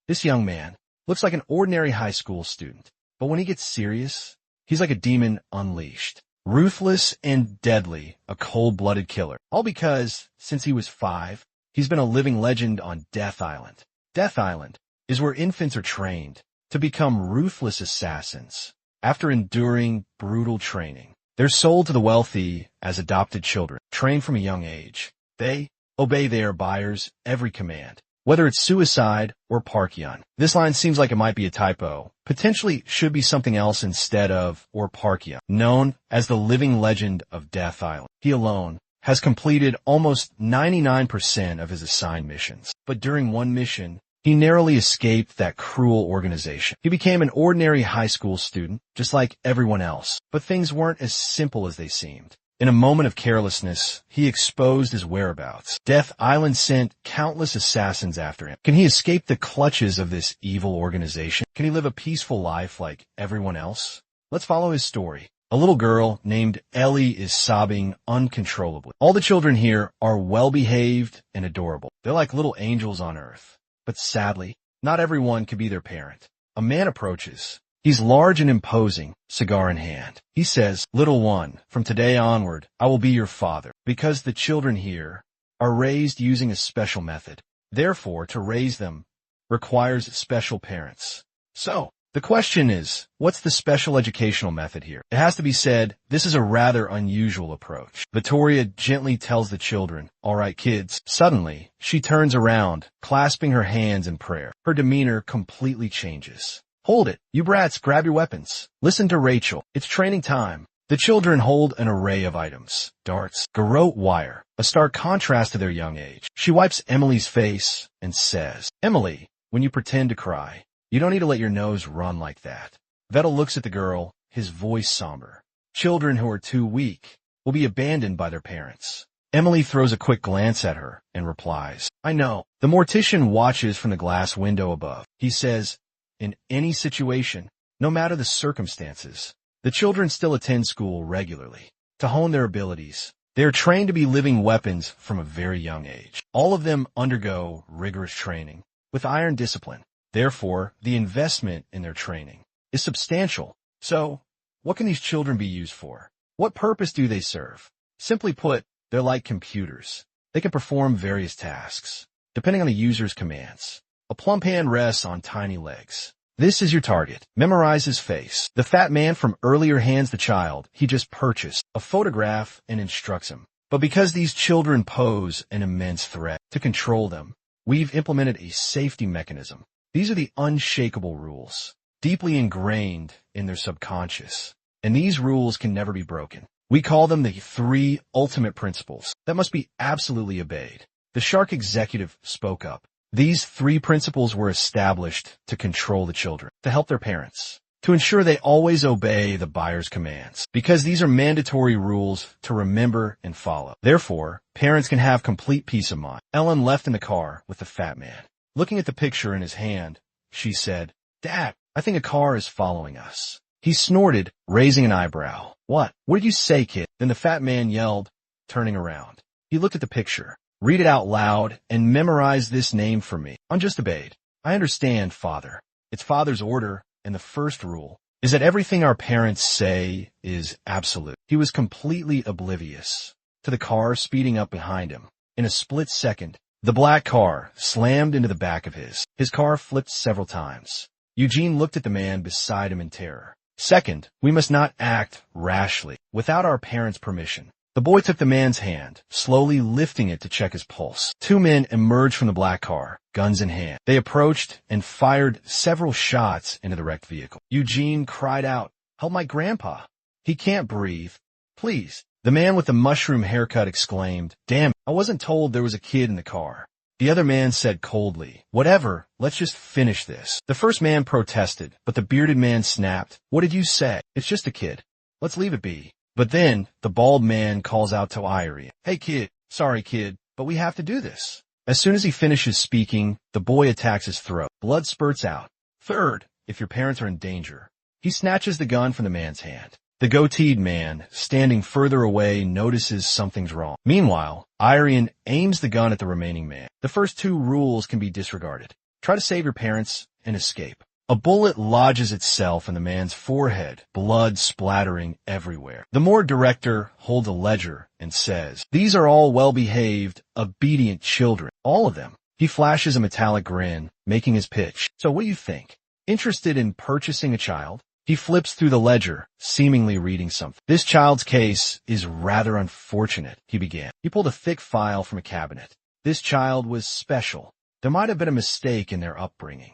This young man looks like an ordinary high school student, but when he gets serious, he's like a demon unleashed. Ruthless and deadly, a cold-blooded killer. All because, since he was 5, he's been a living legend on Death Island. Death Island is where infants are trained to become ruthless assassins. After enduring brutal training, they're sold to the wealthy as adopted children, trained from a young age. They obey their buyers' every command, whether it's suicide or Parkyon. This line seems like it might be a typo. Potentially should be something else instead of or Parkyon. Known as the living legend of Death Island, he alone has completed almost 99% of his assigned missions. But during one mission, he narrowly escaped that cruel organization. He became an ordinary high school student, just like everyone else. But things weren't as simple as they seemed. In a moment of carelessness, he exposed his whereabouts. Death Island sent countless assassins after him. Can he escape the clutches of this evil organization? Can he live a peaceful life like everyone else? Let's follow his story. A little girl named Ellie is sobbing uncontrollably. All the children here are well-behaved and adorable. They're like little angels on earth. But sadly, not everyone can be their parent. A man approaches. He's large and imposing, cigar in hand. He says, "Little one, from today onward, I will be your father." Because the children here are raised using a special method. Therefore, to raise them requires special parents. So, the question is, what's the special educational method here? It has to be said, this is a rather unusual approach. Vittoria gently tells the children, "All right, kids." Suddenly, she turns around, clasping her hands in prayer. Her demeanor completely changes. "Hold it. You brats, grab your weapons. Listen to Rachel. It's training time." The children hold an array of items. Darts, garrote wire, a stark contrast to their young age. She wipes Emily's face and says, "Emily, when you pretend to cry, you don't need to let your nose run like that." Vettel looks at the girl, his voice somber. Children who are too weak will be abandoned by their parents. Emily throws a quick glance at her and replies, "I know." The mortician watches from the glass window above. He says, "In any situation, no matter the circumstances, the children still attend school regularly to hone their abilities. They are trained to be living weapons from a very young age. All of them undergo rigorous training with iron discipline. Therefore, the investment in their training is substantial. So, what can these children be used for? What purpose do they serve? Simply put, they're like computers. They can perform various tasks, depending on the user's commands. A plump hand rests on tiny legs. This is your target. Memorize his face. The fat man from earlier hands the child he just purchased a photograph and instructs him. But because these children pose an immense threat to control them, we've implemented a safety mechanism. These are the unshakable rules, deeply ingrained in their subconscious. And these rules can never be broken. We call them the 3 ultimate principles that must be absolutely obeyed. The shark executive spoke up. These 3 principles were established to control the children, to help their parents, to ensure they always obey the buyer's commands, because these are mandatory rules to remember and follow. Therefore, parents can have complete peace of mind. Ellen left in the car with the fat man. Looking at the picture in his hand, she said, "Dad, I think a car is following us." He snorted, raising an eyebrow. What did you say, kid?" Then the fat man yelled, turning around. He looked at the picture. "Read it out loud and memorize this name for me." "Unjust obeyed." "I understand, Father. It's Father's order, and the first rule is that everything our parents say is absolute." He was completely oblivious to the car speeding up behind him. In a split second, the black car slammed into the back of his. His car flipped several times. Eugene looked at the man beside him in terror. Second, we must not act rashly, without our parents' permission. The boy took the man's hand, slowly lifting it to check his pulse. 2 men emerged from the black car, guns in hand. They approached and fired several shots into the wrecked vehicle. Eugene cried out, "Help my grandpa. He can't breathe. Please." The man with the mushroom haircut exclaimed, "Damn it, I wasn't told there was a kid in the car." The other man said coldly, "Whatever, let's just finish this." The first man protested, but the bearded man snapped, "What did you say? It's just a kid. Let's leave it be." But then, the bald man calls out to Irie, "Hey kid, sorry kid, but we have to do this." As soon as he finishes speaking, the boy attacks his throat. Blood spurts out. Third, if your parents are in danger. He snatches the gun from the man's hand. The goateed man, standing further away, notices something's wrong. Meanwhile, Irian aims the gun at the remaining man. The first 2 rules can be disregarded. Try to save your parents and escape. A bullet lodges itself in the man's forehead, blood splattering everywhere. The morgue director holds a ledger and says, "These are all well-behaved, obedient children. All of them." He flashes a metallic grin, making his pitch. "So what do you think? Interested in purchasing a child?" He flips through the ledger, seemingly reading something. "This child's case is rather unfortunate," he began. He pulled a thick file from a cabinet. "This child was special. There might have been a mistake in their upbringing."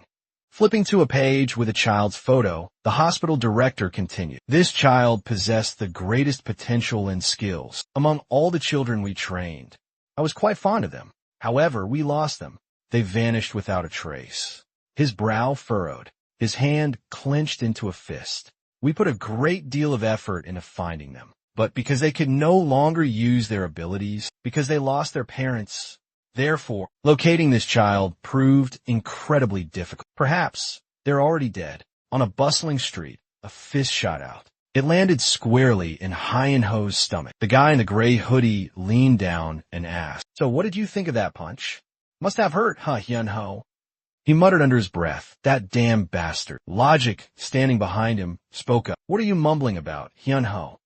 Flipping to a page with a child's photo, the hospital director continued, "This child possessed the greatest potential and skills among all the children we trained. I was quite fond of them. However, we lost them. They vanished without a trace." His brow furrowed, his hand clenched into a fist. "We put a great deal of effort into finding them, but because they could no longer use their abilities, because they lost their parents, therefore, locating this child proved incredibly difficult. Perhaps they're already dead." On a bustling street, a fist shot out. It landed squarely in Hyun-Ho's stomach. The guy in the gray hoodie leaned down and asked, "So what did you think of that punch? Must have hurt, huh, Hyun-Ho?" He muttered under his breath, "That damn bastard." Logic, standing behind him, spoke up. "What are you mumbling about, Hyun-Ho?"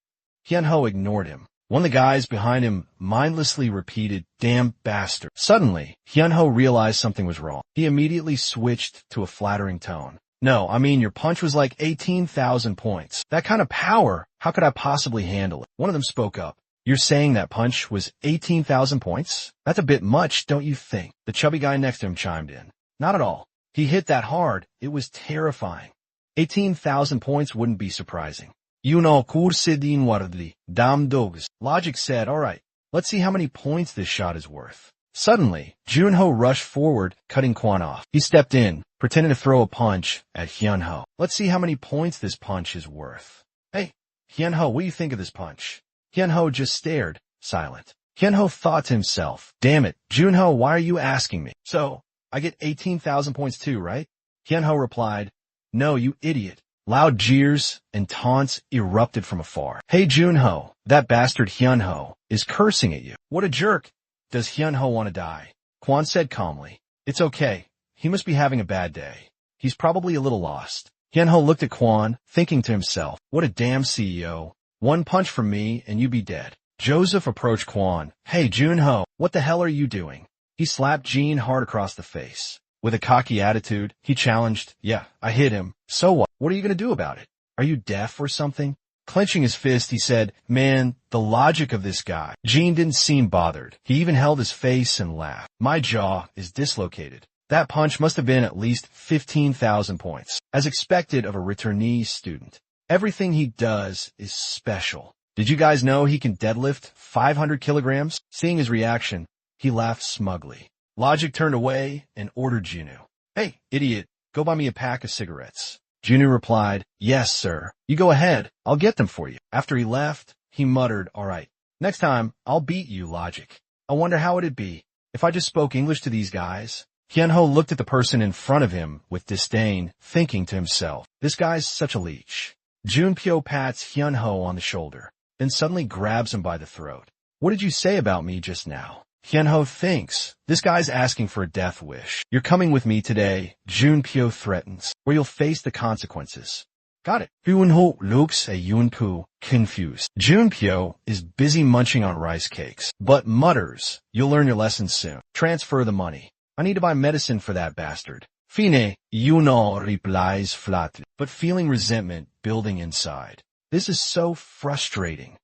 Hyun-Ho ignored him. One of the guys behind him mindlessly repeated, "Damn bastard." Suddenly, Hyun-Ho realized something was wrong. He immediately switched to a flattering tone. "No, I mean your punch was like 18,000 points. That kind of power, how could I possibly handle it?" One of them spoke up. "You're saying that punch was 18,000 points? That's a bit much, don't you think?" The chubby guy next to him chimed in. "Not at all. He hit that hard. It was terrifying. 18,000 points wouldn't be surprising. You know, kursidin wardi, dam dogs." Logic said, "All right, let's see how many points this shot is worth." Suddenly, Junho rushed forward, cutting Kwon off. He stepped in, pretending to throw a punch at Hyun-Ho. "Let's see how many points this punch is worth." "Hey, Hyun-Ho, what do you think of this punch?" Hyun-Ho just stared, silent. Hyun-Ho thought to himself, "Damn it, Junho, why are you asking me? So, I get 18,000 points too, right?" Hyun-Ho replied, "No, you idiot." Loud jeers and taunts erupted from afar. "Hey Junho, that bastard Hyun-Ho is cursing at you. What a jerk. Does Hyun-Ho want to die?" Kwon said calmly, "It's okay. He must be having a bad day. He's probably a little lost." Hyun-Ho looked at Kwon, thinking to himself, "What a damn CEO. One punch from me and you be dead." Joseph approached Kwon. "Hey Junho, what the hell are you doing?" He slapped Jean hard across the face. With a cocky attitude, he challenged, "Yeah, I hit him. So what? What are you going to do about it? Are you deaf or something?" Clenching his fist, he said, "Man, the logic of this guy." Jean didn't seem bothered. He even held his face and laughed. "My jaw is dislocated. That punch must have been at least 15,000 points. As expected of a returnee student. Everything he does is special. Did you guys know he can deadlift 500 kilograms? Seeing his reaction, he laughed smugly. Logic turned away and ordered Junu, "Hey, idiot, go buy me a pack of cigarettes." Junu replied, "Yes, sir. You go ahead. I'll get them for you." After he left, he muttered, "All right, next time, I'll beat you, Logic. I wonder how it'd be if I just spoke English to these guys." Hyun-Ho looked at the person in front of him with disdain, thinking to himself, "This guy's such a leech." Junpyo pats Hyun-Ho on the shoulder, then suddenly grabs him by the throat. "What did you say about me just now?" Hyun-Ho thinks, this guy's asking for a death wish. "You're coming with me today," Junpyo threatens, "where you'll face the consequences." "Got it." Hyun-Ho looks at Yunpyo, confused. Junpyo is busy munching on rice cakes, but mutters, "You'll learn your lesson soon. Transfer the money. I need to buy medicine for that bastard." Fine, Yuno replies flatly, but feeling resentment building inside. This is so frustrating.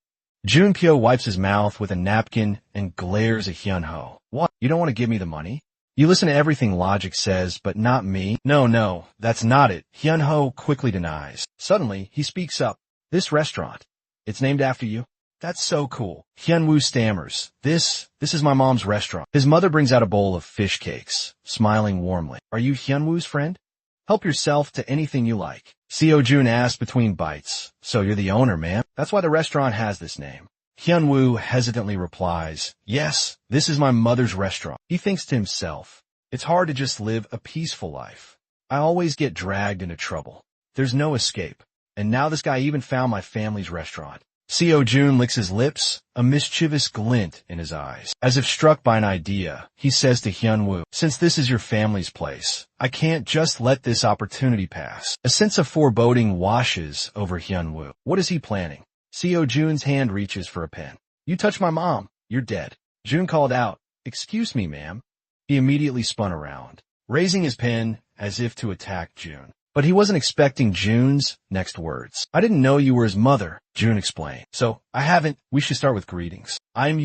Junpyo wipes his mouth with a napkin and glares at Hyun-Ho. "What? You don't want to give me the money? You listen to everything Logic says, but not me?" No, that's not it," Hyun-Ho quickly denies. Suddenly, he speaks up. "This restaurant, it's named after you?" "That's so cool." Hyun-Woo stammers. This is my mom's restaurant." His mother brings out a bowl of fish cakes, smiling warmly. "Are you Hyun-Woo's friend? Help yourself to anything you like." Seo-jun asked between bites. "So you're the owner, man? That's why the restaurant has this name." Hyun-Woo hesitantly replies, "Yes, this is my mother's restaurant." He thinks to himself, "It's hard to just live a peaceful life. I always get dragged into trouble. There's no escape. And now this guy even found my family's restaurant. Seo Jun licks his lips, a mischievous glint in his eyes. As if struck by an idea, he says to Hyunwoo, since this is your family's place, I can't just let this opportunity pass. A sense of foreboding washes over Hyunwoo. What is he planning? Seo Jun's hand reaches for a pen. You touch my mom, you're dead. Jun called out, excuse me, ma'am. He immediately spun around, raising his pen as if to attack Jun. But he wasn't expecting Jun's next words. I didn't know you were his mother, Jun explained. So, I haven't. We should start with greetings. I'm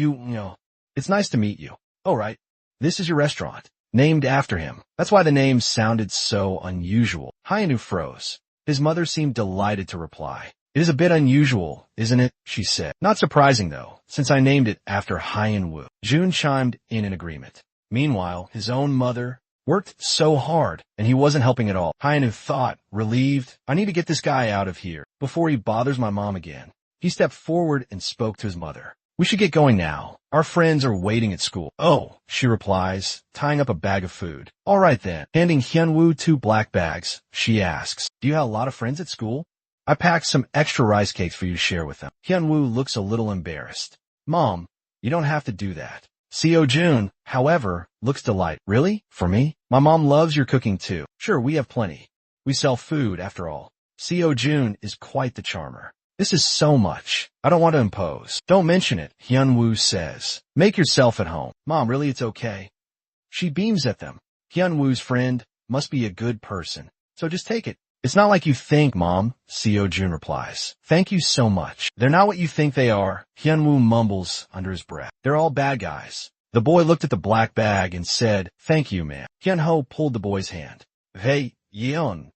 It's nice to meet you. Oh, right. This is your restaurant. Named after him. That's why the name sounded so unusual. Hyunwoo froze. His mother seemed delighted to reply. It is a bit unusual, isn't it? She said. Not surprising, though, since I named it after Hyunwoo. Jun chimed in agreement. Meanwhile, his own mother worked so hard, and he wasn't helping at all. Hyunwoo thought, relieved, I need to get this guy out of here before he bothers my mom again. He stepped forward and spoke to his mother. We should get going now. Our friends are waiting at school. Oh, she replies, tying up a bag of food. All right then. Handing Hyunwoo 2 black bags, she asks, do you have a lot of friends at school? I packed some extra rice cakes for you to share with them. Hyunwoo looks a little embarrassed. Mom, you don't have to do that. Seo Jun, however, looks delighted. Really? For me? My mom loves your cooking too. Sure, we have plenty. We sell food, after all. Seo Jun is quite the charmer. This is so much. I don't want to impose. Don't mention it, Hyunwoo says. Make yourself at home. Mom, really, it's okay. She beams at them. Hyunwoo's friend must be a good person. So just take it. It's not like you think, Mom, Seo Jun replies. Thank you so much. They're not what you think they are, Hyunwoo mumbles under his breath. They're all bad guys. The boy looked at the black bag and said, thank you, ma'am. Hyunho pulled the boy's hand. Hey, Yeon.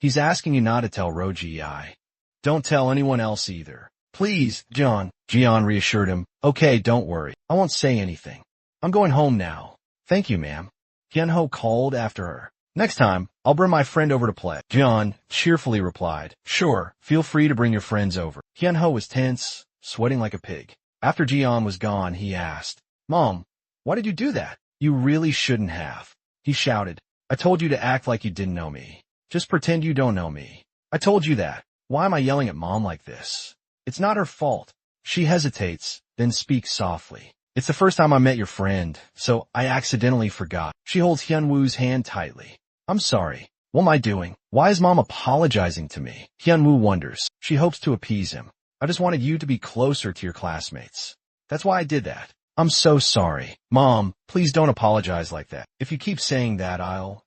He's asking you not to tell Roji-I. Don't tell anyone else either. Please, John, Jeon reassured him. Okay, don't worry. I won't say anything. I'm going home now. Thank you, ma'am. Hyunho called after her. Next time, I'll bring my friend over to play. John cheerfully replied, sure, feel free to bring your friends over. Hyunho was tense, sweating like a pig. After Jeon was gone, he asked, Mom, why did you do that? You really shouldn't have. He shouted, I told you to act like you didn't know me. Just pretend you don't know me. I told you that. Why am I yelling at Mom like this? It's not her fault. She hesitates, then speaks softly. It's the first time I met your friend, so I accidentally forgot. She holds Hyunwoo's hand tightly. I'm sorry. What am I doing? Why is Mom apologizing to me? Hyunwoo wonders. She hopes to appease him. I just wanted you to be closer to your classmates. That's why I did that. I'm so sorry. Mom, please don't apologize like that. If you keep saying that, I'll...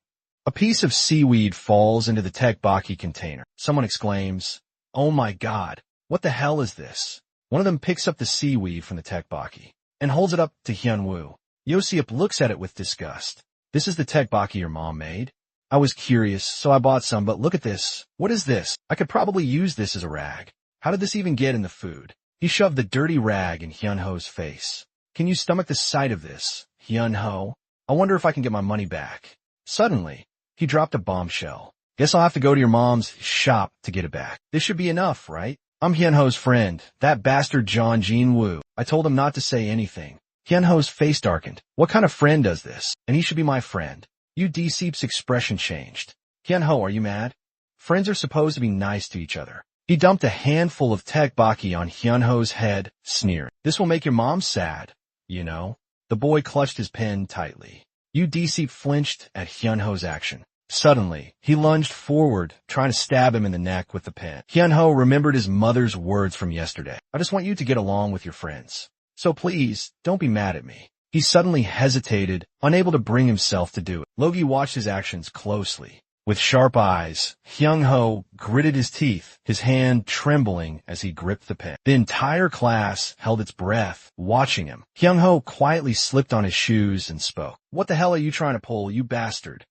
A piece of seaweed falls into the tteokbokki container. Someone exclaims, oh my god, what the hell is this? One of them picks up the seaweed from the tteokbokki and holds it up to Hyunwoo. Yosip looks at it with disgust. This is the tteokbokki your mom made? I was curious, so I bought some, but look at this. What is this? I could probably use this as a rag. How did this even get in the food? He shoved the dirty rag in Hyunho's face. Can you stomach the sight of this, Hyunho? I wonder if I can get my money back. Suddenly, he dropped a bombshell. Guess I'll have to go to your mom's shop to get it back. This should be enough, right? I'm Hyunho's friend, that bastard John Jin-woo. I told him not to say anything. Hyunho's face darkened. What kind of friend does this? And he should be my friend. D-Seep's expression changed. Hyunho, are you mad? Friends are supposed to be nice to each other. He dumped a handful of tteokbokki on Hyunho's head, sneering. This will make your mom sad, you know? The boy clutched his pen tightly. D-Seep flinched at Hyunho's action. Suddenly, he lunged forward, trying to stab him in the neck with the pen. Hyunho remembered his mother's words from yesterday. I just want you to get along with your friends. So please, don't be mad at me. He suddenly hesitated, unable to bring himself to do it. Logi watched his actions closely. With sharp eyes, Hyunho gritted his teeth, his hand trembling as he gripped the pen. The entire class held its breath, watching him. Hyunho quietly slipped on his shoes and spoke. What the hell are you trying to pull, you bastard?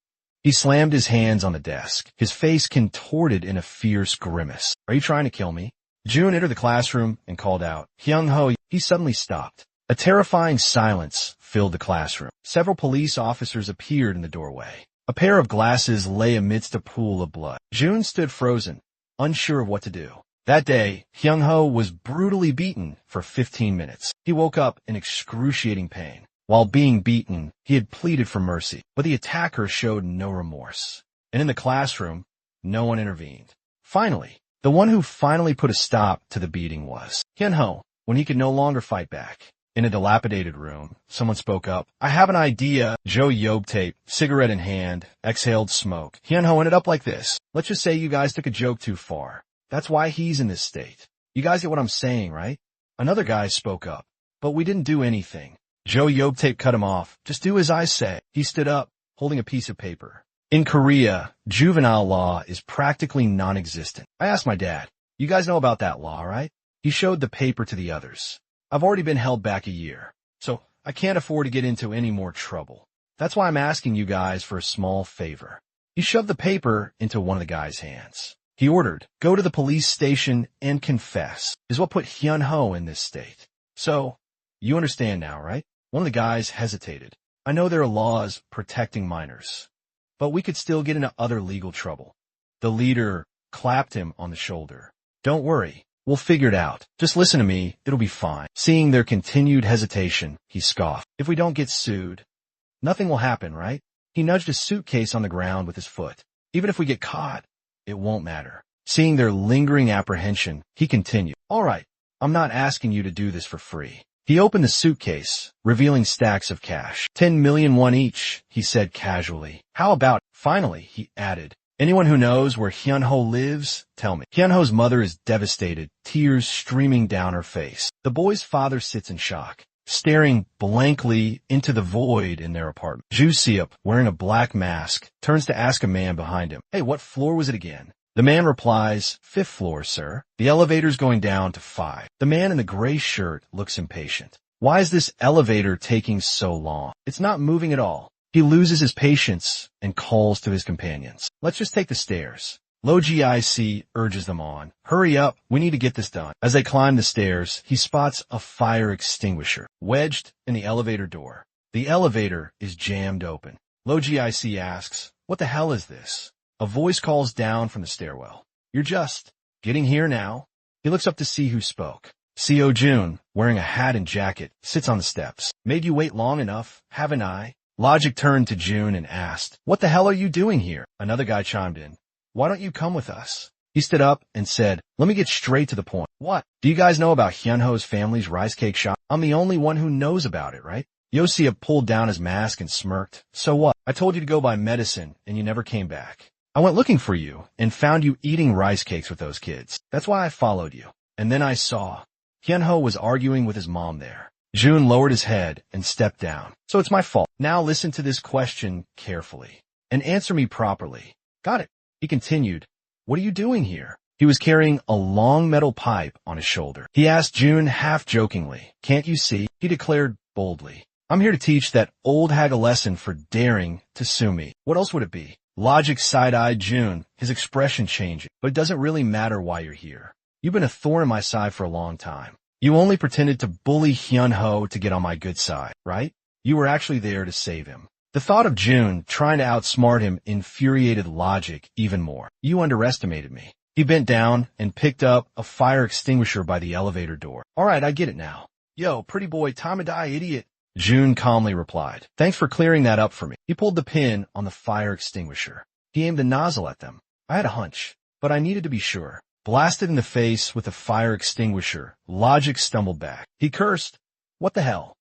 He slammed his hands on the desk, his face contorted in a fierce grimace. Are you trying to kill me? Jun entered the classroom and called out, Hyunho. He suddenly stopped. A terrifying silence filled the classroom. Several police officers appeared in the doorway. A pair of glasses lay amidst a pool of blood. Jun stood frozen, unsure of what to do. That day, Hyunho was brutally beaten for 15 minutes. He woke up in excruciating pain. While being beaten, he had pleaded for mercy, but the attacker showed no remorse. And in the classroom, no one intervened. Finally, The one who finally put a stop to the beating was Hyun-ho, when he could no longer fight back. In a dilapidated room, someone spoke up. I have an idea. Joe Yobtape, cigarette in hand, exhaled smoke. Hyun-ho ended up like this. Let's just say you guys took a joke too far. That's why he's in this state. You guys get what I'm saying, right? Another guy spoke up. But we didn't do anything. Joe Yobtape cut him off. Just do as I say. He stood up, holding a piece of paper. In Korea, juvenile law is practically non-existent. I asked my dad, you guys know about that law, right? He showed the paper to the others. I've already been held back a year, so I can't afford to get into any more trouble. That's why I'm asking you guys for a small favor. He shoved the paper into one of the guy's hands. He ordered, go to the police station and confess, is what put Hyun-ho in this state. So, you understand now, right? One of the guys hesitated. I know there are laws protecting minors, but we could still get into other legal trouble. The leader clapped him on the shoulder. Don't worry. We'll figure it out. Just listen to me. It'll be fine. Seeing their continued hesitation, he scoffed. If we don't get sued, nothing will happen, right? He nudged a suitcase on the ground with his foot. Even if we get caught, it won't matter. Seeing their lingering apprehension, he continued. All right, I'm not asking you to do this for free. He opened the suitcase, revealing stacks of cash. 10 million won each, he said casually. How about, finally, he added. Anyone who knows where Hyun-ho lives, tell me. Hyun-ho's mother is devastated, tears streaming down her face. The boy's father sits in shock, staring blankly into the void in their apartment. Ju-seop, wearing a black mask, turns to ask a man behind him, hey, what floor was it again? The man replies, 5th floor, sir. The elevator's going down to 5. The man in the gray shirt looks impatient. Why is this elevator taking so long? It's not moving at all. He loses his patience and calls to his companions. Let's just take the stairs. Lo Gic urges them on. Hurry up, we need to get this done. As they climb the stairs, he spots a fire extinguisher wedged in the elevator door. The elevator is jammed open. Lo Gic asks, what the hell is this? A voice calls down from the stairwell. You're just getting here now. He looks up to see who spoke. Seo Jun, wearing a hat and jacket, sits on the steps. Made you wait long enough, haven't I? Logic turned to June and asked, what the hell are you doing here? Another guy chimed in. Why don't you come with us? He stood up and said, let me get straight to the point. What? Do you guys know about Hyun-ho's family's rice cake shop? I'm the only one who knows about it, right? Yosia pulled down his mask and smirked. So what? I told you to go buy medicine and you never came back. I went looking for you and found you eating rice cakes with those kids. That's why I followed you. And then I saw Hyun-ho was arguing with his mom there. June lowered his head and stepped down. So it's my fault. Now listen to this question carefully and answer me properly. Got it. He continued. What are you doing here? He was carrying a long metal pipe on his shoulder. He asked June half jokingly. Can't you see? He declared boldly. I'm here to teach that old hag a lesson for daring to sue me. What else would it be? Logic side-eyed June, his expression changing. But it doesn't really matter why you're here. You've been a thorn in my side for a long time. You only pretended to bully Hyun-ho to get on my good side, right? You were actually there to save him. The thought of June trying to outsmart him infuriated Logic even more. You underestimated me. He bent down and picked up a fire extinguisher by the elevator door. All right, I get it now. Yo, pretty boy, time to die, idiot. June calmly replied. Thanks for clearing that up for me. He pulled the pin on the fire extinguisher. He aimed the nozzle at them. I had a hunch, but I needed to be sure. Blasted in the face with a fire extinguisher, Logic stumbled back. He cursed. What the hell?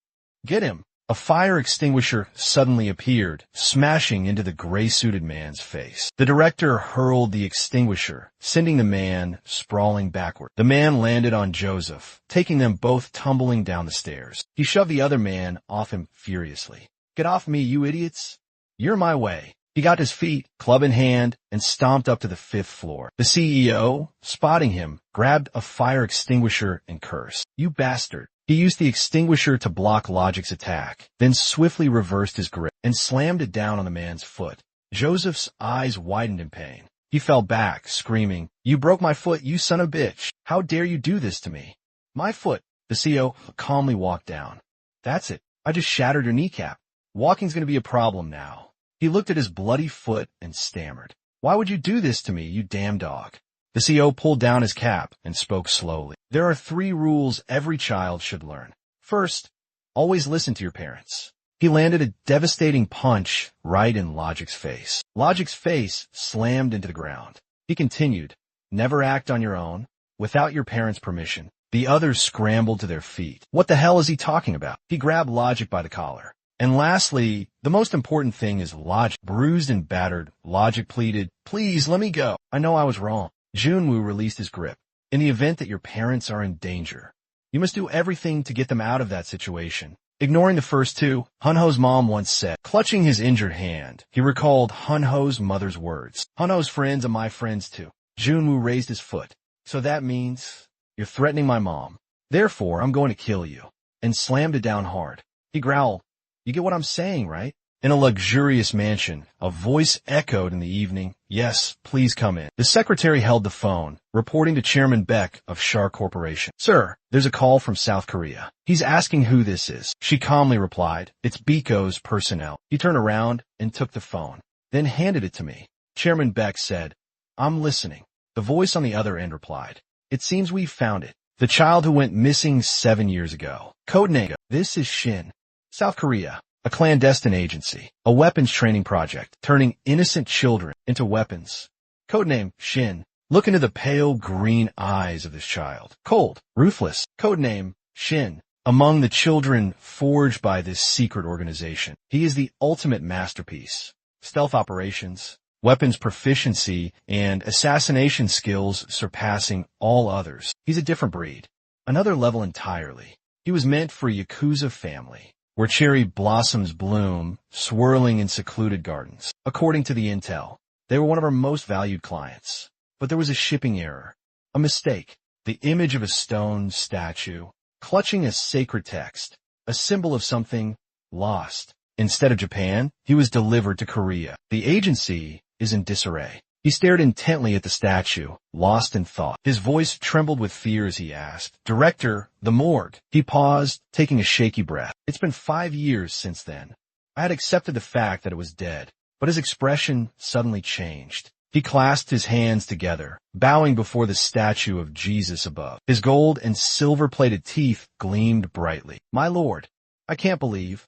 Get him. A fire extinguisher suddenly appeared, smashing into the gray-suited man's face. The director hurled the extinguisher, sending the man sprawling backward. The man landed on Joseph, taking them both tumbling down the stairs. He shoved the other man off him furiously. Get off me, you idiots. You're my way. He got his feet, club in hand, and stomped up to the 5th floor. The CEO, spotting him, grabbed a fire extinguisher and cursed. You bastard. He used the extinguisher to block Logic's attack, then swiftly reversed his grip and slammed it down on the man's foot. Joseph's eyes widened in pain. He fell back, screaming, You broke my foot, you son of a bitch. How dare you do this to me? My foot. The CEO calmly walked down. That's it. I just shattered your kneecap. Walking's going to be a problem now. He looked at his bloody foot and stammered. Why would you do this to me, you damn dog? The CEO pulled down his cap and spoke slowly. There are 3 rules every child should learn. First, always listen to your parents. He landed a devastating punch right in Logic's face. Logic's face slammed into the ground. He continued, Never act on your own, without your parents' permission. The others scrambled to their feet. What the hell is he talking about? He grabbed Logic by the collar. And lastly, the most important thing is Logic. Bruised and battered, Logic pleaded, "Please, let me go. I know I was wrong." Junwoo released his grip. "In the event that your parents are in danger, you must do everything to get them out of that situation." Ignoring the first two, Hunho's mom once said, clutching his injured hand. He recalled Hunho's mother's words. "Hunho's friends are my friends too." Junwoo raised his foot. "So that means you're threatening my mom. Therefore, I'm going to kill you." And slammed it down hard. He growled, "You get what I'm saying, right?" In a luxurious mansion, a voice echoed in the evening, "Yes, please come in." The secretary held the phone, reporting to Chairman Beck of Shar Corporation. "Sir, there's a call from South Korea. He's asking who this is." She calmly replied, "It's Biko's personnel." He turned around and took the phone, then handed it to me. Chairman Beck said, "I'm listening." The voice on the other end replied, "It seems we've found it. The child who went missing 7 years ago. Codename, this is Shin. South Korea. A clandestine agency, a weapons training project, turning innocent children into weapons. Codename Shin. Look into the pale green eyes of this child. Cold, ruthless. Codename Shin. Among the children forged by this secret organization, he is the ultimate masterpiece. Stealth operations, weapons proficiency, and assassination skills surpassing all others. He's a different breed. Another level entirely. He was meant for a Yakuza family, where cherry blossoms bloom, swirling in secluded gardens. According to the intel, they were one of our most valued clients. But there was a shipping error, a mistake. The image of a stone statue, clutching a sacred text, a symbol of something lost. Instead of Japan, he was delivered to Korea. The agency is in disarray. He stared intently at the statue, lost in thought. His voice trembled with fear as he asked, "Director, the morgue." He paused, taking a shaky breath. It's been 5 years since then. I had accepted the fact that it was dead, but his expression suddenly changed. He clasped his hands together, bowing before the statue of Jesus above. His gold and silver-plated teeth gleamed brightly. "My lord, I can't believe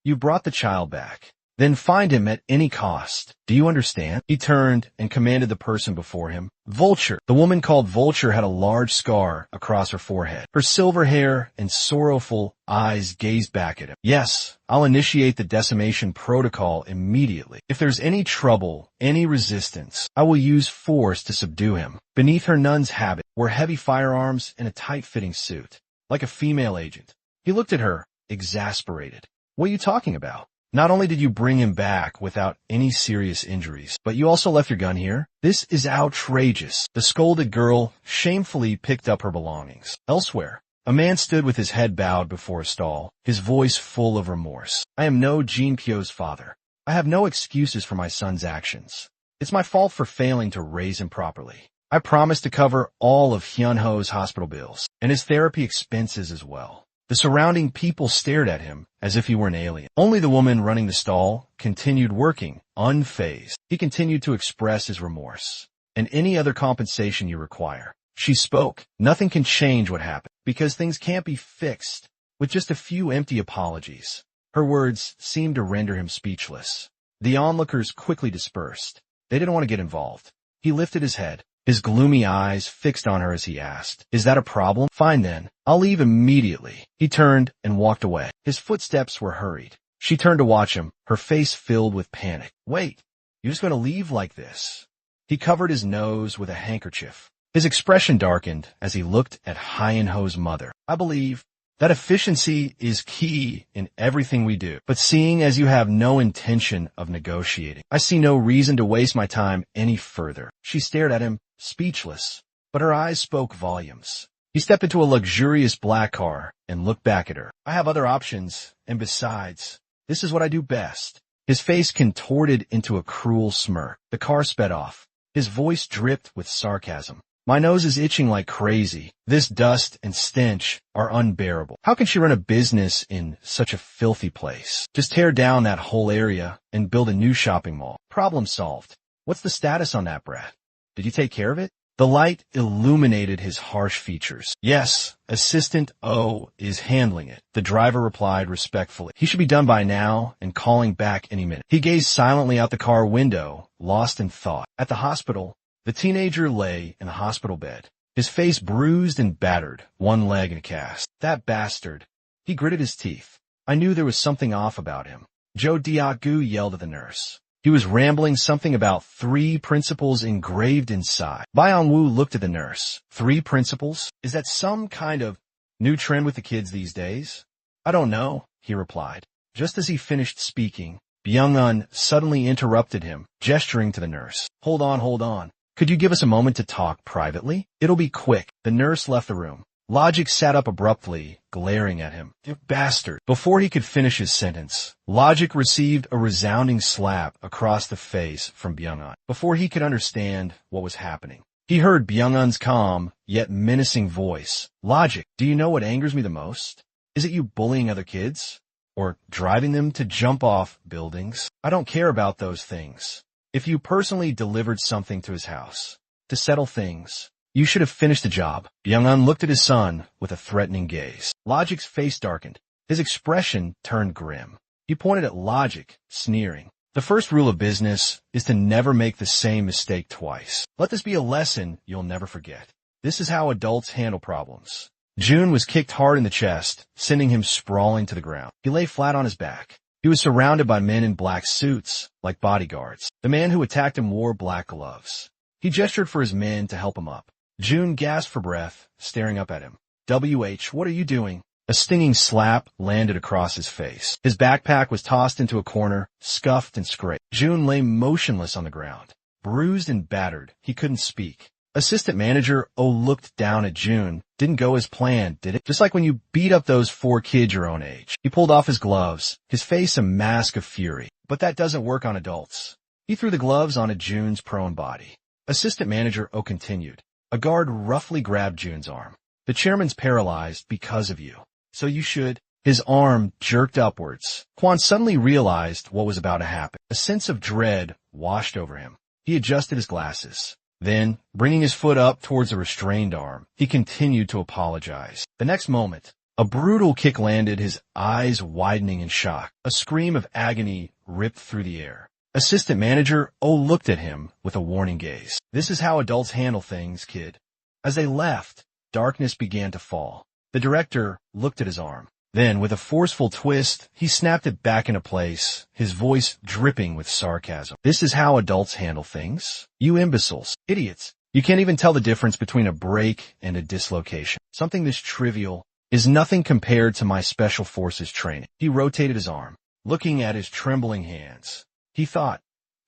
you brought the child back. Then find him at any cost. Do you understand?" He turned and commanded the person before him. "Vulture." The woman called Vulture had a large scar across her forehead. Her silver hair and sorrowful eyes gazed back at him. "Yes, I'll initiate the decimation protocol immediately. If there's any trouble, any resistance, I will use force to subdue him." Beneath her nun's habit were heavy firearms and a tight-fitting suit, like a female agent. He looked at her, exasperated. "What are you talking about? Not only did you bring him back without any serious injuries, but you also left your gun here? This is outrageous." The scolded girl shamefully picked up her belongings. Elsewhere, a man stood with his head bowed before a stall, his voice full of remorse. "I am no Jinpyo's father. I have no excuses for my son's actions. It's my fault for failing to raise him properly. I promised to cover all of Hyunho's hospital bills, and his therapy expenses as well." The surrounding people stared at him as if he were an alien. Only the woman running the stall continued working, unfazed. He continued to express his remorse. "And any other compensation you require." She spoke. "Nothing can change what happened, because things can't be fixed with just a few empty apologies." Her words seemed to render him speechless. The onlookers quickly dispersed. They didn't want to get involved. He lifted his head, his gloomy eyes fixed on her as he asked, "Is that a problem? Fine then. I'll leave immediately." He turned and walked away. His footsteps were hurried. She turned to watch him, her face filled with panic. "Wait, you're just going to leave like this?" He covered his nose with a handkerchief. His expression darkened as he looked at Hyunho's mother. "I believe that efficiency is key in everything we do. But seeing as you have no intention of negotiating, I see no reason to waste my time any further." She stared at him, speechless, but her eyes spoke volumes. He stepped into a luxurious black car and looked back at her. "I have other options, and besides, this is what I do best." His face contorted into a cruel smirk. The car sped off. His voice dripped with sarcasm. "My nose is itching like crazy. This dust and stench are unbearable. How can she run a business in such a filthy place? Just tear down that whole area and build a new shopping mall. Problem solved. What's the status on that brat? Did you take care of it?" The light illuminated his harsh features. "Yes, Assistant O is handling it," the driver replied respectfully. "He should be done by now and calling back any minute." He gazed silently out the car window, lost in thought. At the hospital, The teenager lay in the hospital bed, his face bruised and battered, one leg in a cast. That bastard. He gritted his teeth. I knew there was something off about him. Jo Diak-gu yelled at the nurse. He was rambling something about 3 principles engraved inside. Byung-woo looked at the nurse. 3 principles? Is that some kind of new trend with the kids these days? I don't know, he replied. Just as he finished speaking, Byung-un suddenly interrupted him, gesturing to the nurse. Hold on. Could you give us a moment to talk privately? It'll be quick. The nurse left the room. Logic sat up abruptly, glaring at him. You bastard. Before he could finish his sentence, Logic received a resounding slap across the face from Byung-un. Before he could understand what was happening, he heard Byung-un's calm, yet menacing voice. Logic, do you know what angers me the most? Is it you bullying other kids? Or driving them to jump off buildings? I don't care about those things. If you personally delivered something to his house, to settle things, you should have finished the job. Byung-un looked at his son with a threatening gaze. Logic's face darkened. His expression turned grim. He pointed at Logic, sneering. The first rule of business is to never make the same mistake twice. Let this be a lesson you'll never forget. This is how adults handle problems. June was kicked hard in the chest, sending him sprawling to the ground. He lay flat on his back. He was surrounded by men in black suits, like bodyguards. The man who attacked him wore black gloves. He gestured for his men to help him up. June gasped for breath, staring up at him. What are you doing? A stinging slap landed across his face. His backpack was tossed into a corner, scuffed and scraped. June lay motionless on the ground. Bruised and battered, he couldn't speak. Assistant manager looked down at June. Didn't go as planned, did it? Just like when you beat up those 4 kids your own age. He pulled off his gloves, his face a mask of fury. But that doesn't work on adults. He threw the gloves onto June's prone body. Assistant manager continued. A guard roughly grabbed June's arm. The chairman's paralyzed because of you. So you should. His arm jerked upwards. Kwon suddenly realized what was about to happen. A sense of dread washed over him. He adjusted his glasses. Then, bringing his foot up towards the restrained arm, he continued to apologize. The next moment, a brutal kick landed, his eyes widening in shock. A scream of agony ripped through the air. Assistant manager looked at him with a warning gaze. This is how adults handle things, kid. As they left, darkness began to fall. The director looked at his arm. Then, with a forceful twist, he snapped it back into place, his voice dripping with sarcasm. This is how adults handle things? You imbeciles. Idiots. You can't even tell the difference between a break and a dislocation. Something this trivial is nothing compared to my special forces training. He rotated his arm, looking at his trembling hands. He thought,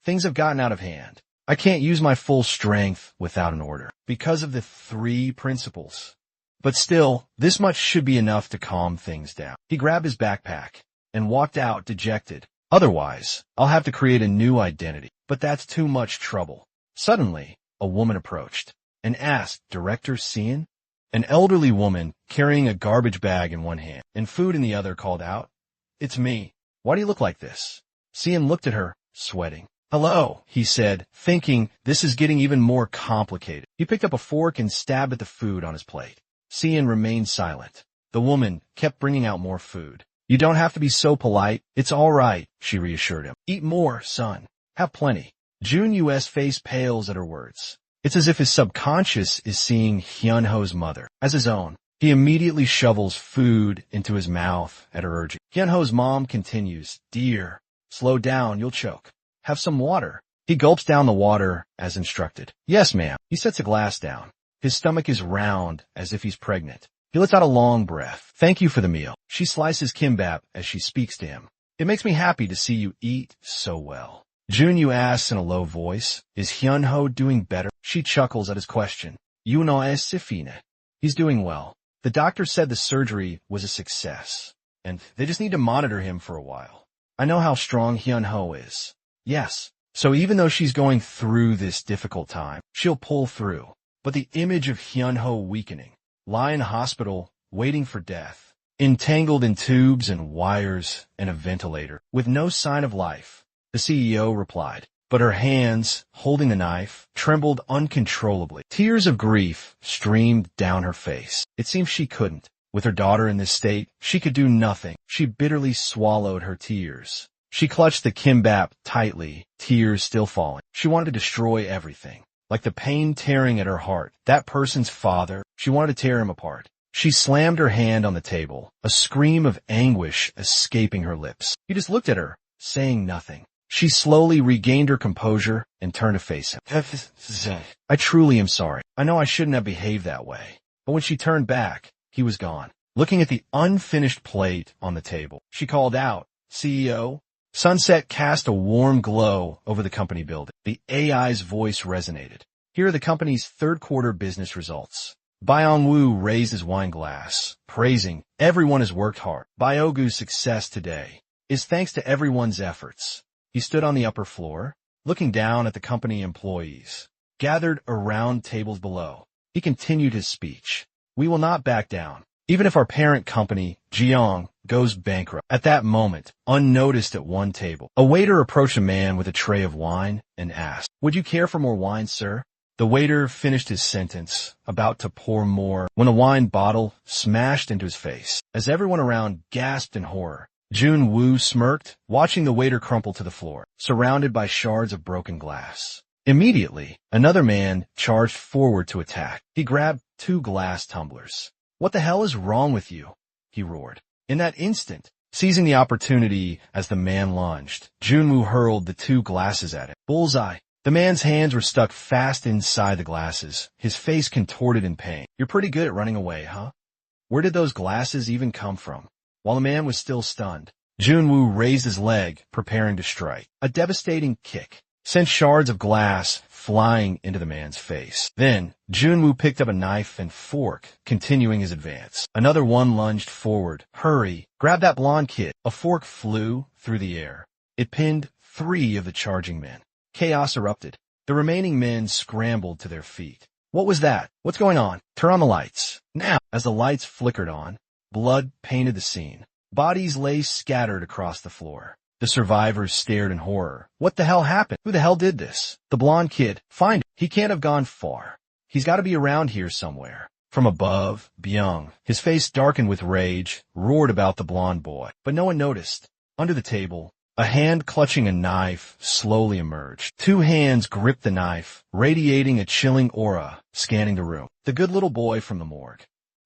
things have gotten out of hand. I can't use my full strength without an order because of the 3 principles. But still, this much should be enough to calm things down. He grabbed his backpack and walked out dejected. Otherwise, I'll have to create a new identity. But that's too much trouble. Suddenly, a woman approached and asked Director Sean. An elderly woman carrying a garbage bag in one hand and food in the other called out, It's me. Why do you look like this? Sean looked at her, sweating. Hello, he said, thinking this is getting even more complicated. He picked up a fork and stabbed at the food on his plate. Sean remained silent. The woman kept bringing out more food. You don't have to be so polite. It's all right, she reassured him. Eat more, son. Have plenty. Jun-Yu's face pales at her words. It's as if his subconscious is seeing Hyun-ho's mother as his own. He immediately shovels food into his mouth at her urging. Hyun-ho's mom continues, Dear, slow down, you'll choke. Have some water. He gulps down the water as instructed. Yes, ma'am. He sets a glass down. His stomach is round as if he's pregnant. He lets out a long breath. Thank you for the meal. She slices kimbap as she speaks to him. It makes me happy to see you eat so well. Jun-Yu asks in a low voice, Is Hyun-ho doing better? She chuckles at his question. You know es sifine. He's doing well. The doctor said the surgery was a success, and they just need to monitor him for a while. I know how strong Hyun-ho is. Yes. So even though she's going through this difficult time, she'll pull through. But the image of Hyun-ho weakening, lying in the hospital, waiting for death, entangled in tubes and wires and a ventilator, with no sign of life, the CEO replied. But her hands, holding the knife, trembled uncontrollably. Tears of grief streamed down her face. It seemed she couldn't. With her daughter in this state, she could do nothing. She bitterly swallowed her tears. She clutched the kimbap tightly, tears still falling. She wanted to destroy everything. like the pain tearing at her heart. That person's father, she wanted to tear him apart. She slammed her hand on the table, a scream of anguish escaping her lips. He just looked at her, saying nothing. She slowly regained her composure and turned to face him. I truly am sorry. I know I shouldn't have behaved that way. But when she turned back, he was gone. Looking at the unfinished plate on the table, she called out, CEO. Sunset cast a warm glow over the company building. The AI's voice resonated. Here are the company's third quarter business results. Byung-woo raised his wine glass, praising, everyone has worked hard. Byogu's success today is thanks to everyone's efforts. He stood on the upper floor, looking down at the company employees, gathered around tables below. He continued his speech. We will not back down, even if our parent company, Jeong, goes bankrupt. At that moment, unnoticed at one table, a waiter approached a man with a tray of wine and asked, would you care for more wine, sir? The waiter finished his sentence, about to pour more, when a wine bottle smashed into his face. As everyone around gasped in horror, Jun-woo smirked, watching the waiter crumple to the floor, surrounded by shards of broken glass. Immediately, another man charged forward to attack. He grabbed 2 glass tumblers. What the hell is wrong with you? He roared. In that instant, seizing the opportunity as the man lunged, Jun-woo hurled the 2 glasses at him. Bullseye. The man's hands were stuck fast inside the glasses, his face contorted in pain. You're pretty good at running away, huh? Where did those glasses even come from? While the man was still stunned, Jun-woo raised his leg, preparing to strike. A devastating kick sent shards of glass flying into the man's face. Then, Jun-woo picked up a knife and fork, continuing his advance. Another one lunged forward. Hurry! Grab that blonde kid. A fork flew through the air. It pinned 3 of the charging men. Chaos erupted. The remaining men scrambled to their feet. What was that? What's going on? Turn on the lights. Now! As the lights flickered on, blood painted the scene. Bodies lay scattered across the floor. The survivors stared in horror. What the hell happened? Who the hell did this? The blonde kid. Find him. He can't have gone far. He's got to be around here somewhere. From above, Byung, his face darkened with rage, roared about the blonde boy. But no one noticed. Under the table, a hand clutching a knife slowly emerged. 2 hands gripped the knife, radiating a chilling aura, scanning the room. The good little boy from the morgue.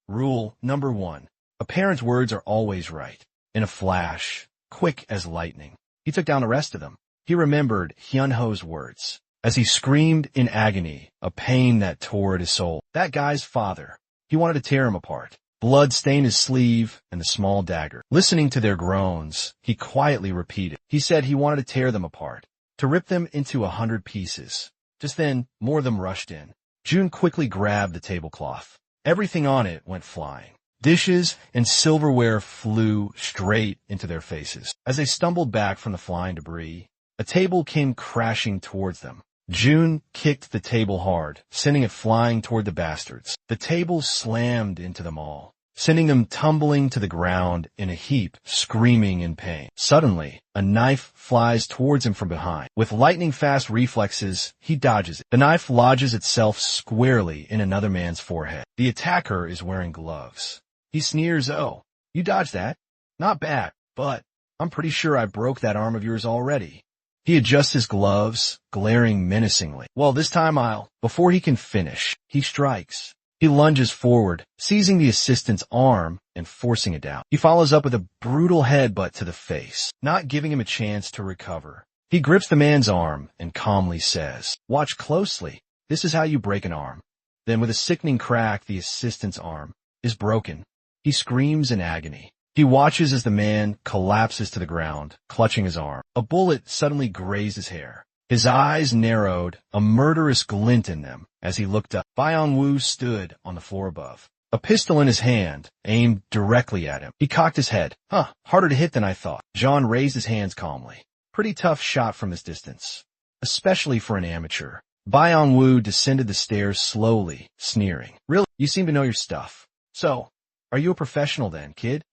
Rule number 1. A parent's words are always right. In a flash, quick as lightning, he took down the rest of them. He remembered Hyun-ho's words as he screamed in agony, a pain that tore at his soul. That guy's father. He wanted to tear him apart. Blood stained his sleeve and the small dagger. Listening to their groans, he quietly repeated. He said he wanted to tear them apart, to rip them into 100 pieces. Just then, more of them rushed in. June quickly grabbed the tablecloth. Everything on it went flying. Dishes and silverware flew straight into their faces. As they stumbled back from the flying debris, a table came crashing towards them. June kicked the table hard, sending it flying toward the bastards. The table slammed into them all, sending them tumbling to the ground in a heap, screaming in pain. Suddenly, a knife flies towards him from behind. With lightning-fast reflexes, he dodges it. The knife lodges itself squarely in another man's forehead. The attacker is wearing gloves. He sneers, "Oh, you dodged that? Not bad, but I'm pretty sure I broke that arm of yours already." He adjusts his gloves, glaring menacingly. Well, this time before he can finish, he strikes. He lunges forward, seizing the assistant's arm and forcing it down. He follows up with a brutal headbutt to the face, not giving him a chance to recover. He grips the man's arm and calmly says, "Watch closely. This is how you break an arm." Then with a sickening crack, the assistant's arm is broken. He screams in agony. He watches as the man collapses to the ground, clutching his arm. A bullet suddenly grazed his hair. His eyes narrowed, a murderous glint in them, as he looked up. Byung-woo stood on the floor above, a pistol in his hand, aimed directly at him. He cocked his head. Harder to hit than I thought. John raised his hands calmly. Pretty tough shot from this distance, especially for an amateur. Byung-woo descended the stairs slowly, sneering. Really? You seem to know your stuff. So, are you a professional then, kid?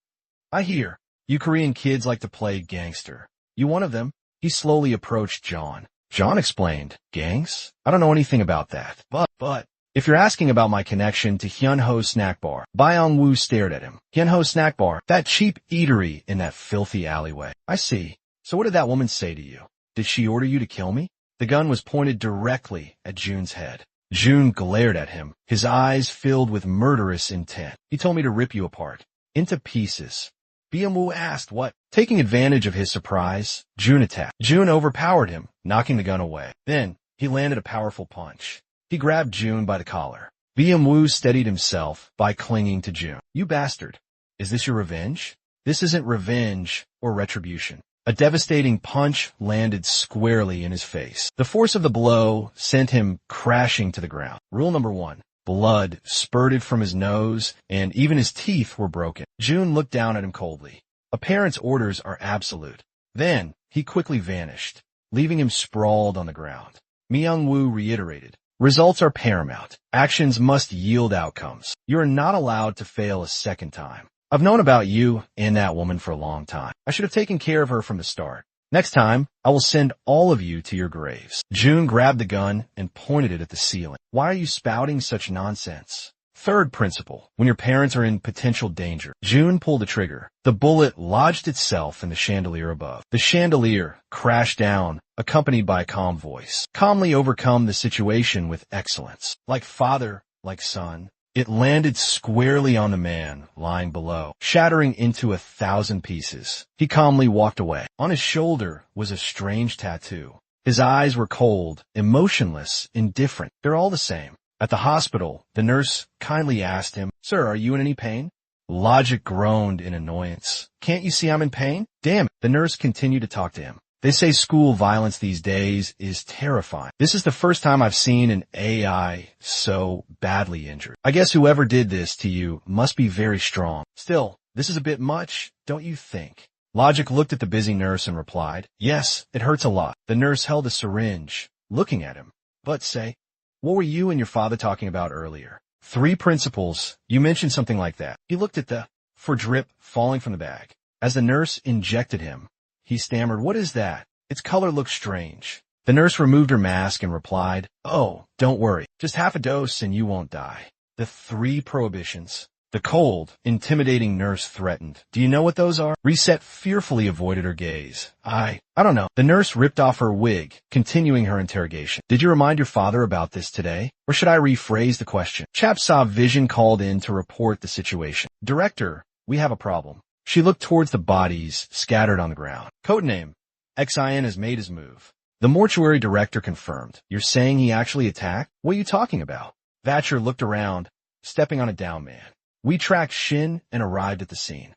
I hear you Korean kids like to play gangster. You one of them? He slowly approached John. John explained, "Gangs? I don't know anything about that. But, if you're asking about my connection to Hyun-ho Snack Bar." Byung-woo stared at him. Hyun-ho Snack Bar, that cheap eatery in that filthy alleyway. I see. So what did that woman say to you? Did she order you to kill me? The gun was pointed directly at Jun's head. Jun glared at him, his eyes filled with murderous intent. He told me to rip you apart. Into pieces. BMWoo asked what? Taking advantage of his surprise, Jun attacked. Jun overpowered him, knocking the gun away. Then, he landed a powerful punch. He grabbed Jun by the collar. BMWoo steadied himself by clinging to Jun. You bastard. Is this your revenge? This isn't revenge or retribution. A devastating punch landed squarely in his face. The force of the blow sent him crashing to the ground. Rule number 1. Blood spurted from his nose, and even his teeth were broken. Jun looked down at him coldly. A parent's orders are absolute. Then, he quickly vanished, leaving him sprawled on the ground. Myung-woo reiterated, results are paramount. Actions must yield outcomes. You are not allowed to fail a second time. I've known about you and that woman for a long time. I should have taken care of her from the start. Next time, I will send all of you to your graves. Jun grabbed the gun and pointed it at the ceiling. Why are you spouting such nonsense? Third principle, when your parents are in potential danger. Jun pulled the trigger. The bullet lodged itself in the chandelier above. The chandelier crashed down, accompanied by a calm voice. Calmly overcome the situation with excellence. Like father, like son. It landed squarely on the man lying below, shattering into 1,000 pieces. He calmly walked away. On his shoulder was a strange tattoo. His eyes were cold, emotionless, indifferent. They're all the same. At the hospital, the nurse kindly asked him, Sir, are you in any pain? Logic groaned in annoyance. Can't you see I'm in pain? Damn it. The nurse continued to talk to him. They say school violence these days is terrifying. This is the first time I've seen an AI so badly injured. I guess whoever did this to you must be very strong. Still, this is a bit much, don't you think? Logic looked at the busy nurse and replied, Yes, it hurts a lot. The nurse held a syringe, looking at him. But say, what were you and your father talking about earlier? 3 principles. You mentioned something like that. He looked at the for drip falling from the bag. As the nurse injected him, he stammered, What is that? Its color looks strange. The nurse removed her mask and replied, Oh, don't worry. Just half a dose and you won't die. The 3 prohibitions. The cold, intimidating nurse threatened. Do you know what those are? Reset fearfully avoided her gaze. I don't know. The nurse ripped off her wig, continuing her interrogation. Did you remind your father about this today? Or should I rephrase the question? Chap saw Vision called in to report the situation. Director, we have a problem. She looked towards the bodies scattered on the ground. Codename, XIN has made his move. The mortuary director confirmed. You're saying he actually attacked? What are you talking about? Vatcher looked around, stepping on a down man. We tracked Shin and arrived at the scene.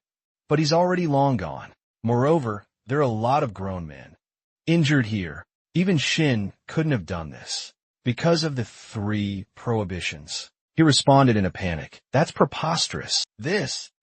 But he's already long gone. Moreover, there are a lot of grown men injured here. Even Shin couldn't have done this because of the 3 prohibitions. He responded in a panic. That's preposterous.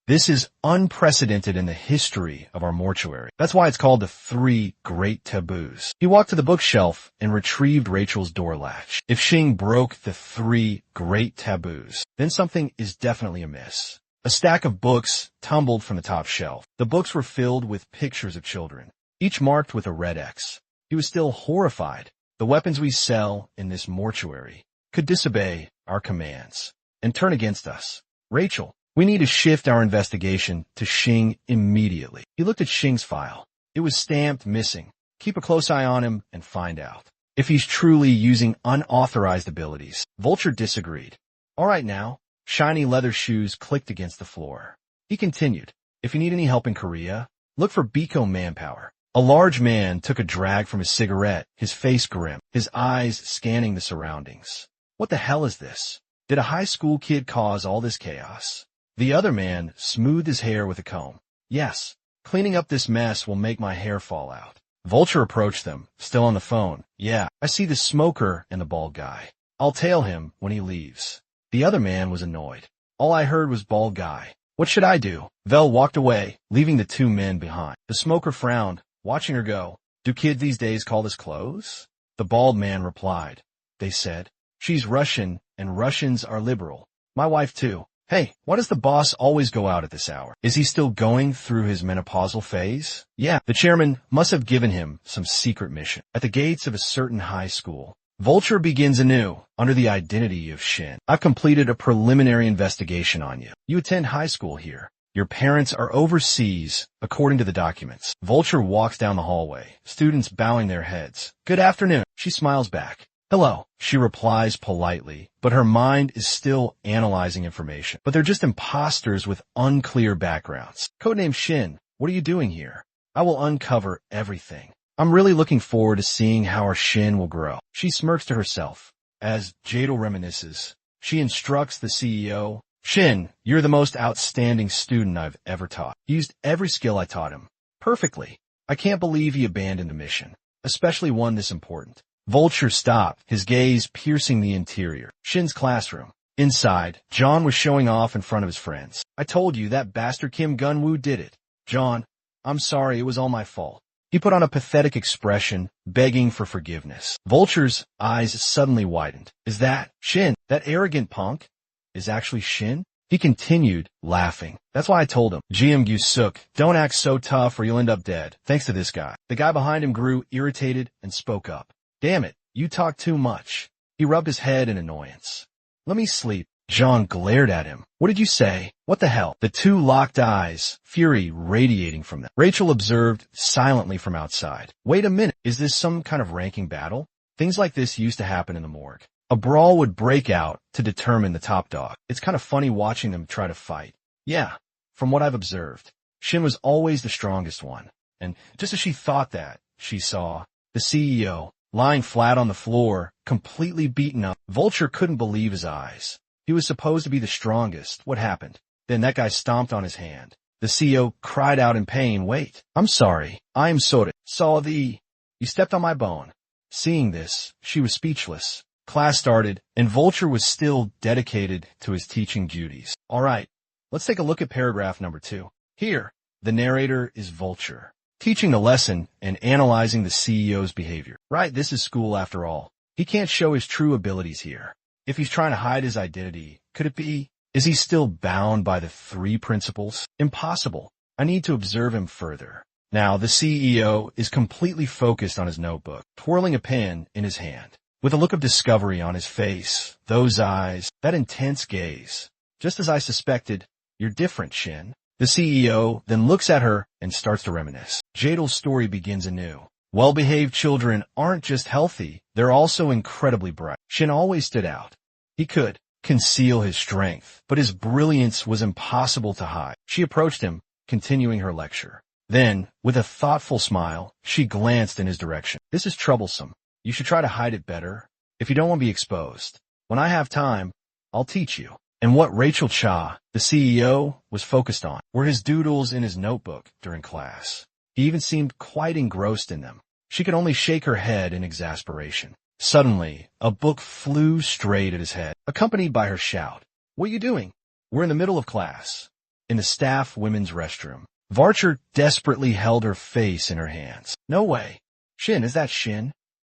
This is unprecedented in the history of our mortuary. That's why it's called the 3 Great Taboos. He walked to the bookshelf and retrieved Rachel's door latch. If Xing broke the 3 Great Taboos, then something is definitely amiss. A stack of books tumbled from the top shelf. The books were filled with pictures of children, each marked with a red X. He was still horrified. The weapons we sell in this mortuary could disobey our commands and turn against us. Rachel, we need to shift our investigation to Xing immediately. He looked at Xing's file. It was stamped missing. Keep a close eye on him and find out if he's truly using unauthorized abilities. Vulture disagreed. All right now. Shiny leather shoes clicked against the floor. He continued. If you need any help in Korea, look for Biko Manpower. A large man took a drag from his cigarette, his face grim, his eyes scanning the surroundings. What the hell is this? Did a high school kid cause all this chaos? The other man smoothed his hair with a comb. Yes, cleaning up this mess will make my hair fall out. Vulture approached them, still on the phone. Yeah, I see the smoker and the bald guy. I'll tail him when he leaves. The other man was annoyed. All I heard was bald guy. What should I do? Vel walked away, leaving the 2 men behind. The smoker frowned, watching her go. Do kids these days call this clothes? The bald man replied. They said, she's Russian and Russians are liberal. My wife too. Hey, why does the boss always go out at this hour? Is he still going through his menopausal phase? Yeah, the chairman must have given him some secret mission. At the gates of a certain high school, Vulture begins anew under the identity of Shin. I've completed a preliminary investigation on you. You attend high school here. Your parents are overseas, according to the documents. Vulture walks down the hallway, students bowing their heads. Good afternoon. She smiles back. Hello, she replies politely, but her mind is still analyzing information. But they're just imposters with unclear backgrounds. Codename Shin, what are you doing here? I will uncover everything. I'm really looking forward to seeing how our Shin will grow. She smirks to herself. As Jadal reminisces, she instructs the CEO, Shin, you're the most outstanding student I've ever taught. He used every skill I taught him. Perfectly. I can't believe he abandoned a mission, especially one this important. Vulture stopped, his gaze piercing the interior. Shin's classroom. Inside, John was showing off in front of his friends. I told you that bastard Kim Gun-woo did it. John, I'm sorry, it was all my fault. He put on a pathetic expression, begging for forgiveness. Vulture's eyes suddenly widened. Is that Shin? That arrogant punk? Is actually Shin? He continued, laughing. That's why I told him. GM Gu-suk, don't act so tough or you'll end up dead. Thanks to this guy. The guy behind him grew irritated and spoke up. Damn it, you talk too much. He rubbed his head in annoyance. Let me sleep. John glared at him. What did you say? What the hell? The two locked eyes, fury radiating from them. Rachel observed silently from outside. Wait a minute, is this some kind of ranking battle? Things like this used to happen in the morgue. A brawl would break out to determine the top dog. It's kind of funny watching them try to fight. Yeah, from what I've observed, Shin was always the strongest one. And just as she thought that, she saw the CEO lying flat on the floor, completely beaten up. Vulture couldn't believe his eyes. He was supposed to be the strongest. What happened? Then that guy stomped on his hand. The CEO cried out in pain, wait, I'm sorry. I am sorry. You stepped on my bone. Seeing this, she was speechless. Class started, and Vulture was still dedicated to his teaching duties. All right, let's take a look at paragraph number 2. Here, the narrator is Vulture, teaching the lesson and analyzing the CEO's behavior. Right, this is school after all. He can't show his true abilities here. If he's trying to hide his identity, could it be? Is he still bound by the 3 principles? Impossible. I need to observe him further. Now, the CEO is completely focused on his notebook, twirling a pen in his hand. With a look of discovery on his face, those eyes, that intense gaze. Just as I suspected, you're different, Shin. The CEO then looks at her and starts to reminisce. Jadal's story begins anew. Well-behaved children aren't just healthy, they're also incredibly bright. Shin always stood out. He could conceal his strength, but his brilliance was impossible to hide. She approached him, continuing her lecture. Then, with a thoughtful smile, she glanced in his direction. This is troublesome. You should try to hide it better. If you don't want to be exposed, when I have time, I'll teach you. And what Rachel Cha, the CEO, was focused on were his doodles in his notebook during class. He even seemed quite engrossed in them. She could only shake her head in exasperation. Suddenly, a book flew straight at his head, accompanied by her shout. What are you doing? We're in the middle of class. In the staff women's restroom. Vulture desperately held her face in her hands. No way. Shin, is that Shin?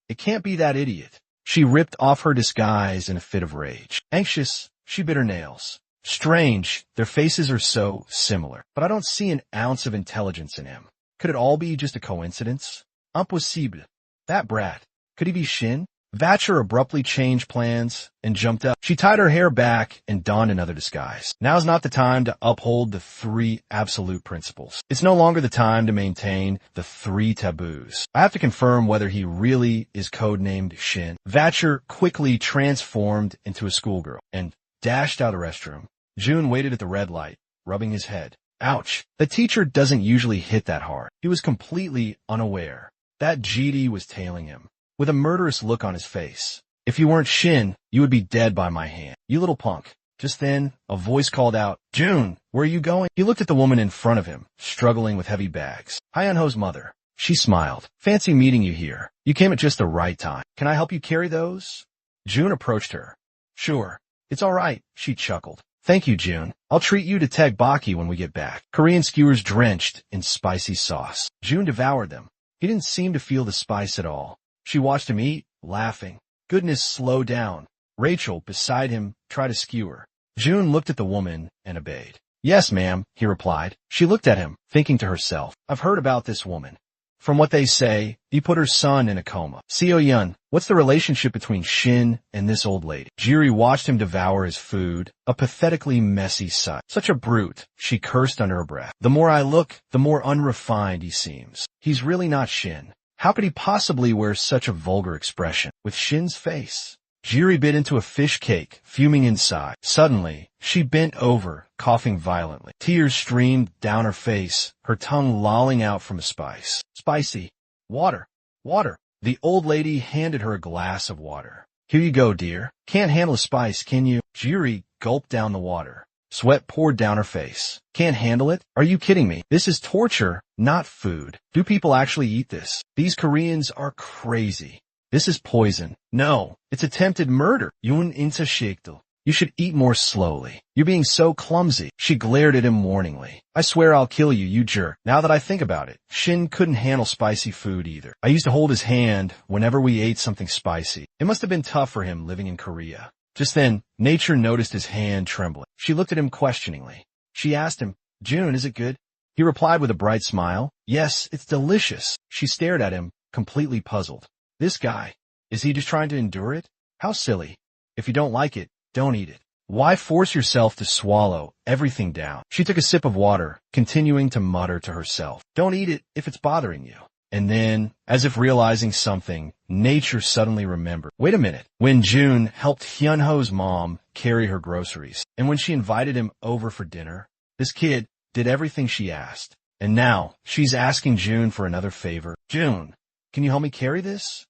It can't be that idiot. She ripped off her disguise in a fit of rage. Anxious, she bit her nails. Strange, their faces are so similar, but I don't see an ounce of intelligence in him. Could it all be just a coincidence? Impossible. That brat. Could he be Shin? Vatcher abruptly changed plans and jumped up. She tied her hair back and donned another disguise. Now's not the time to uphold the 3 absolute principles. It's no longer the time to maintain the 3 taboos. I have to confirm whether he really is codenamed Shin. Vatcher quickly transformed into a schoolgirl and dashed out of the restroom. June waited at the red light, rubbing his head. Ouch. The teacher doesn't usually hit that hard. He was completely unaware. That GD was tailing him, with a murderous look on his face. If you weren't Shin, you would be dead by my hand. You little punk. Just then, a voice called out, June, where are you going? He looked at the woman in front of him, struggling with heavy bags. Hyunho's mother. She smiled. Fancy meeting you here. You came at just the right time. Can I help you carry those? June approached her. Sure. It's all right, she chuckled. Thank you, June. I'll treat you to tteokbokki when we get back. Korean skewers drenched in spicy sauce. June devoured them. He didn't seem to feel the spice at all. She watched him eat, laughing. Goodness, slow down. Rachel, beside him, tried a skewer. June looked at the woman and obeyed. Yes, ma'am, he replied. She looked at him, thinking to herself, I've heard about this woman. From what they say, he put her son in a coma. Seo-yun, what's the relationship between Shin and this old lady? Jiri watched him devour his food, a pathetically messy sight. Such a brute, she cursed under her breath. The more I look, the more unrefined he seems. He's really not Shin. How could he possibly wear such a vulgar expression? With Shin's face. Jiri bit into a fish cake, fuming inside. Suddenly, she bent over, coughing violently. Tears streamed down her face, her tongue lolling out from a spice. Spicy. Water. Water. The old lady handed her a glass of water. Here you go, dear. Can't handle a spice, can you? Jiri gulped down the water. Sweat poured down her face. Can't handle it? Are you kidding me? This is torture, not food. Do people actually eat this? These Koreans are crazy. This is poison. No, it's attempted murder. Yun insa shikdal. You should eat more slowly. You're being so clumsy. She glared at him warningly. I swear I'll kill you, you jerk. Now that I think about it, Shin couldn't handle spicy food either. I used to hold his hand whenever we ate something spicy. It must have been tough for him living in Korea. Just then, Nature noticed his hand trembling. She looked at him questioningly. She asked him, June, is it good? He replied with a bright smile. Yes, it's delicious. She stared at him, completely puzzled. This guy, is he just trying to endure it? How silly. If you don't like it, don't eat it. Why force yourself to swallow everything down? She took a sip of water, continuing to mutter to herself. Don't eat it if it's bothering you. And then, as if realizing something, Nature suddenly remembered. Wait a minute. When June helped Hyunho's mom carry her groceries, and when she invited him over for dinner, this kid did everything she asked. And now, she's asking June for another favor. June, can you help me carry this?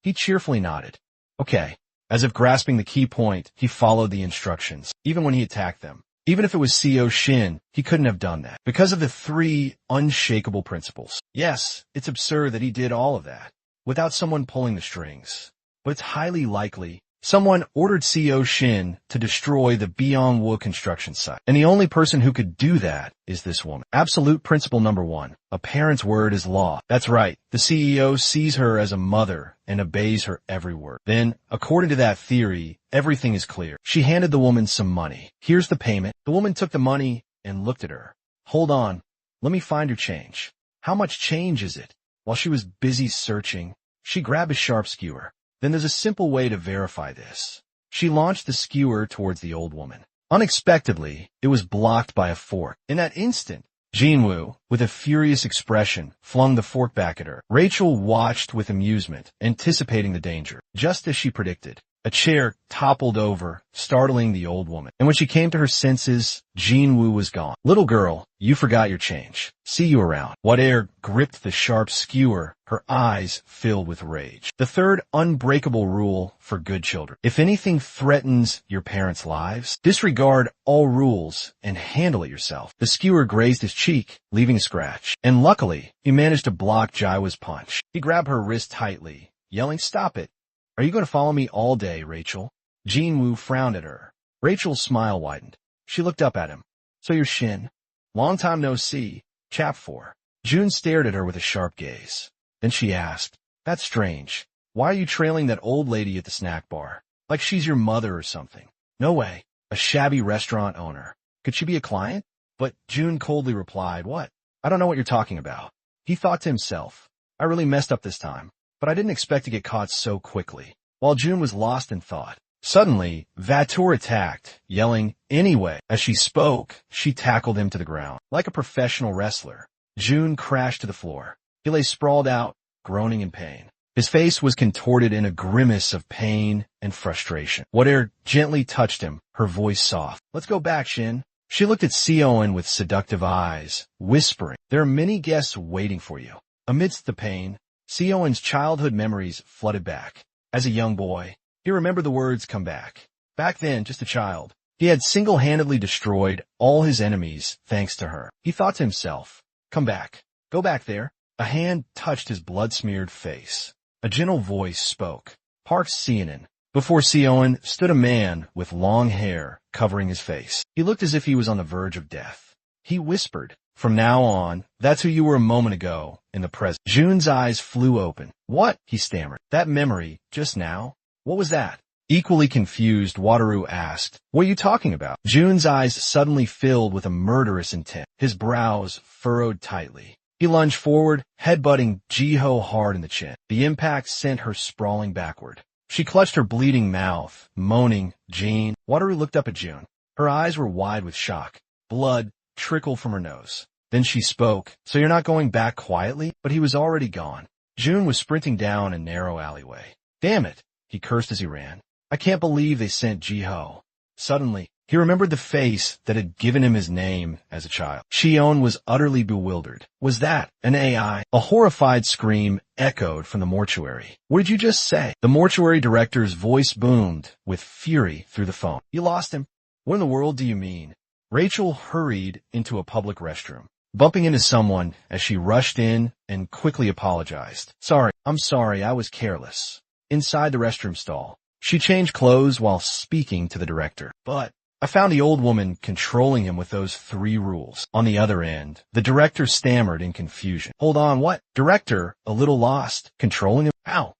He cheerfully nodded. Okay. As if grasping the key point, he followed the instructions, even when he attacked them. Even if it was Seo Shin, he couldn't have done that, because of the 3 unshakable principles. Yes, it's absurd that he did all of that, without someone pulling the strings. But it's highly likely someone ordered Seo Shin to destroy the Byungwoo construction site. And the only person who could do that is this woman. Absolute principle number 1. A parent's word is law. That's right. The CEO sees her as a mother and obeys her every word. Then, according to that theory, everything is clear. She handed the woman some money. Here's the payment. The woman took the money and looked at her. Hold on. Let me find your change. How much change is it? While she was busy searching, she grabbed a sharp skewer. Then there's a simple way to verify this. She launched the skewer towards the old woman. Unexpectedly, it was blocked by a fork. In that instant, Jinwoo, with a furious expression, flung the fork back at her. Rachel watched with amusement, anticipating the danger. Just as she predicted, a chair toppled over, startling the old woman. And when she came to her senses, Jinwoo was gone. Little girl, you forgot your change. See you around. Whatever gripped the sharp skewer, her eyes filled with rage. The 3rd unbreakable rule for good children. If anything threatens your parents' lives, disregard all rules and handle it yourself. The skewer grazed his cheek, leaving a scratch. And luckily, he managed to block Jaiwa's punch. He grabbed her wrist tightly, yelling, "Stop it. Are you going to follow me all day, Rachel?" Jinwoo frowned at her. Rachel's smile widened. She looked up at him. So you're Shin. Long time no see. Chap 4. June stared at her with a sharp gaze. Then she asked, That's strange. Why are you trailing that old lady at the snack bar? Like she's your mother or something. No way. A shabby restaurant owner. Could she be a client? But June coldly replied, What? I don't know what you're talking about. He thought to himself, I really messed up this time. But I didn't expect to get caught so quickly. While June was lost in thought, suddenly, Vatur attacked, yelling, Anyway. As she spoke, she tackled him to the ground. Like a professional wrestler, June crashed to the floor. He lay sprawled out, groaning in pain. His face was contorted in a grimace of pain and frustration. Whatever gently touched him, her voice soft. Let's go back, Shin. She looked at Seoin with seductive eyes, whispering, There are many guests waiting for you. Amidst the pain, Seoin's childhood memories flooded back. As a young boy, he remembered the words come back. Back then, just a child, he had single-handedly destroyed all his enemies thanks to her. He thought to himself, Come back. Go back there. A hand touched his blood-smeared face. A gentle voice spoke. Park Seonin. Before Seoin stood a man with long hair covering his face. He looked as if he was on the verge of death. He whispered, From now on, that's who you were a moment ago, in the present. June's eyes flew open. What? He stammered. That memory, just now? What was that? Equally confused, Wataru asked, What are you talking about? June's eyes suddenly filled with a murderous intent. His brows furrowed tightly. He lunged forward, headbutting Ji-ho hard in the chin. The impact sent her sprawling backward. She clutched her bleeding mouth, moaning, "Jean." Wataru looked up at June. Her eyes were wide with shock. Blood trickled from her nose. Then she spoke. "So you're not going back quietly?" But he was already gone. June was sprinting down a narrow alleyway. "Damn it," he cursed as he ran. "I can't believe they sent Ji-ho." Suddenly, he remembered the face that had given him his name as a child. Shion was utterly bewildered. Was that an AI? A horrified scream echoed from the mortuary. "What did you just say?" The mortuary director's voice boomed with fury through the phone. "You lost him." "What in the world do you mean?" Rachel hurried into a public restroom, bumping into someone as she rushed in and quickly apologized. I'm sorry, I was careless." Inside the restroom stall, she changed clothes while speaking to the director. "But I found the old woman controlling him with those 3 rules." On the other end, the director stammered in confusion. "Hold on, what?" Director, a little lost. "Controlling him? How?"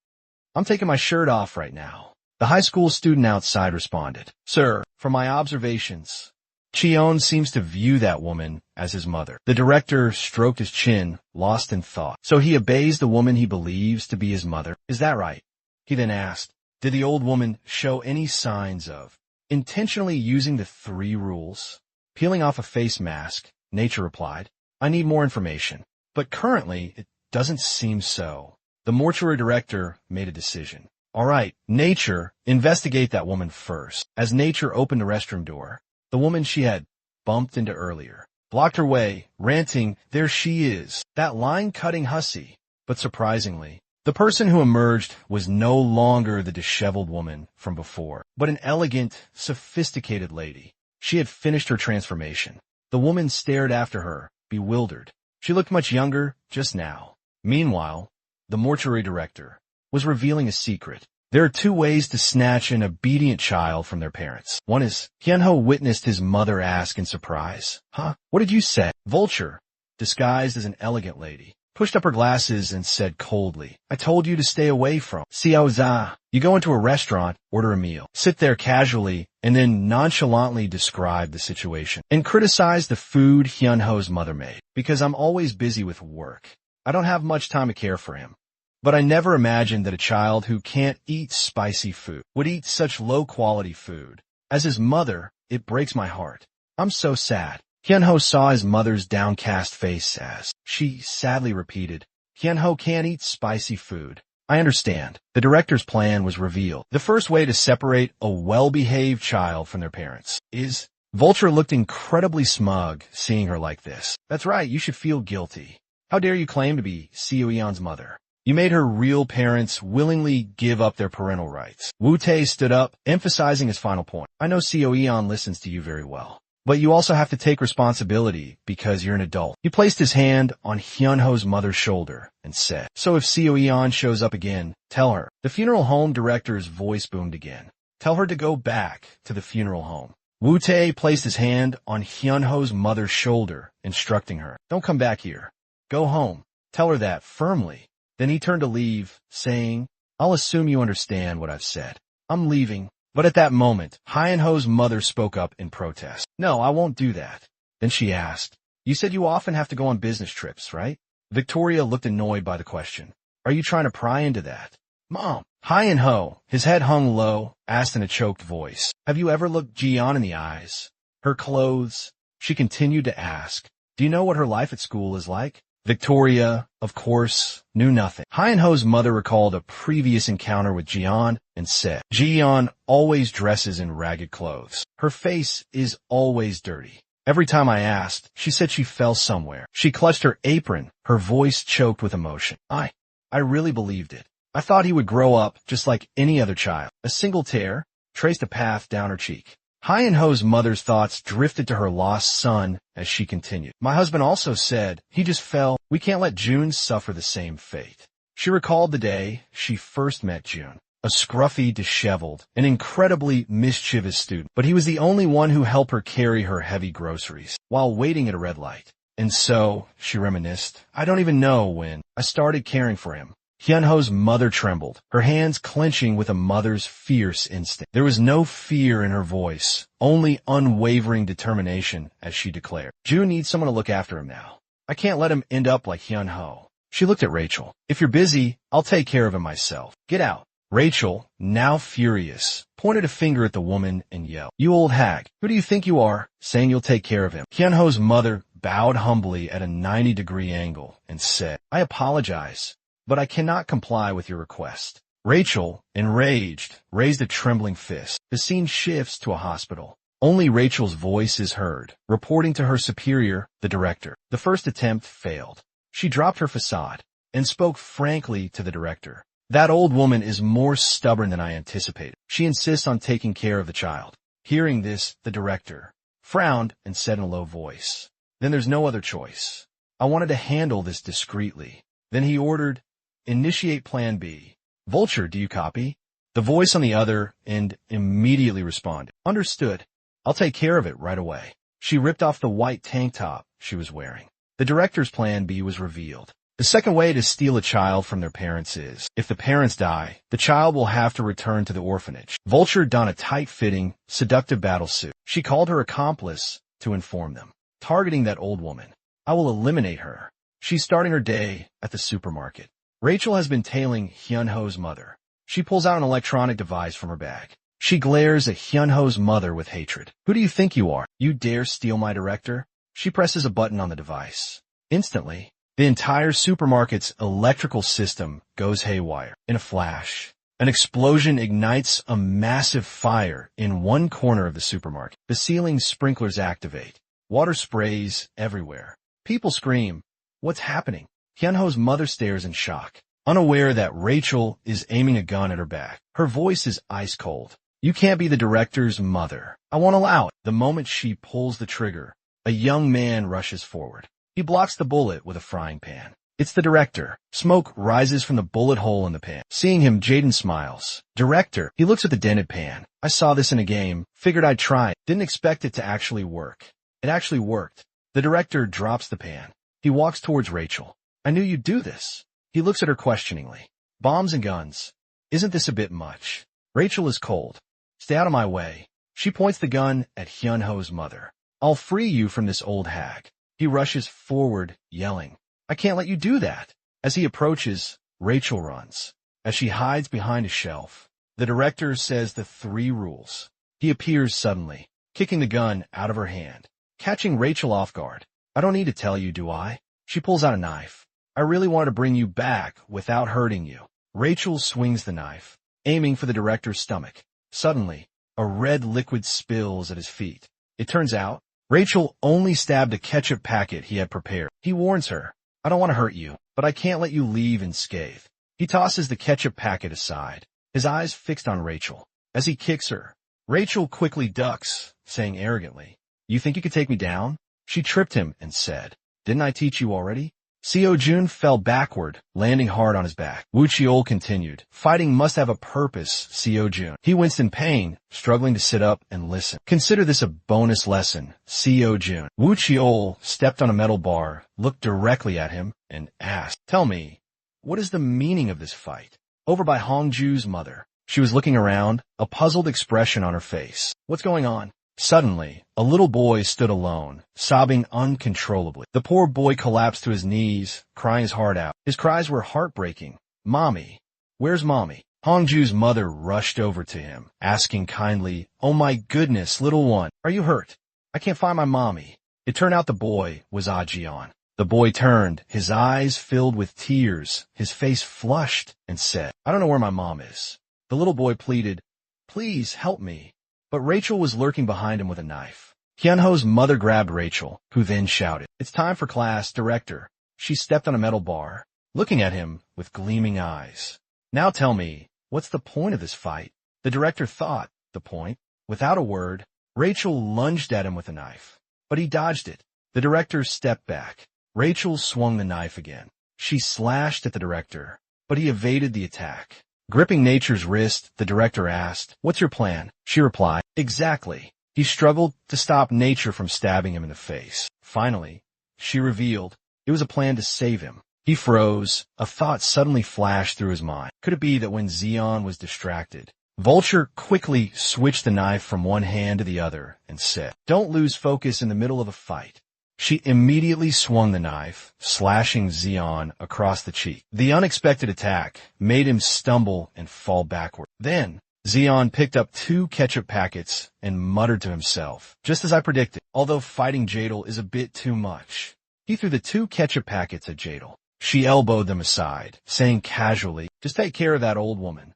"I'm taking my shirt off right now." The high school student outside responded. "Sir, from my observations, Chion seems to view that woman as his mother." The director stroked his chin, lost in thought. "So he obeys the woman he believes to be his mother. Is that right?" He then asked, "Did the old woman show any signs of intentionally using the 3 rules?" Peeling off a face mask, Nature replied, "I need more information. But currently, it doesn't seem so." The mortuary director made a decision. "All right, Nature, investigate that woman first." As Nature opened the restroom door, the woman she had bumped into earlier blocked her way, ranting, "There she is, that line-cutting hussy." But surprisingly, the person who emerged was no longer the disheveled woman from before, but an elegant, sophisticated lady. She had finished her transformation. The woman stared after her, bewildered. She looked much younger just now. Meanwhile, the mortuary director was revealing a secret. There are 2 ways to snatch an obedient child from their parents. One is, Hyunho witnessed his mother ask in surprise, "Huh? What did you say?" Vulture, disguised as an elegant lady, pushed up her glasses and said coldly, "I told you to stay away from Xiaoza." You go into a restaurant, order a meal, sit there casually, and then nonchalantly describe the situation and criticize the food Hyunho's mother made. "Because I'm always busy with work. I don't have much time to care for him. But I never imagined that a child who can't eat spicy food would eat such low-quality food. As his mother, it breaks my heart. I'm so sad." Hyunho saw his mother's downcast face as she sadly repeated, "Hyunho can't eat spicy food. I understand." The director's plan was revealed. The first way to separate a well-behaved child from their parents is... Vulture looked incredibly smug seeing her like this. "That's right, you should feel guilty. How dare you claim to be Seo Eon's mother? You made her real parents willingly give up their parental rights." Wu-tae stood up, emphasizing his final point. "I know Seo Eon listens to you very well. But you also have to take responsibility because you're an adult." He placed his hand on Hyunho's mother's shoulder and said, "So if Seo Eon shows up again, tell her." The funeral home director's voice boomed again. "Tell her to go back to the funeral home." Wu-tae placed his hand on Hyunho's mother's shoulder, instructing her, "Don't come back here. Go home. Tell her that firmly." Then he turned to leave, saying, "I'll assume you understand what I've said. I'm leaving." But at that moment, Hyunho's mother spoke up in protest. "No, I won't do that." Then she asked, "You said you often have to go on business trips, right?" Victoria looked annoyed by the question. "Are you trying to pry into that?" "Mom." Hyunho, his head hung low, asked in a choked voice, "Have you ever looked Jian in the eyes? Her clothes?" She continued to ask, "Do you know what her life at school is like?" Victoria, of course, knew nothing. Hyunho's mother recalled a previous encounter with Jian and said, "Jian always dresses in ragged clothes. Her face is always dirty. Every time I asked, she said she fell somewhere." She clutched her apron, her voice choked with emotion. I really believed it. I thought he would grow up just like any other child." A single tear traced a path down her cheek. Hyunho's mother's thoughts drifted to her lost son as she continued. "My husband also said he just fell. We can't let June suffer the same fate." She recalled the day she first met June, a scruffy, disheveled, and incredibly mischievous student. But he was the only one who helped her carry her heavy groceries while waiting at a red light. "And so," she reminisced, "I don't even know when I started caring for him." Hyunho's mother trembled, her hands clenching with a mother's fierce instinct. There was no fear in her voice, only unwavering determination as she declared, "June needs someone to look after him now. I can't let him end up like Hyun-ho. She looked at Rachel. If you're busy, I'll take care of him myself. Get out. Rachel, now furious, pointed a finger at the woman and yelled, You old hag, who do you think you are, saying you'll take care of him? Hyun-ho's mother bowed humbly at a 90-degree angle and said, I apologize, but I cannot comply with your request. Rachel, enraged, raised a trembling fist. The scene shifts to a hospital. Only Rachel's voice is heard, reporting to her superior, the director. The first attempt failed. She dropped her facade and spoke frankly to the director. That old woman is more stubborn than I anticipated. She insists on taking care of the child. Hearing this, the director frowned and said in a low voice, Then there's no other choice. I wanted to handle this discreetly. Then he ordered, Initiate Plan B. Vulture, do you copy? The voice on the other end immediately responded, Understood. I'll take care of it right away. She ripped off the white tank top she was wearing. The director's Plan B was revealed. The second way to steal a child from their parents is, if the parents die, the child will have to return to the orphanage. Vulture donned a tight-fitting, seductive battle suit. She called her accomplice to inform them. Targeting that old woman. I will eliminate her. She's starting her day at the supermarket. Rachel has been tailing Hyun-ho's mother. She pulls out an electronic device from her bag. She glares at Hyun-ho's mother with hatred. Who do you think you are? You dare steal my director? She presses a button on the device. Instantly, the entire supermarket's electrical system goes haywire. In a flash, an explosion ignites a massive fire in one corner of the supermarket. The ceiling sprinklers activate. Water sprays everywhere. People scream, What's happening? Hyun-ho's mother stares in shock, unaware that Rachel is aiming a gun at her back. Her voice is ice cold. You can't be the director's mother. I won't allow it. The moment she pulls the trigger, a young man rushes forward. He blocks the bullet with a frying pan. It's the director. Smoke rises from the bullet hole in the pan. Seeing him, Jaden smiles. Director. He looks at the dented pan. I saw this in a game. Figured I'd try. Didn't expect it to actually work. It actually worked. The director drops the pan. He walks towards Rachel. I knew you'd do this. He looks at her questioningly. Bombs and guns. Isn't this a bit much? Rachel is cold. Stay out of my way. She points the gun at Hyun-ho's mother. I'll free you from this old hag. He rushes forward, yelling, I can't let you do that. As he approaches, Rachel runs. As she hides behind a shelf, the director says the 3 rules. He appears suddenly, kicking the gun out of her hand, catching Rachel off guard. I don't need to tell you, do I? She pulls out a knife. I really want to bring you back without hurting you. Rachel swings the knife, aiming for the director's stomach. Suddenly, a red liquid spills at his feet. It turns out, Rachel only stabbed a ketchup packet he had prepared. He warns her, I don't want to hurt you, but I can't let you leave unscathed. He tosses the ketchup packet aside, his eyes fixed on Rachel. As he kicks her, Rachel quickly ducks, saying arrogantly, You think you could take me down? She tripped him and said, Didn't I teach you already? Seo-jun fell backward, landing hard on his back. Woo Cheol continued, Fighting must have a purpose, Seo-jun. He winced in pain, struggling to sit up and listen. Consider this a bonus lesson, Seo-jun. Woo Cheol stepped on a metal bar, looked directly at him, and asked, Tell me, what is the meaning of this fight? Over by Hongju's mother. She was looking around, a puzzled expression on her face. What's going on? Suddenly, a little boy stood alone, sobbing uncontrollably. The poor boy collapsed to his knees, crying his heart out. His cries were heartbreaking. Mommy, where's Mommy? Hongju's mother rushed over to him, asking kindly, Oh my goodness, little one, are you hurt? I can't find my mommy. It turned out the boy was Ah-jian. The boy turned, his eyes filled with tears, his face flushed, and said, I don't know where my mom is. The little boy pleaded, Please help me. But Rachel was lurking behind him with a knife. Hyun-ho's mother grabbed Rachel, who then shouted, It's time for class, director. She stepped on a metal bar, looking at him with gleaming eyes. Now tell me, what's the point of this fight? The director thought, the point. Without a word, Rachel lunged at him with a knife. But he dodged it. The director stepped back. Rachel swung the knife again. She slashed at the director, but he evaded the attack. Gripping Nature's wrist, the director asked, What's your plan? She replied, Exactly. He struggled to stop Nature from stabbing him in the face. Finally, she revealed, it was a plan to save him. He froze. A thought suddenly flashed through his mind. Could it be that when Zeon was distracted, Vulture quickly switched the knife from one hand to the other and said, Don't lose focus in the middle of a fight. She immediately swung the knife, slashing Zeon across the cheek. The unexpected attack made him stumble and fall backward. Then, Zeon picked up 2 ketchup packets and muttered to himself, just as I predicted, although fighting Jadal is a bit too much. He threw the 2 ketchup packets at Jadal. She elbowed them aside, saying casually, just take care of that old woman,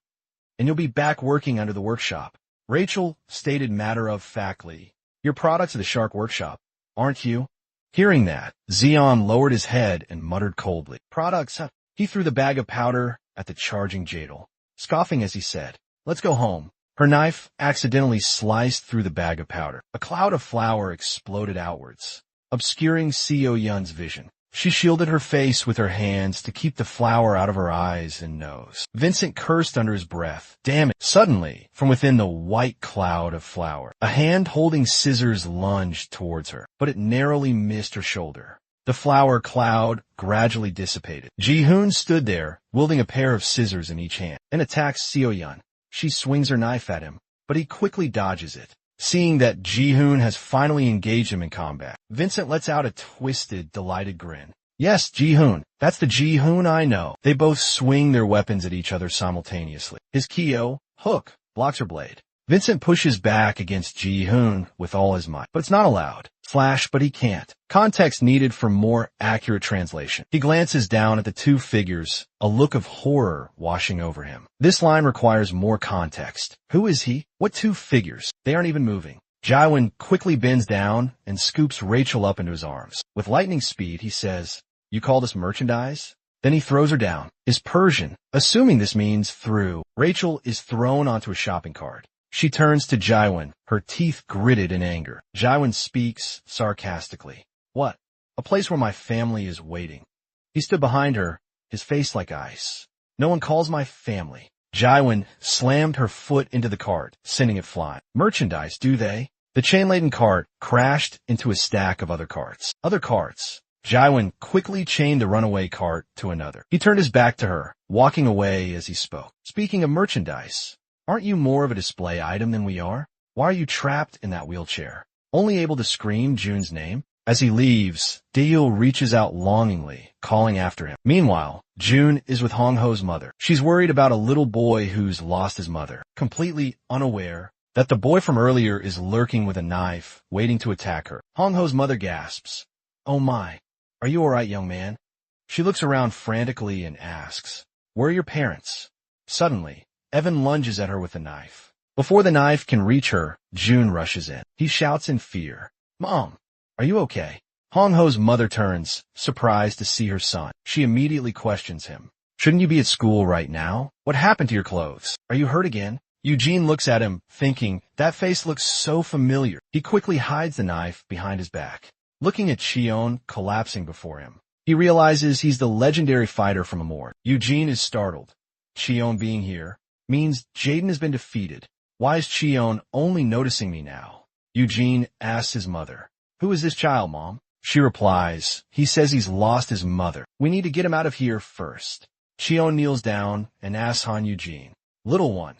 and you'll be back working under the workshop. Rachel stated matter-of-factly, you're products of the Shark Workshop, aren't you? Hearing that, Zeon lowered his head and muttered coldly, products, huh? He threw the bag of powder at the charging Jadal, scoffing as he said, let's go home. Her knife accidentally sliced through the bag of powder. A cloud of flour exploded outwards, obscuring Seo Yun's vision. She shielded her face with her hands to keep the flour out of her eyes and nose. Vincent cursed under his breath. Damn it. Suddenly, from within the white cloud of flour, a hand holding scissors lunged towards her, but it narrowly missed her shoulder. The flour cloud gradually dissipated. Ji-hoon stood there, wielding a pair of scissors in each hand, and attacks Seo Yun. She swings her knife at him, but he quickly dodges it. Seeing that Ji-hoon has finally engaged him in combat, Vincent lets out a twisted, delighted grin. Yes, Ji-hoon. That's the Ji-hoon I know. They both swing their weapons at each other simultaneously. His Kyo, hook, blocks her blade. Vincent pushes back against Ji-hoon with all his might, but it's not allowed. Flash, but he can't. Context needed for more accurate translation. He glances down at the 2 figures, a look of horror washing over him. This line requires more context. Who is he? What 2 figures? They aren't even moving. Jiwon quickly bends down and scoops Rachel up into his arms. With lightning speed, he says, you call this merchandise? Then he throws her down. Is Persian, assuming this means through. Rachel is thrown onto a shopping cart. She turns to Jiwon, her teeth gritted in anger. Jiwon speaks sarcastically. What? A place where my family is waiting. He stood behind her, his face like ice. No one calls my family. Jiwon slammed her foot into the cart, sending it flying. Merchandise, do they? The chain-laden cart crashed into a stack of other carts. Other carts. Jiwon quickly chained the runaway cart to another. He turned his back to her, walking away as he spoke. Speaking of merchandise, aren't you more of a display item than we are? Why are you trapped in that wheelchair? Only able to scream June's name? As he leaves, Daeil reaches out longingly, calling after him. Meanwhile, June is with Hong Ho's mother. She's worried about a little boy who's lost his mother, completely unaware that the boy from earlier is lurking with a knife, waiting to attack her. Hong Ho's mother gasps, "Oh my, are you all right, young man?" She looks around frantically and asks, "Where are your parents?" Suddenly, Evan lunges at her with a knife. Before the knife can reach her, June rushes in. He shouts in fear, "Mom, are you okay?" Hong Ho's mother turns, surprised to see her son. She immediately questions him. "Shouldn't you be at school right now? What happened to your clothes? Are you hurt again?" Eugene looks at him, thinking, that face looks so familiar. He quickly hides the knife behind his back. Looking at Cheon collapsing before him, he realizes he's the legendary fighter from Amor. Eugene is startled. Cheon being here means Jaden has been defeated. Why is Cheon only noticing me now? Eugene asks his mother, "Who is this child, Mom?" She replies, "He says he's lost his mother. We need to get him out of here first." Cheon kneels down and asks Han Eugene, "Little one,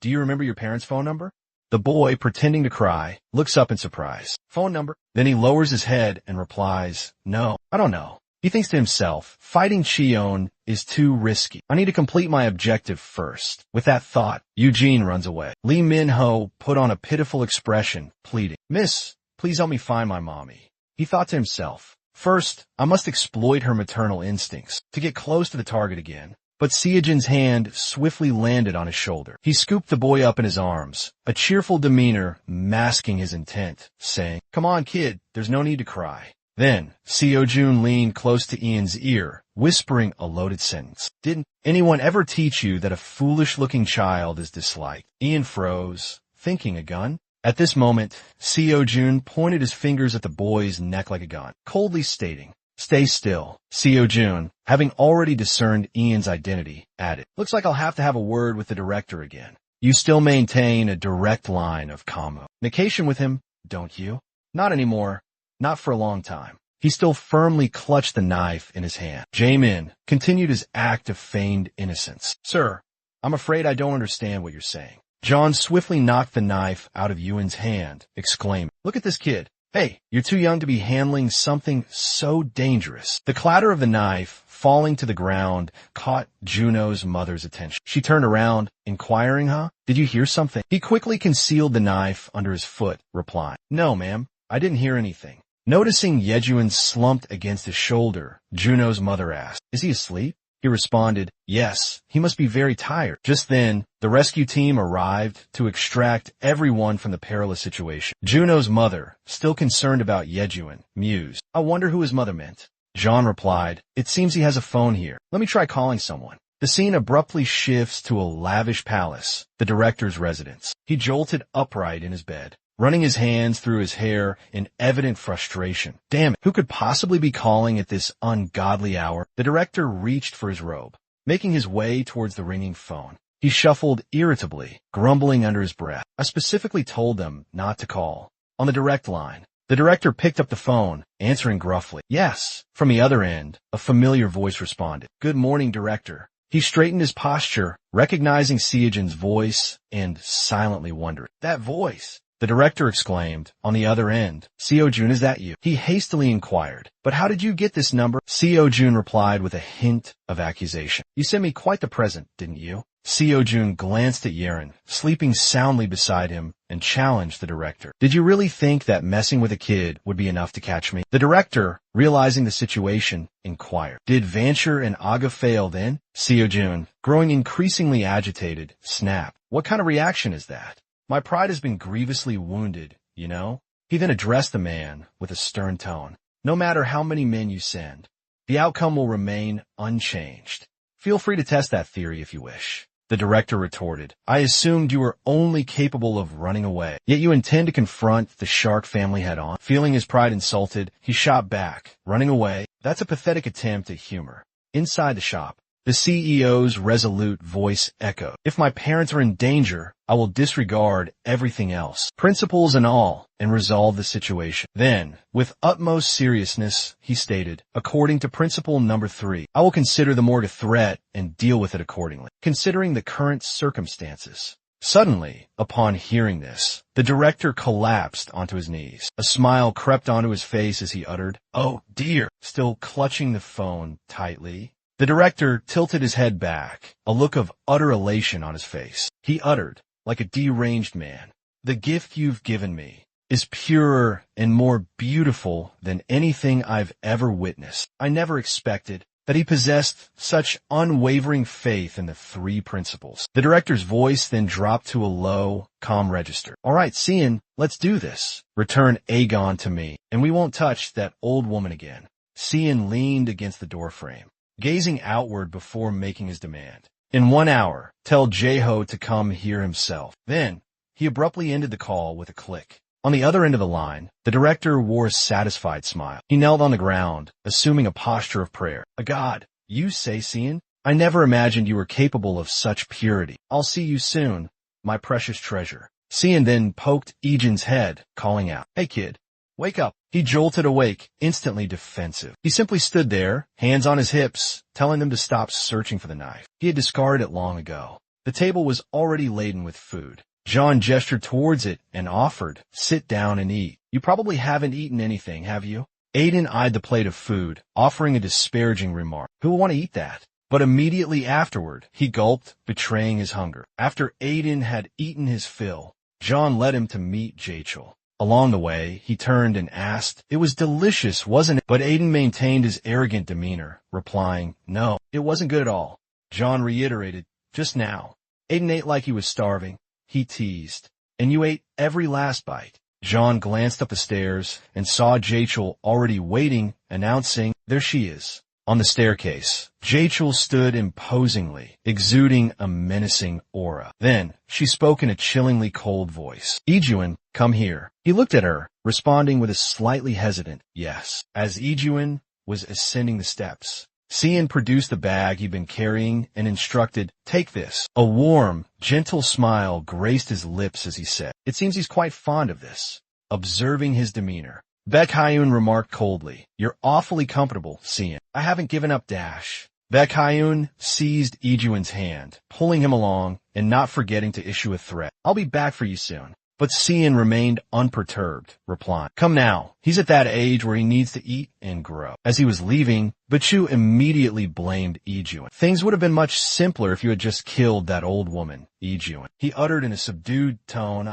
do you remember your parents' phone number?" The boy, pretending to cry, looks up in surprise. "Phone number?" Then he lowers his head and replies, "No, I don't know." He thinks to himself, fighting Cheon is too risky. I need to complete my objective first. With that thought, Eugene runs away. Lee Min-ho put on a pitiful expression, pleading, "Miss, please help me find my mommy." He thought to himself, first, I must exploit her maternal instincts to get close to the target again. But Seojin's hand swiftly landed on his shoulder. He scooped the boy up in his arms, a cheerful demeanor masking his intent, saying, "Come on, kid, there's no need to cry." Then, Seo-jun leaned close to Ian's ear, whispering a loaded sentence. "Didn't anyone ever teach you that a foolish-looking child is disliked?" Ian froze, thinking a gun. At this moment, Seo-jun pointed his fingers at the boy's neck like a gun, coldly stating, "Stay still." Seo-jun, having already discerned Ian's identity, added, "Looks like I'll have to have a word with the director again. You still maintain a direct line of communication with him, don't you?" "Not anymore. Not for a long time." He still firmly clutched the knife in his hand. Jaemin continued his act of feigned innocence. "Sir, I'm afraid I don't understand what you're saying." John swiftly knocked the knife out of Ewan's hand, exclaiming, "Look at this kid. Hey, you're too young to be handling something so dangerous. The clatter of the knife falling to the ground caught Juno's mother's attention. She turned around, inquiring, huh? Did you hear something? He quickly concealed the knife under his foot, replying, no, ma'am, I didn't hear anything. Noticing Yejuan slumped against his shoulder, Juno's mother asked, is he asleep? He responded, yes, he must be very tired. Just then, the rescue team arrived to extract everyone from the perilous situation. Juno's mother, still concerned about Yejuan, mused, I wonder who his mother meant. John replied, it seems he has a phone here. Let me try calling someone. The scene abruptly shifts to a lavish palace, the director's residence. He jolted upright in his bed, running his hands through his hair in evident frustration. Damn it, who could possibly be calling at this ungodly hour? The director reached for his robe, making his way towards the ringing phone. He shuffled irritably, grumbling under his breath. I specifically told them not to call. On the direct line, the director picked up the phone, answering gruffly. Yes. From the other end, a familiar voice responded. Good morning, director. He straightened his posture, recognizing Seojin's voice, and silently wondered. That voice! The director exclaimed, on the other end, Seojun, is that you? He hastily inquired, but how did you get this number? Seojun replied with a hint of accusation. You sent me quite the present, didn't you? Seojun glanced at Yeren, sleeping soundly beside him, and challenged the director. Did you really think that messing with a kid would be enough to catch me? The director, realizing the situation, inquired. Did Vancher and Aga fail then? Seojun, growing increasingly agitated, snapped. What kind of reaction is that? My pride has been grievously wounded, you know? He then addressed the man with a stern tone. No matter how many men you send, the outcome will remain unchanged. Feel free to test that theory if you wish. The director retorted, I assumed you were only capable of running away, yet you intend to confront the Shark family head-on. Feeling his pride insulted, he shot back. Running away? That's a pathetic attempt at humor. Inside the shop, the CEO's resolute voice echoed. If my parents are in danger, I will disregard everything else, principles and all, and resolve the situation. Then, with utmost seriousness, he stated, according to principle number 3, I will consider the morgue a threat and deal with it accordingly, considering the current circumstances. Suddenly, upon hearing this, the director collapsed onto his knees. A smile crept onto his face as he uttered, oh dear, still clutching the phone tightly. The director tilted his head back, a look of utter elation on his face. He uttered, like a deranged man, the gift you've given me is purer and more beautiful than anything I've ever witnessed. I never expected that he possessed such unwavering faith in the 3 principles. The director's voice then dropped to a low, calm register. All right, Seon, let's do this. Return Aegon to me, and we won't touch that old woman again. Seon leaned against the doorframe, gazing outward before making his demand. In 1 hour, tell Jeho to come here himself. Then, he abruptly ended the call with a click. On the other end of the line, the director wore a satisfied smile. He knelt on the ground, assuming a posture of prayer. A god, you say, Seon? I never imagined you were capable of such purity. I'll see you soon, my precious treasure. Seon then poked Ejin's head, calling out, hey kid, wake up. He jolted awake, instantly defensive. He simply stood there, hands on his hips, telling them to stop searching for the knife. He had discarded it long ago. The table was already laden with food. John gestured towards it and offered, sit down and eat. You probably haven't eaten anything, have you? Aiden eyed the plate of food, offering a disparaging remark. Who will want to eat that? But immediately afterward, he gulped, betraying his hunger. After Aiden had eaten his fill, John led him to meet Jachel. Along the way, he turned and asked, it was delicious, wasn't it? But Aiden maintained his arrogant demeanor, replying, no, it wasn't good at all. John reiterated, just now. Aiden ate like he was starving. He teased, and you ate every last bite. John glanced up the stairs and saw Jachel already waiting, announcing, there she is. On the staircase, Jachel stood imposingly, exuding a menacing aura. Then, she spoke in a chillingly cold voice. Ijuin, come here. He looked at her, responding with a slightly hesitant yes. As Ijuin was ascending the steps, Seon produced the bag he'd been carrying and instructed, take this. A warm, gentle smile graced his lips as he said, it seems he's quite fond of this. Observing his demeanor, Baekhyun remarked coldly, you're awfully comfortable, Seon. I haven't given up Dash. Baekhyun seized Ijuin's hand, pulling him along and not forgetting to issue a threat. I'll be back for you soon. But Cian remained unperturbed, replying, "Come now, he's at that age where he needs to eat and grow." As he was leaving, Bachu immediately blamed Ijuan. "Things would have been much simpler if you had just killed that old woman, Ijuan," he uttered in a subdued tone.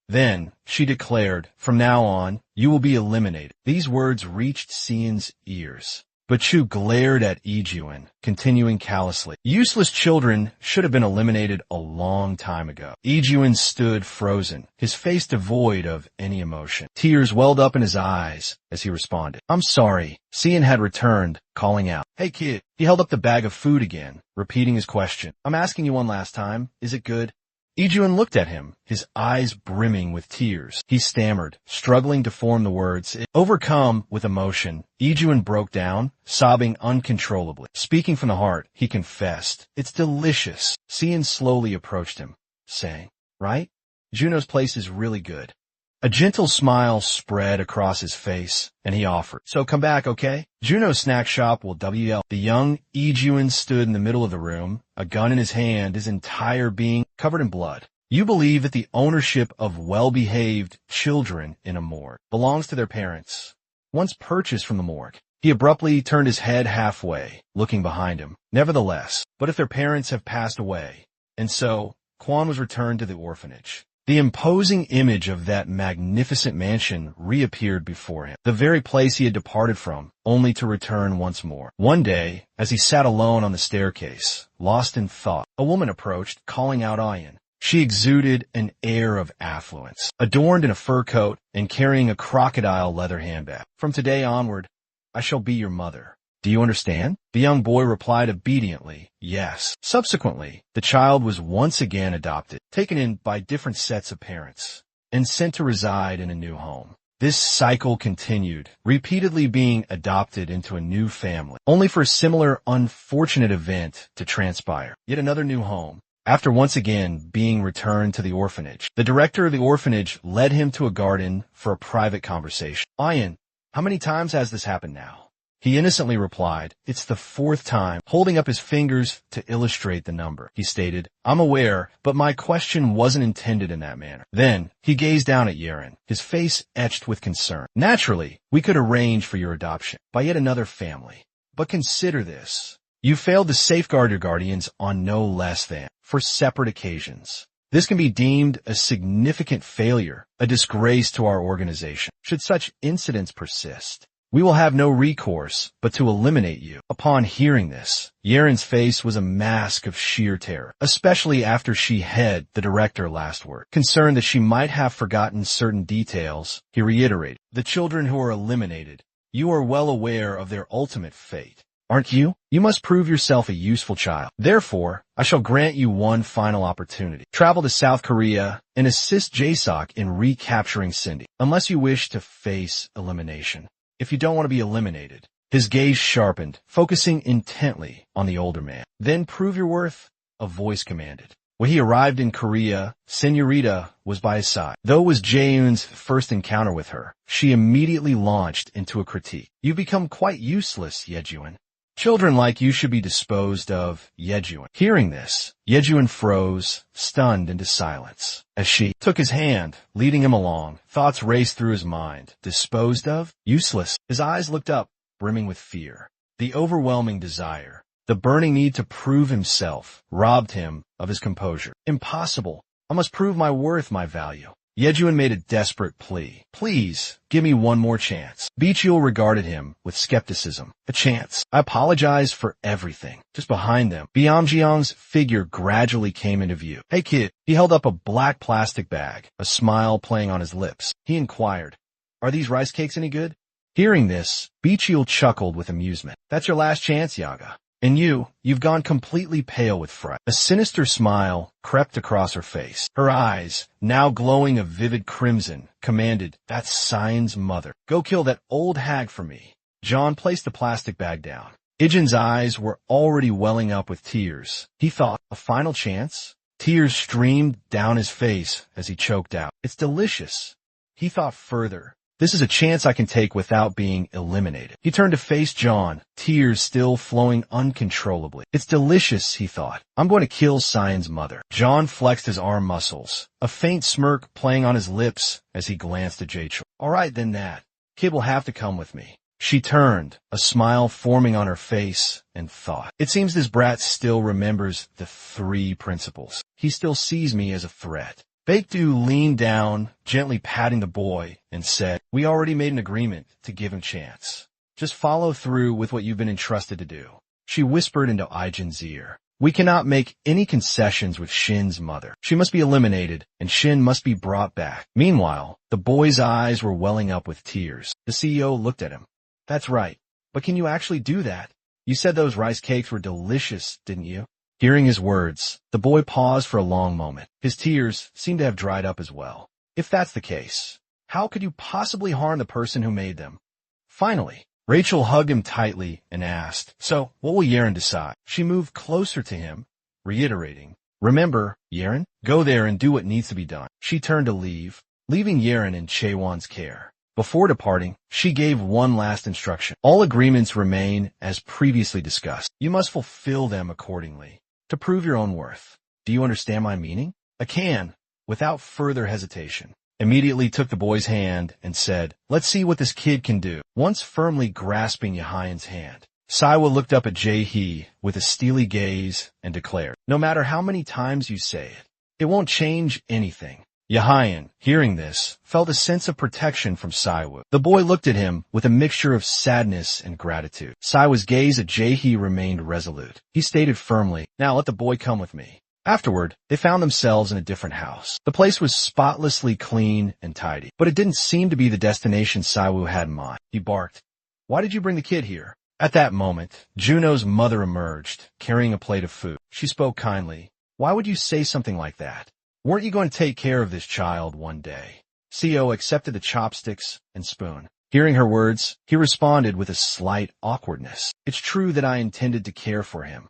Then, she declared, "From now on, you will be eliminated." These words reached Cian's ears. Bachu glared at Ijuan, continuing callously, "Useless children should have been eliminated a long time ago." Ijuan stood frozen, his face devoid of any emotion. Tears welled up in his eyes as he responded, "I'm sorry." Cian had returned, calling out, "Hey kid." He held up the bag of food again, repeating his question. "I'm asking you one last time. Is it good?" Ijuan looked at him, his eyes brimming with tears. He stammered, struggling to form the words. Overcome with emotion, Ijuan broke down, sobbing uncontrollably. Speaking from the heart, he confessed, "It's delicious." Cian slowly approached him, saying, "Right? Juno's place is really good." A gentle smile spread across his face, and he offered, "So come back, okay? Juno's snack shop will WL." The young Ijuan stood in the middle of the room, a gun in his hand, his entire being covered in blood. "You believe that the ownership of well-behaved children in a morgue belongs to their parents, once purchased from the morgue." He abruptly turned his head halfway, looking behind him. "Nevertheless, but if their parents have passed away?" And so, Quan was returned to the orphanage. The imposing image of that magnificent mansion reappeared before him, the very place he had departed from, only to return once more. One day, as he sat alone on the staircase, lost in thought, a woman approached, calling out Ayan. She exuded an air of affluence, adorned in a fur coat and carrying a crocodile leather handbag. "From today onward, I shall be your mother. Do you understand?" The young boy replied obediently, "Yes." Subsequently, the child was once again adopted, taken in by different sets of parents, and sent to reside in a new home. This cycle continued, repeatedly being adopted into a new family, only for a similar unfortunate event to transpire. Yet another new home. After once again being returned to the orphanage, the director of the orphanage led him to a garden for a private conversation. "Ayan, how many times has this happened now?" He innocently replied, "It's the 4th time," holding up his fingers to illustrate the number. He stated, "I'm aware, but my question wasn't intended in that manner." Then, he gazed down at Yeren, his face etched with concern. "Naturally, we could arrange for your adoption by yet another family. But consider this. You failed to safeguard your guardians on no less than 4 separate occasions. This can be deemed a significant failure, a disgrace to our organization. Should such incidents persist, we will have no recourse but to eliminate you." Upon hearing this, Yeren's face was a mask of sheer terror, especially after she had the director last word. Concerned that she might have forgotten certain details, he reiterated, "The children who are eliminated, you are well aware of their ultimate fate, aren't you? You must prove yourself a useful child. Therefore, I shall grant you one final opportunity. Travel to South Korea and assist Jae-sok in recapturing Cindy, unless you wish to face elimination. If you don't want to be eliminated." His gaze sharpened, focusing intently on the older man. "Then prove your worth," a voice commanded. When he arrived in Korea, Senorita was by his side. Though it was Jae-eun's first encounter with her, she immediately launched into a critique. "You've become quite useless, Yejuan. Children like you should be disposed of." Yejuan. Hearing this, Yejuan froze, stunned into silence. As she took his hand, leading him along, thoughts raced through his mind. Disposed of? Useless. His eyes looked up, brimming with fear. The overwhelming desire, the burning need to prove himself, robbed him of his composure. "Impossible. I must prove my worth, my value." Yejuan made a desperate plea. "Please, give me one more chance." Bichul regarded him with skepticism. "A chance? I apologize for everything." Just behind them, Byamjiang's figure gradually came into view. "Hey kid." He held up a black plastic bag, a smile playing on his lips. He inquired, "Are these rice cakes any good?" Hearing this, Bichul chuckled with amusement. "That's your last chance, Yaga. And you've gone completely pale with fright." A sinister smile crept across her face. Her eyes, now glowing a vivid crimson, commanded, "That's Cyan's mother. Go kill that old hag for me." John placed the plastic bag down. Ijin's eyes were already welling up with tears. He thought, a final chance? Tears streamed down his face as he choked out, "It's delicious." He thought further. This is a chance I can take without being eliminated. He turned to face John, tears still flowing uncontrollably. It's delicious, he thought. I'm going to kill Cyan's mother. John flexed his arm muscles, a faint smirk playing on his lips as he glanced at Jachel. All right, then that kid will have to come with me. She turned, a smile forming on her face, and thought, it seems this brat still remembers the 3 principles. He still sees me as a threat. Baekdu leaned down, gently patting the boy, and said, we already made an agreement to give him chance. Just follow through with what you've been entrusted to do. She whispered into Aijin's ear. We cannot make any concessions with Shin's mother. She must be eliminated, and Shin must be brought back. Meanwhile, the boy's eyes were welling up with tears. The CEO looked at him. That's right. But can you actually do that? You said those rice cakes were delicious, didn't you? Hearing his words, the boy paused for a long moment. His tears seemed to have dried up as well. If that's the case, how could you possibly harm the person who made them? Finally, Rachel hugged him tightly and asked, so what will Yeren decide? She moved closer to him, reiterating, remember, Yeren, go there and do what needs to be done. She turned to leave, leaving Yeren in Chaewon's care. Before departing, she gave one last instruction. All agreements remain as previously discussed. You must fulfill them accordingly. To prove your own worth. Do you understand my meaning? Akan, without further hesitation, immediately took the boy's hand and said, let's see what this kid can do. Once firmly grasping Yahayan's hand, Saiwa looked up at Jae-hee with a steely gaze and declared, no matter how many times you say it, it won't change anything. Yahayan, hearing this, felt a sense of protection from Saiwa. The boy looked at him with a mixture of sadness and gratitude. Saiwa's gaze at Jae-hee remained resolute. He stated firmly, now let the boy come with me. Afterward, they found themselves in a different house. The place was spotlessly clean and tidy, but it didn't seem to be the destination Saiwa had in mind. He barked, why did you bring the kid here? At that moment, Juno's mother emerged, carrying a plate of food. She spoke kindly. Why would you say something like that? Weren't you going to take care of this child one day? Co accepted the chopsticks and spoon. Hearing her words, he responded with a slight awkwardness. It's true that I intended to care for him.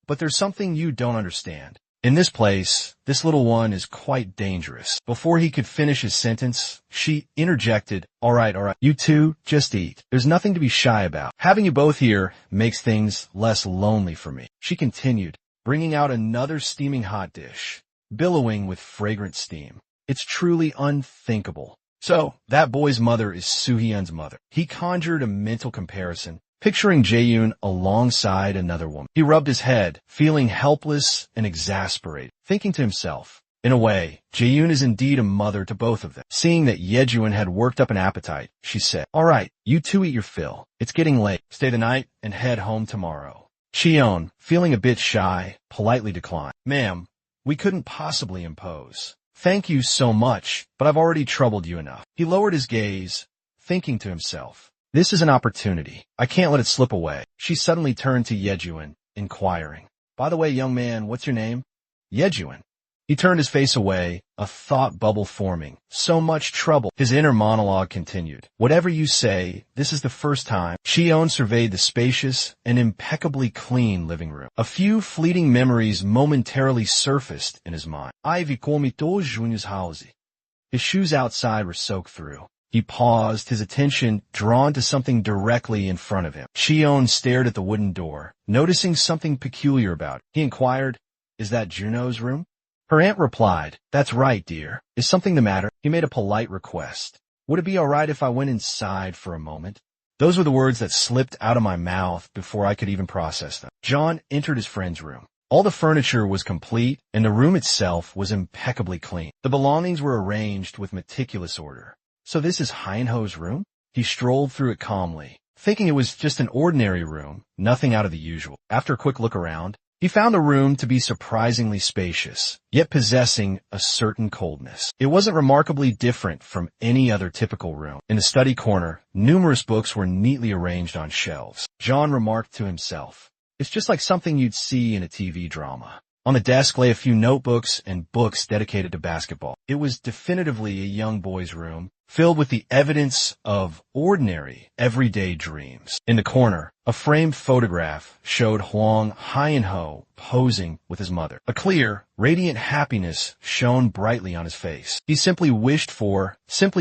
But there's something you don't understand. In this place, this little one is quite dangerous. Before he could finish his sentence, she interjected, all right, you two, just eat. There's nothing to be shy about. Having you both here makes things less lonely for me. She continued, bringing out another steaming hot dish, billowing with fragrant steam. It's truly unthinkable. So, that boy's mother is Soo-hyun's mother. He conjured a mental comparison, picturing Jae-yoon alongside another woman. He rubbed his head, feeling helpless and exasperated, thinking to himself, in a way, Jae-yoon is indeed a mother to both of them. Seeing that Yejuan had worked up an appetite, she said, all right, you two eat your fill. It's getting late. Stay the night and head home tomorrow. Cheon, feeling a bit shy, politely declined. Ma'am, we couldn't possibly impose. Thank you so much, but I've already troubled you enough. He lowered his gaze, thinking to himself, this is an opportunity. I can't let it slip away. She suddenly turned to Yejuan, inquiring, by the way, young man, what's your name? Yejuan. He turned his face away, a thought bubble forming. So much trouble. His inner monologue continued. Whatever you say, this is the first time. Cheon surveyed the spacious and impeccably clean living room. A few fleeting memories momentarily surfaced in his mind. Ivy komito Junior's house. His shoes outside were soaked through. He paused, his attention drawn to something directly in front of him. Cheon stared at the wooden door, noticing something peculiar about it. He inquired, is that Juno's room? Her aunt replied, that's right, dear. Is something the matter? He made a polite request. Would it be all right if I went inside for a moment? Those were the words that slipped out of my mouth before I could even process them. John entered his friend's room. All the furniture was complete, and the room itself was impeccably clean. The belongings were arranged with meticulous order. So this is Heinho's room? He strolled through it calmly, thinking it was just an ordinary room, nothing out of the usual. After a quick look around, he found the room to be surprisingly spacious, yet possessing a certain coldness. It wasn't remarkably different from any other typical room. In the study corner, numerous books were neatly arranged on shelves. John remarked to himself, it's just like something you'd see in a TV drama. On the desk lay a few notebooks and books dedicated to basketball. It was definitively a young boy's room, filled with the evidence of ordinary, everyday dreams. In the corner, a framed photograph showed Huang Haiyan-ho posing with his mother. A clear, radiant happiness shone brightly on his face. He simply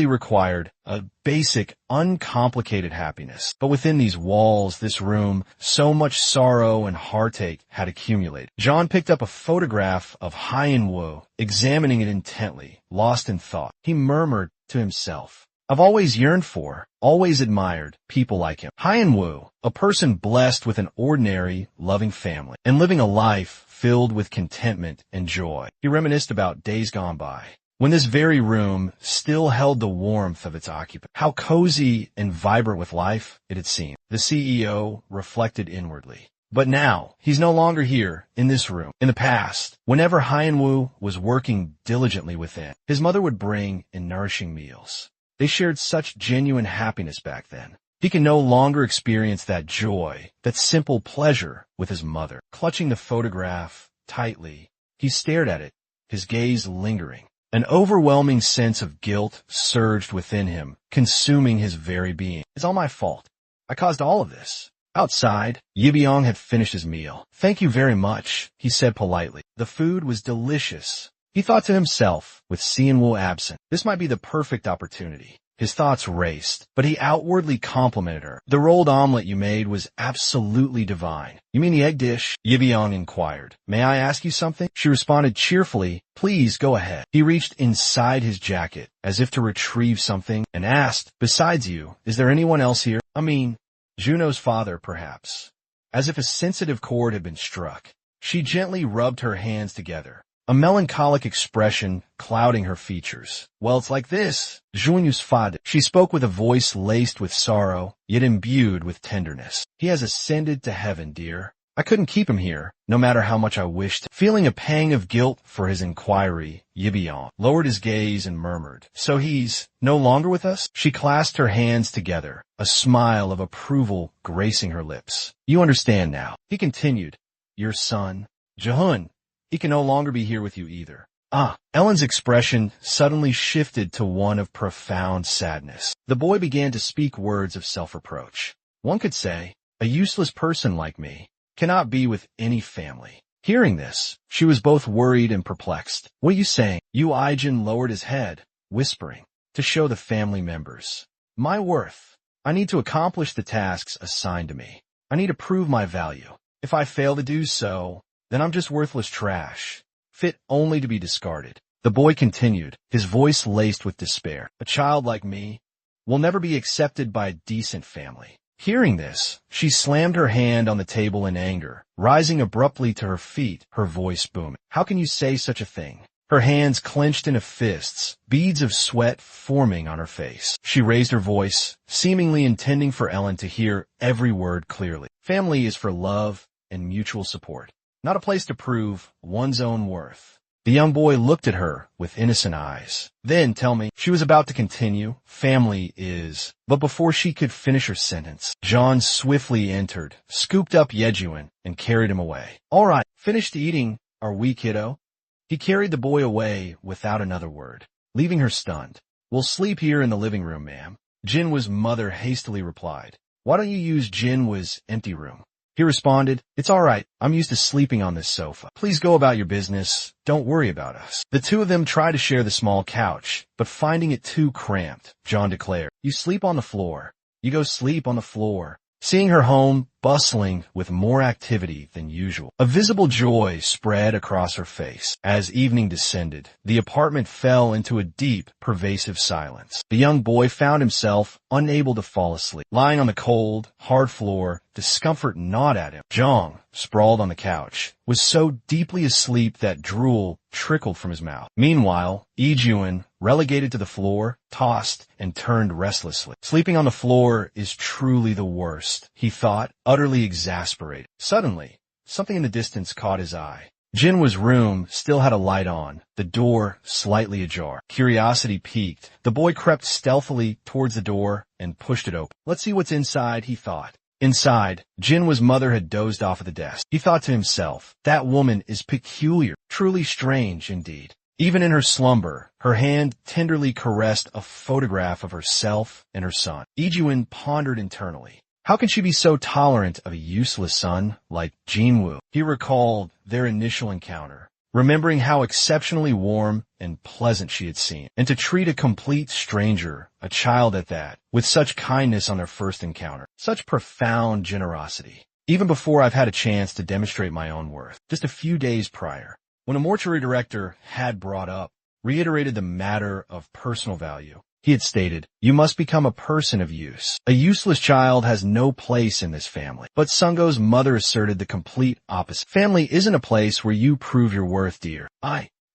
required a basic, uncomplicated happiness. But within these walls, this room, so much sorrow and heartache had accumulated. John picked up a photograph of Haiyan-woo, examining it intently, lost in thought. He murmured to himself, "I've always yearned for, always admired people like him." Haiyan-woo, a person blessed with an ordinary, loving family, and living a life filled with contentment and joy. He reminisced about days gone by, when this very room still held the warmth of its occupant. How cozy and vibrant with life it had seemed. The CEO reflected inwardly. But now, he's no longer here, in this room. In the past, whenever Haiyan-woo was working diligently within, his mother would bring in nourishing meals. They shared such genuine happiness back then. He can no longer experience that joy, that simple pleasure with his mother. Clutching the photograph tightly, he stared at it, his gaze lingering. An overwhelming sense of guilt surged within him, consuming his very being. "It's all my fault. I caused all of this." Outside, Yibyong had finished his meal. "Thank you very much," he said politely. The food was delicious. He thought to himself, with Haiyan-woo absent, this might be the perfect opportunity. His thoughts raced, but he outwardly complimented her. "The rolled omelet you made was absolutely divine." "You mean the egg dish?" Yibyong inquired. "May I ask you something?" She responded cheerfully, "Please go ahead." He reached inside his jacket, as if to retrieve something, and asked, "Besides you, is there anyone else here? I mean, Juno's father, perhaps." As if a sensitive chord had been struck, she gently rubbed her hands together, a melancholic expression clouding her features. "Well, it's like this. Juno's father." She spoke with a voice laced with sorrow, yet imbued with tenderness. "He has ascended to heaven, dear. I couldn't keep him here, no matter how much I wished." Feeling a pang of guilt for his inquiry, Yibyong lowered his gaze and murmured, "So he's no longer with us?" She clasped her hands together, a smile of approval gracing her lips. "You understand now," he continued. "Your son, Jehun, he can no longer be here with you either." "Ah." Ellen's expression suddenly shifted to one of profound sadness. The boy began to speak words of self-reproach. "One could say, a useless person like me cannot be with any family." Hearing this, she was both worried and perplexed. "What are you saying?" Yu Aijin lowered his head, whispering, "To show the family members my worth. I need to accomplish the tasks assigned to me. I need to prove my value. If I fail to do so, then I'm just worthless trash, fit only to be discarded." The boy continued, his voice laced with despair. "A child like me will never be accepted by a decent family." Hearing this, she slammed her hand on the table in anger, rising abruptly to her feet, her voice booming. "How can you say such a thing?" Her hands clenched into fists, beads of sweat forming on her face. She raised her voice, seemingly intending for Ellen to hear every word clearly. "Family is for love and mutual support, not a place to prove one's own worth." The young boy looked at her with innocent eyes. "Then tell me," she was about to continue, "family is—" But before she could finish her sentence, John swiftly entered, scooped up Yejuan, and carried him away. "All right, finished eating, are we, kiddo?" He carried the boy away without another word, leaving her stunned. "We'll sleep here in the living room, ma'am," Jinwa's mother hastily replied. "Why don't you use Jinwa's empty room?" He responded, "It's all right. I'm used to sleeping on this sofa. Please go about your business. Don't worry about us." The two of them tried to share the small couch, but finding it too cramped, John declared, "You sleep on the floor. You go sleep on the floor." Seeing her home bustling with more activity than usual, a visible joy spread across her face. As evening descended, the apartment fell into a deep, pervasive silence. The young boy found himself unable to fall asleep. Lying on the cold, hard floor, discomfort gnawed at him. Jong, sprawled on the couch, was so deeply asleep that drool trickled from his mouth. Meanwhile, Ijuan, relegated to the floor, tossed and turned restlessly. Sleeping on the floor is truly the worst, he thought, utterly exasperated. Suddenly, something in the distance caught his eye. Jinwa's room still had a light on, the door slightly ajar. Curiosity piqued. The boy crept stealthily towards the door and pushed it open. "Let's see what's inside," he thought. Inside, Jinwa's mother had dozed off at the desk. He thought to himself, that woman is peculiar, truly strange indeed. Even in her slumber, her hand tenderly caressed a photograph of herself and her son. Lee pondered internally. How can she be so tolerant of a useless son like Jinwoo? He recalled their initial encounter, remembering how exceptionally warm and pleasant she had seemed, and to treat a complete stranger, a child at that, with such kindness on their first encounter, such profound generosity. Even before I've had a chance to demonstrate my own worth, just a few days prior, when a mortuary director had brought up, reiterated the matter of personal value, he had stated, "You must become a person of use. A useless child has no place in this family." But Sungo's mother asserted the complete opposite. Family isn't a place where you prove your worth, dear.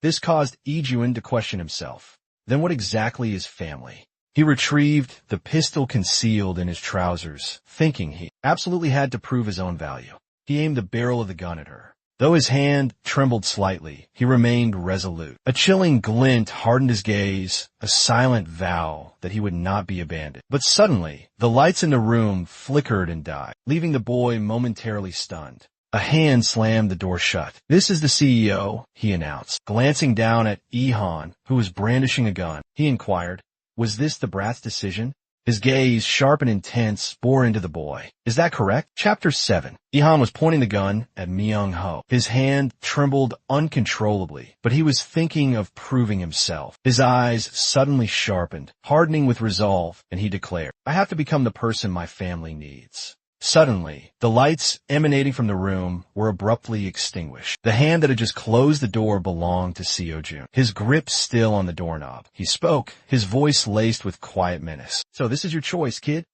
This caused Lee to question himself. Then what exactly is family? He retrieved the pistol concealed in his trousers, thinking he absolutely had to prove his own value. He aimed the barrel of the gun at her. Though his hand trembled slightly, he remained resolute. A chilling glint hardened his gaze, a silent vow that he would not be abandoned. But suddenly, the lights in the room flickered and died, leaving the boy momentarily stunned. A hand slammed the door shut. "This is the CEO," he announced. Glancing down at Ihan, who was brandishing a gun, he inquired, "Was this the brat's decision?" His gaze, sharp and intense, bore into the boy. "Is that correct?" Chapter 7. Ihan was pointing the gun at Myung-ho. His hand trembled uncontrollably, but he was thinking of proving himself. His eyes suddenly sharpened, hardening with resolve, and he declared, "I have to become the person my family needs." Suddenly, the lights emanating from the room were abruptly extinguished. The hand that had just closed the door belonged to Seo-jun. His grip still on the doorknob. He spoke, his voice laced with quiet menace. "So this is your choice, kid?"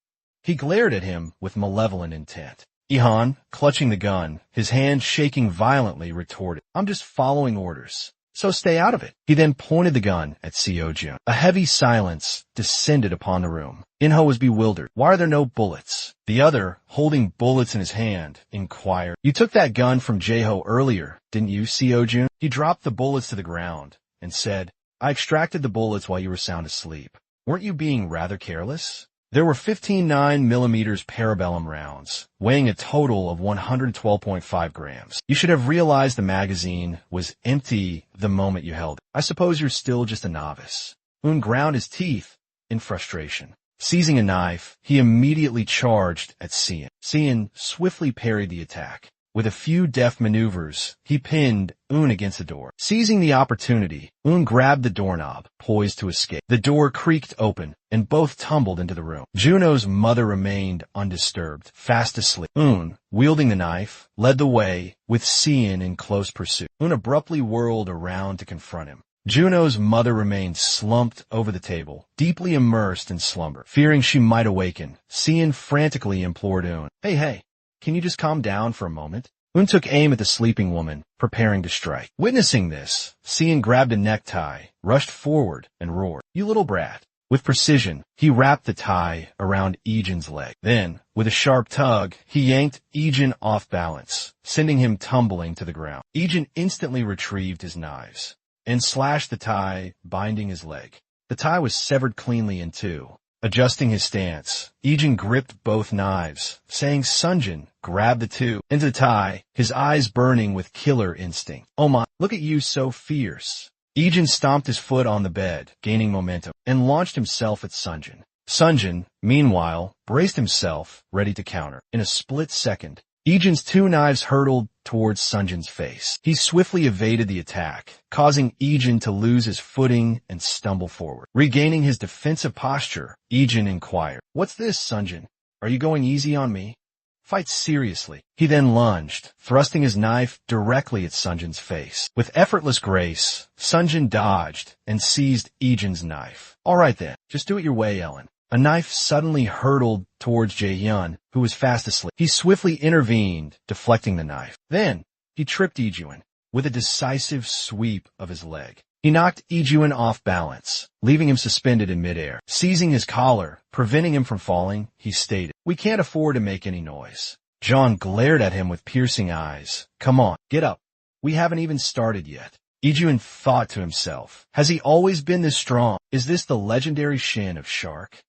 He glared at him with malevolent intent. Ihan, clutching the gun, his hand shaking violently, retorted, "I'm just following orders. So stay out of it." He then pointed the gun at Seo-jun. A heavy silence descended upon the room. Inho was bewildered. "Why are there no bullets?" The other, holding bullets in his hand, inquired, "You took that gun from Jae-ho earlier, didn't you, Seo-jun?" He dropped the bullets to the ground and said, "I extracted the bullets while you were sound asleep. Weren't you being rather careless?" There were 15 9mm parabellum rounds, weighing a total of 112.5 grams. "You should have realized the magazine was empty the moment you held it. I suppose you're still just a novice." Un ground his teeth in frustration. Seizing a knife, he immediately charged at Seon. Seon swiftly parried the attack. With a few deft maneuvers, he pinned Un against the door. Seizing the opportunity, Un grabbed the doorknob, poised to escape. The door creaked open, and both tumbled into the room. Juno's mother remained undisturbed, fast asleep. Un, wielding the knife, led the way, with Seon in close pursuit. Un abruptly whirled around to confront him. Juno's mother remained slumped over the table, deeply immersed in slumber. Fearing she might awaken, Seon frantically implored Un, Hey, can you just calm down for a moment?" Un took aim at the sleeping woman, preparing to strike. Witnessing this, Seon grabbed a necktie, rushed forward, and roared, "You little brat." With precision, he wrapped the tie around Ijin's leg. Then, with a sharp tug, he yanked Ijin off balance, sending him tumbling to the ground. Ijin instantly retrieved his knives and slashed the tie, binding his leg. The tie was severed cleanly in two. Adjusting his stance, Ijin gripped both knives, saying Sunjin grabbed the two into the tie, his eyes burning with killer instinct. "Oh my, look at you so fierce." Ijin stomped his foot on the bed, gaining momentum, and launched himself at Sunjin. Sunjin, meanwhile, braced himself, ready to counter. In a split second, Ijin's two knives hurtled towards Sunjin's face. He swiftly evaded the attack, causing Ijin to lose his footing and stumble forward. Regaining his defensive posture, Ijin inquired, "What's this, Sunjin? Are you going easy on me? Fight seriously." He then lunged, thrusting his knife directly at Sunjin's face. With effortless grace, Sunjin dodged and seized Ijin's knife. "All right then, just do it your way, Ellen." A knife suddenly hurtled towards Jae-hyun, who was fast asleep. He swiftly intervened, deflecting the knife. Then, he tripped Ijun with a decisive sweep of his leg. He knocked Ijun off balance, leaving him suspended in midair. Seizing his collar, preventing him from falling, he stated, "We can't afford to make any noise." John glared at him with piercing eyes. "Come on, get up. We haven't even started yet." Ijun thought to himself, has he always been this strong? Is this the legendary Shin of Shark?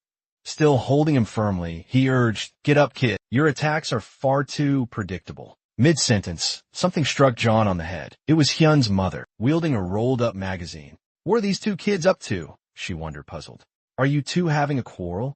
Still holding him firmly, he urged, "Get up, kid. Your attacks are far too predictable." Mid-sentence, something struck John on the head. It was Hyun's mother, wielding a rolled-up magazine. What are these two kids up to? She wondered, puzzled. Are you two having a quarrel?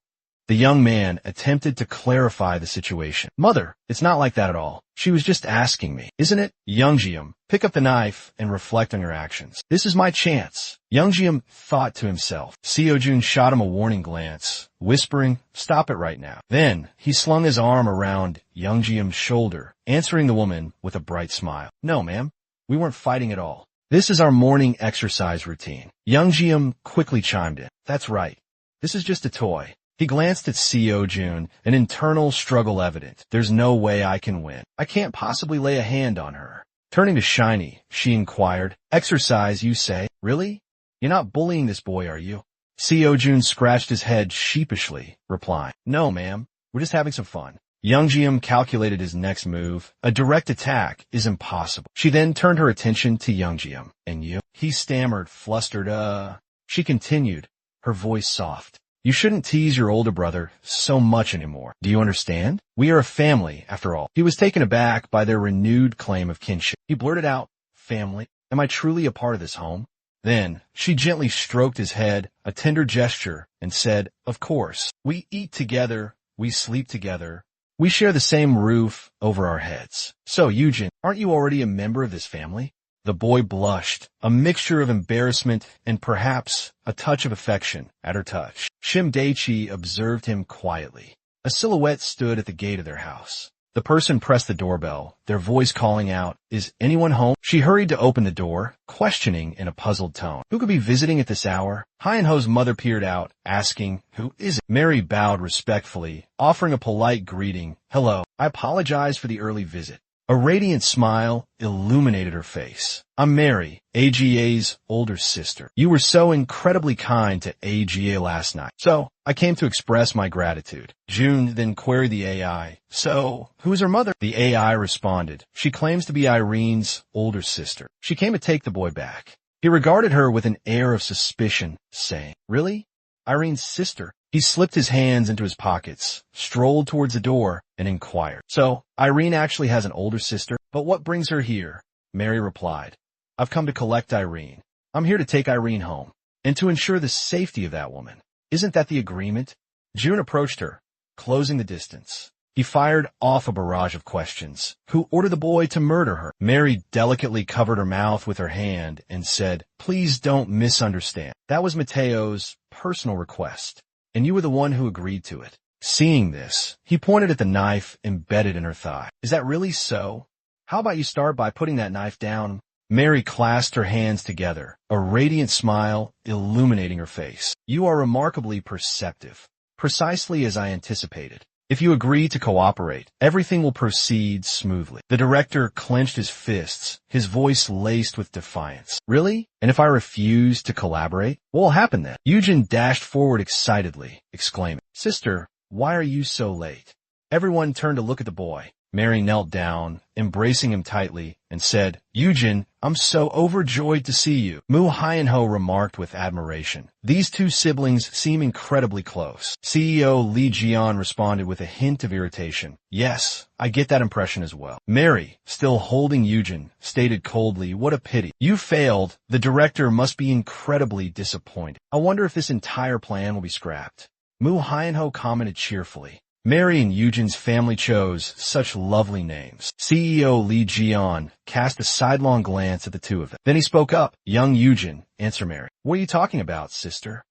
The young man attempted to clarify the situation. Mother, it's not like that at all. She was just asking me. Isn't it? Youngjium, pick up the knife and reflect on your actions. This is my chance. Youngjium thought to himself. Seojun shot him a warning glance, whispering, stop it right now. Then he slung his arm around Youngjium's shoulder, answering the woman with a bright smile. No, ma'am. We weren't fighting at all. This is our morning exercise routine. Youngjium quickly chimed in. That's right. This is just a toy. He glanced at Seojun, an internal struggle evident. There's no way I can win. I can't possibly lay a hand on her. Turning to Shiny, she inquired, exercise, you say? Really? You're not bullying this boy, are you? Seojun scratched his head sheepishly, replying, no, ma'am. We're just having some fun. Youngjium calculated his next move. A direct attack is impossible. She then turned her attention to Youngjium. And you? He stammered, flustered, She continued, her voice soft. You shouldn't tease your older brother so much anymore. Do you understand? We are a family, after all. He was taken aback by their renewed claim of kinship. He blurted out, family? Am I truly a part of this home? Then, she gently stroked his head, a tender gesture, and said, of course. We eat together, we sleep together, we share the same roof over our heads. So, Yujin, aren't you already a member of this family? The boy blushed, a mixture of embarrassment and perhaps a touch of affection at her touch. Shim Daichi observed him quietly. A silhouette stood at the gate of their house. The person pressed the doorbell, their voice calling out, is anyone home? She hurried to open the door, questioning in a puzzled tone. Who could be visiting at this hour? Hyun-ho's mother peered out, asking, who is it? Mary bowed respectfully, offering a polite greeting. Hello, I apologize for the early visit. A radiant smile illuminated her face. I'm Mary, AGA's older sister. You were so incredibly kind to AGA last night. So, I came to express my gratitude. June then queried the AI. So, who's her mother? The AI responded. She claims to be Irene's older sister. She came to take the boy back. He regarded her with an air of suspicion, saying, really? Irene's sister? He slipped his hands into his pockets, strolled towards the door, and inquired. So, Irene actually has an older sister? But what brings her here? Mary replied. I've come to collect Irene. I'm here to take Irene home, and to ensure the safety of that woman. Isn't that the agreement? June approached her, closing the distance. He fired off a barrage of questions. Who ordered the boy to murder her? Mary delicately covered her mouth with her hand and said, please don't misunderstand. That was Mateo's personal request, and you were the one who agreed to it. Seeing this, he pointed at the knife embedded in her thigh. Is that really so? How about you start by putting that knife down? Mary clasped her hands together, a radiant smile illuminating her face. You are remarkably perceptive, precisely as I anticipated. If you agree to cooperate, everything will proceed smoothly. The director clenched his fists, his voice laced with defiance. Really? And if I refuse to collaborate? What will happen then? Yujin dashed forward excitedly, exclaiming, Sister, why are you so late? Everyone turned to look at the boy. Mary knelt down, embracing him tightly, and said, Yujin, I'm so overjoyed to see you. Mu Hyun-ho remarked with admiration. These two siblings seem incredibly close. CEO Lee Jian responded with a hint of irritation. Yes, I get that impression as well. Mary, still holding Yujin, stated coldly, what a pity. You failed. The director must be incredibly disappointed. I wonder if this entire plan will be scrapped. Mu Hyun-ho commented cheerfully. Mary and Yujin's family chose such lovely names. CEO Lee Jian cast a sidelong glance at the two of them. Then he spoke up. Young Yujin, answer Mary. What are you talking about, sister?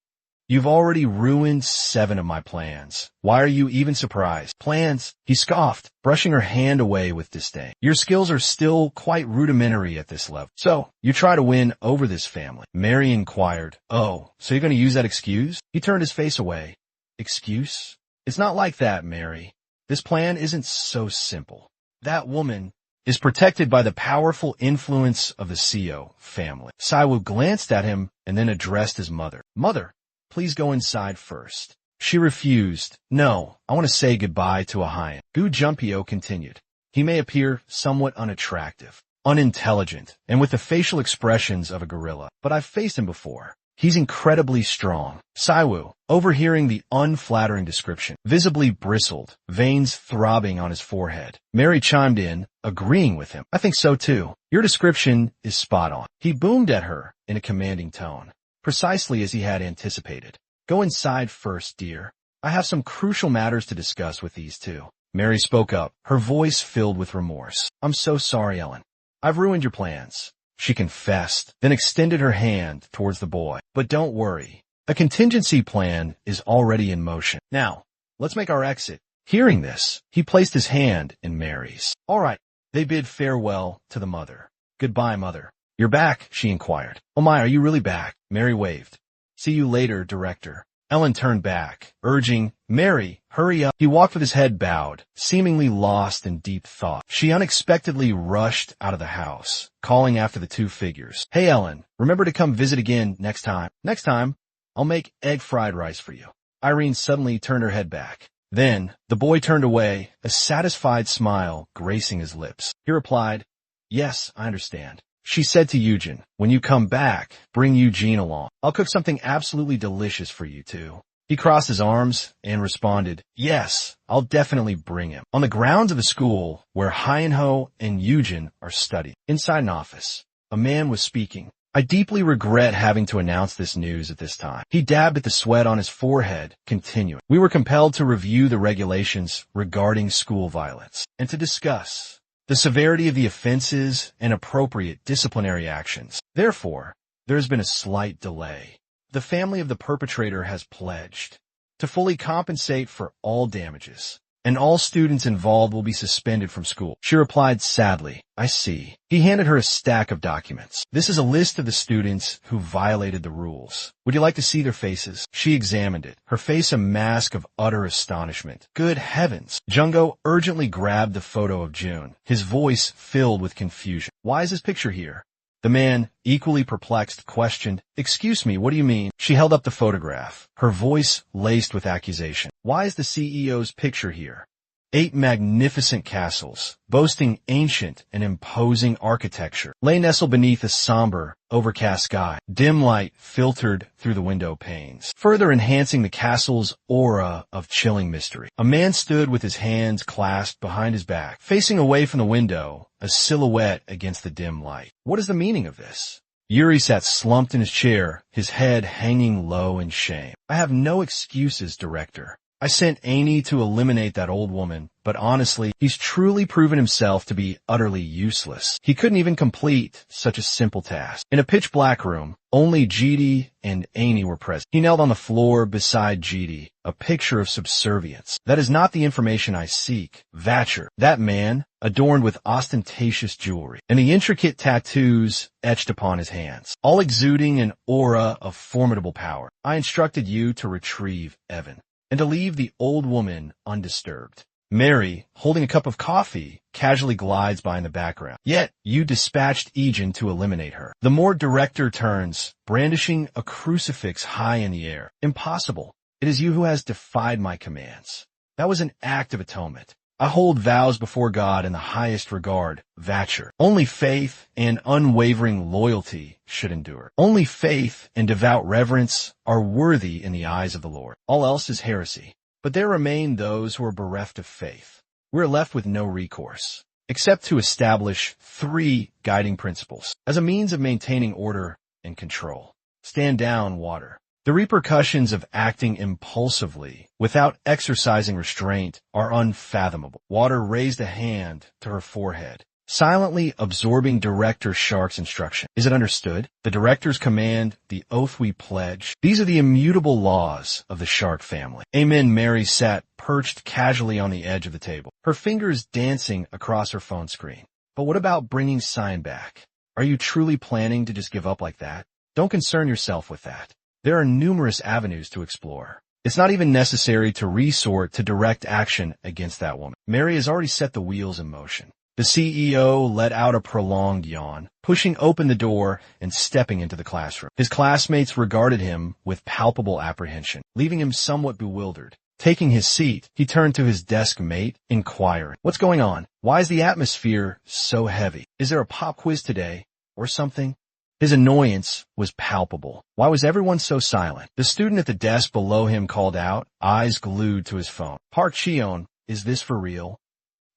You've already ruined 7 of my plans. Why are you even surprised? Plans? He scoffed, brushing her hand away with disdain. Your skills are still quite rudimentary at this level. So, you try to win over this family. Mary inquired. Oh, so you're going to use that excuse? He turned his face away. Excuse? It's not like that, Mary. This plan isn't so simple. That woman is protected by the powerful influence of the Seo family. Saiwoo glanced at him and then addressed his mother. Mother, please go inside first. She refused. No, I want to say goodbye to Hyun. Gu Junpyo continued. He may appear somewhat unattractive, unintelligent, and with the facial expressions of a gorilla, but I've faced him before. He's incredibly strong. Saiwoo, overhearing the unflattering description, visibly bristled, veins throbbing on his forehead. Mary chimed in, agreeing with him. I think so too. Your description is spot on. He boomed at her in a commanding tone, precisely as he had anticipated. Go inside first, dear. I have some crucial matters to discuss with these two. Mary spoke up, her voice filled with remorse. I'm so sorry, Ellen. I've ruined your plans. She confessed, then extended her hand towards the boy. But don't worry. A contingency plan is already in motion. Now, let's make our exit. Hearing this, he placed his hand in Mary's. All right. They bid farewell to the mother. Goodbye, mother. You're back, she inquired. Oh my, are you really back? Mary waved. See you later, director. Ellen turned back, urging, Mary, hurry up. He walked with his head bowed, seemingly lost in deep thought. She unexpectedly rushed out of the house, calling after the two figures. Hey, Ellen, remember to come visit again next time. Next time, I'll make egg fried rice for you. Irene suddenly turned her head back. Then, the boy turned away, a satisfied smile gracing his lips. He replied, Yes, I understand. She said to Eugen, when you come back, bring Eugene along. I'll cook something absolutely delicious for you two. He crossed his arms and responded, Yes, I'll definitely bring him. On the grounds of the school where Hyunho and Eugen are studying. Inside an office, a man was speaking. I deeply regret having to announce this news at this time. He dabbed at the sweat on his forehead, continuing. We were compelled to review the regulations regarding school violence and to discuss the severity of the offenses and appropriate disciplinary actions. Therefore, there has been a slight delay. The family of the perpetrator has pledged to fully compensate for all damages, and all students involved will be suspended from school. She replied sadly, I see. He handed her a stack of documents. This is a list of the students who violated the rules. Would you like to see their faces? She examined it, her face a mask of utter astonishment. Good heavens! Jungo urgently grabbed the photo of June, his voice filled with confusion. Why is this picture here? The man, equally perplexed, questioned, Excuse me, what do you mean? She held up the photograph, her voice laced with accusation. Why is the CEO's picture here? 8 magnificent castles, boasting ancient and imposing architecture, lay nestled beneath a somber, overcast sky. Dim light filtered through the window panes, further enhancing the castle's aura of chilling mystery. A man stood with his hands clasped behind his back, facing away from the window, a silhouette against the dim light. What is the meaning of this? Yuri sat slumped in his chair, his head hanging low in shame. I have no excuses, director. I sent Annie to eliminate that old woman, but honestly, he's truly proven himself to be utterly useless. He couldn't even complete such a simple task. In a pitch-black room, only GD and Annie were present. He knelt on the floor beside GD, a picture of subservience. That is not the information I seek. Vatcher, that man, adorned with ostentatious jewelry, and the intricate tattoos etched upon his hands, all exuding an aura of formidable power. I instructed you to retrieve Evan, and to leave the old woman undisturbed. Mary, holding a cup of coffee, casually glides by in the background. Yet, you dispatched Egan to eliminate her. The more director turns, brandishing a crucifix high in the air. Impossible. It is you who has defied my commands. That was an act of atonement. I hold vows before God in the highest regard, Vatcher. Only faith and unwavering loyalty should endure. Only faith and devout reverence are worthy in the eyes of the Lord. All else is heresy. But there remain those who are bereft of faith. We are left with no recourse, except to establish 3 guiding principles as a means of maintaining order and control. Stand down, water. The repercussions of acting impulsively without exercising restraint are unfathomable. Water raised a hand to her forehead, silently absorbing Director Shark's instruction. Is it understood? The director's command, the oath we pledge. These are the immutable laws of the Shark family. Amen. Mary sat perched casually on the edge of the table, her fingers dancing across her phone screen. But what about bringing Sign back? Are you truly planning to just give up like that? Don't concern yourself with that. There are numerous avenues to explore. It's not even necessary to resort to direct action against that woman. Mary has already set the wheels in motion. The CEO let out a prolonged yawn, pushing open the door and stepping into the classroom. His classmates regarded him with palpable apprehension, leaving him somewhat bewildered. Taking his seat, he turned to his desk mate, inquiring, What's going on? Why is the atmosphere so heavy? Is there a pop quiz today? Or something? His annoyance was palpable. Why was everyone so silent? The student at the desk below him called out, eyes glued to his phone. Park Cheon, is this for real?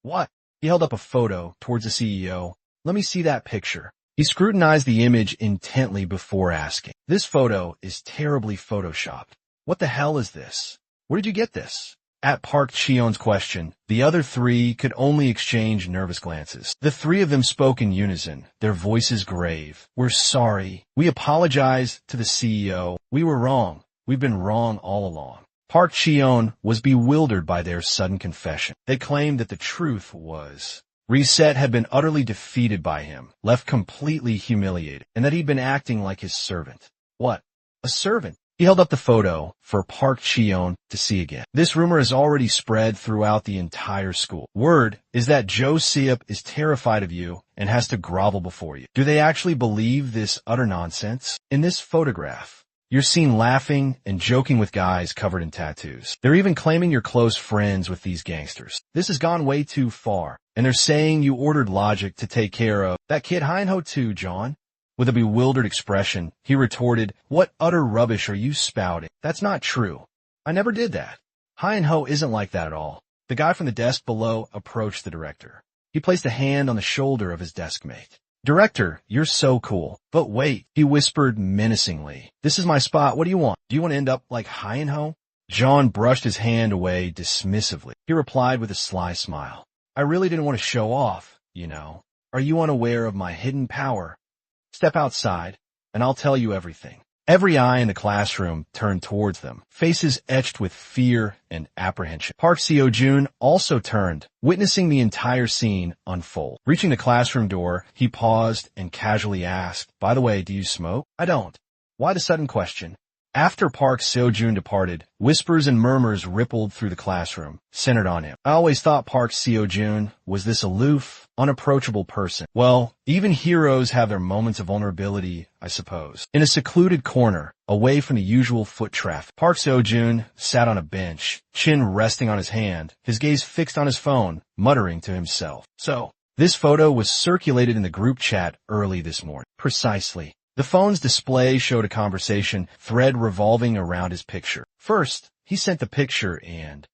What? He held up a photo towards the CEO. Let me see that picture. He scrutinized the image intently before asking. This photo is terribly photoshopped. What the hell is this? Where did you get this? At Park Cheon's question, the other three could only exchange nervous glances. The three of them spoke in unison, their voices grave. We're sorry. We apologize to the CEO. We were wrong. We've been wrong all along. Park Cheon was bewildered by their sudden confession. They claimed that the truth was Reset had been utterly defeated by him, left completely humiliated, and that he'd been acting like his servant. What? A servant? He held up the photo for Park Cheon to see again. This rumor has already spread throughout the entire school. Word is that Jo Seop is terrified of you and has to grovel before you. Do they actually believe this utter nonsense? In this photograph, you're seen laughing and joking with guys covered in tattoos. They're even claiming you're close friends with these gangsters. This has gone way too far, and they're saying you ordered Logic to take care of that kid Hein-ho too, John. With a bewildered expression, he retorted, what utter rubbish are you spouting? That's not true. I never did that. Hein-ho isn't like that at all. The guy from the desk below approached the director. He placed a hand on the shoulder of his deskmate. Director, you're so cool. But wait, he whispered menacingly. This is my spot. What do you want? Do you want to end up like Hein-ho? John brushed his hand away dismissively. He replied with a sly smile. I really didn't want to show off, you know. Are you unaware of my hidden power? Step outside, and I'll tell you everything. Every eye in the classroom turned towards them, faces etched with fear and apprehension. Park Seo-jun also turned, witnessing the entire scene unfold. Reaching the classroom door, he paused and casually asked, by the way, do you smoke? I don't. Why the sudden question? After Park Seo-jun departed, whispers and murmurs rippled through the classroom, centered on him. I always thought Park Seo-jun was this aloof, unapproachable person. Well, even heroes have their moments of vulnerability, I suppose. In a secluded corner, away from the usual foot traffic, Park Seo-jun sat on a bench, chin resting on his hand, his gaze fixed on his phone, muttering to himself. So, this photo was circulated in the group chat early this morning. Precisely. The phone's display showed a conversation thread revolving around his picture. First, he sent the picture and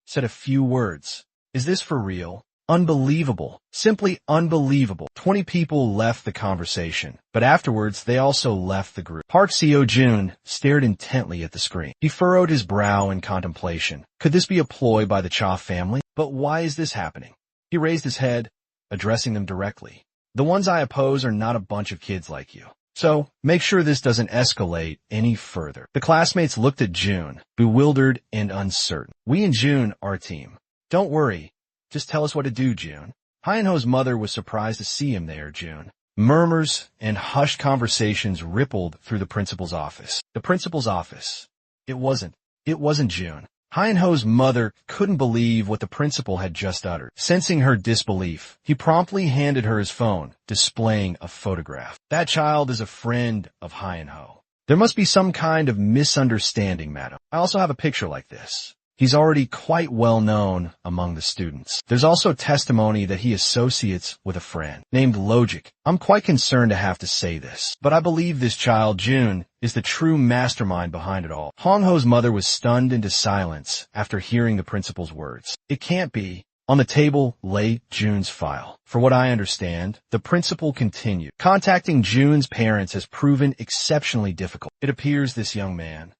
said a few words. Is this for real? Unbelievable. Simply unbelievable. 20 people left the conversation, but afterwards they also left the group. Park Seo-jun stared intently at the screen. He furrowed his brow in contemplation. Could this be a ploy by the Cha family? But why is this happening? He raised his head, addressing them directly. The ones I oppose are not a bunch of kids like you. So, make sure this doesn't escalate any further. The classmates looked at June, bewildered and uncertain. We and June are a team. Don't worry. Just tell us what to do, June. Hein-ho's mother was surprised to see him there, June. Murmurs and hushed conversations rippled through the principal's office. The principal's office. It wasn't June. Hein-ho's mother couldn't believe what the principal had just uttered. Sensing her disbelief, he promptly handed her his phone, displaying a photograph. That child is a friend of Hein-ho. There must be some kind of misunderstanding, madam. I also have a picture like this. He's already quite well known among the students. There's also testimony that he associates with a friend named Logic. I'm quite concerned to have to say this, but I believe this child, June, is the true mastermind behind it all. Hong-ho's mother was stunned into silence after hearing the principal's words. It can't be. On the table lay June's file. For what I understand, the principal continued. Contacting June's parents has proven exceptionally difficult. It appears this young man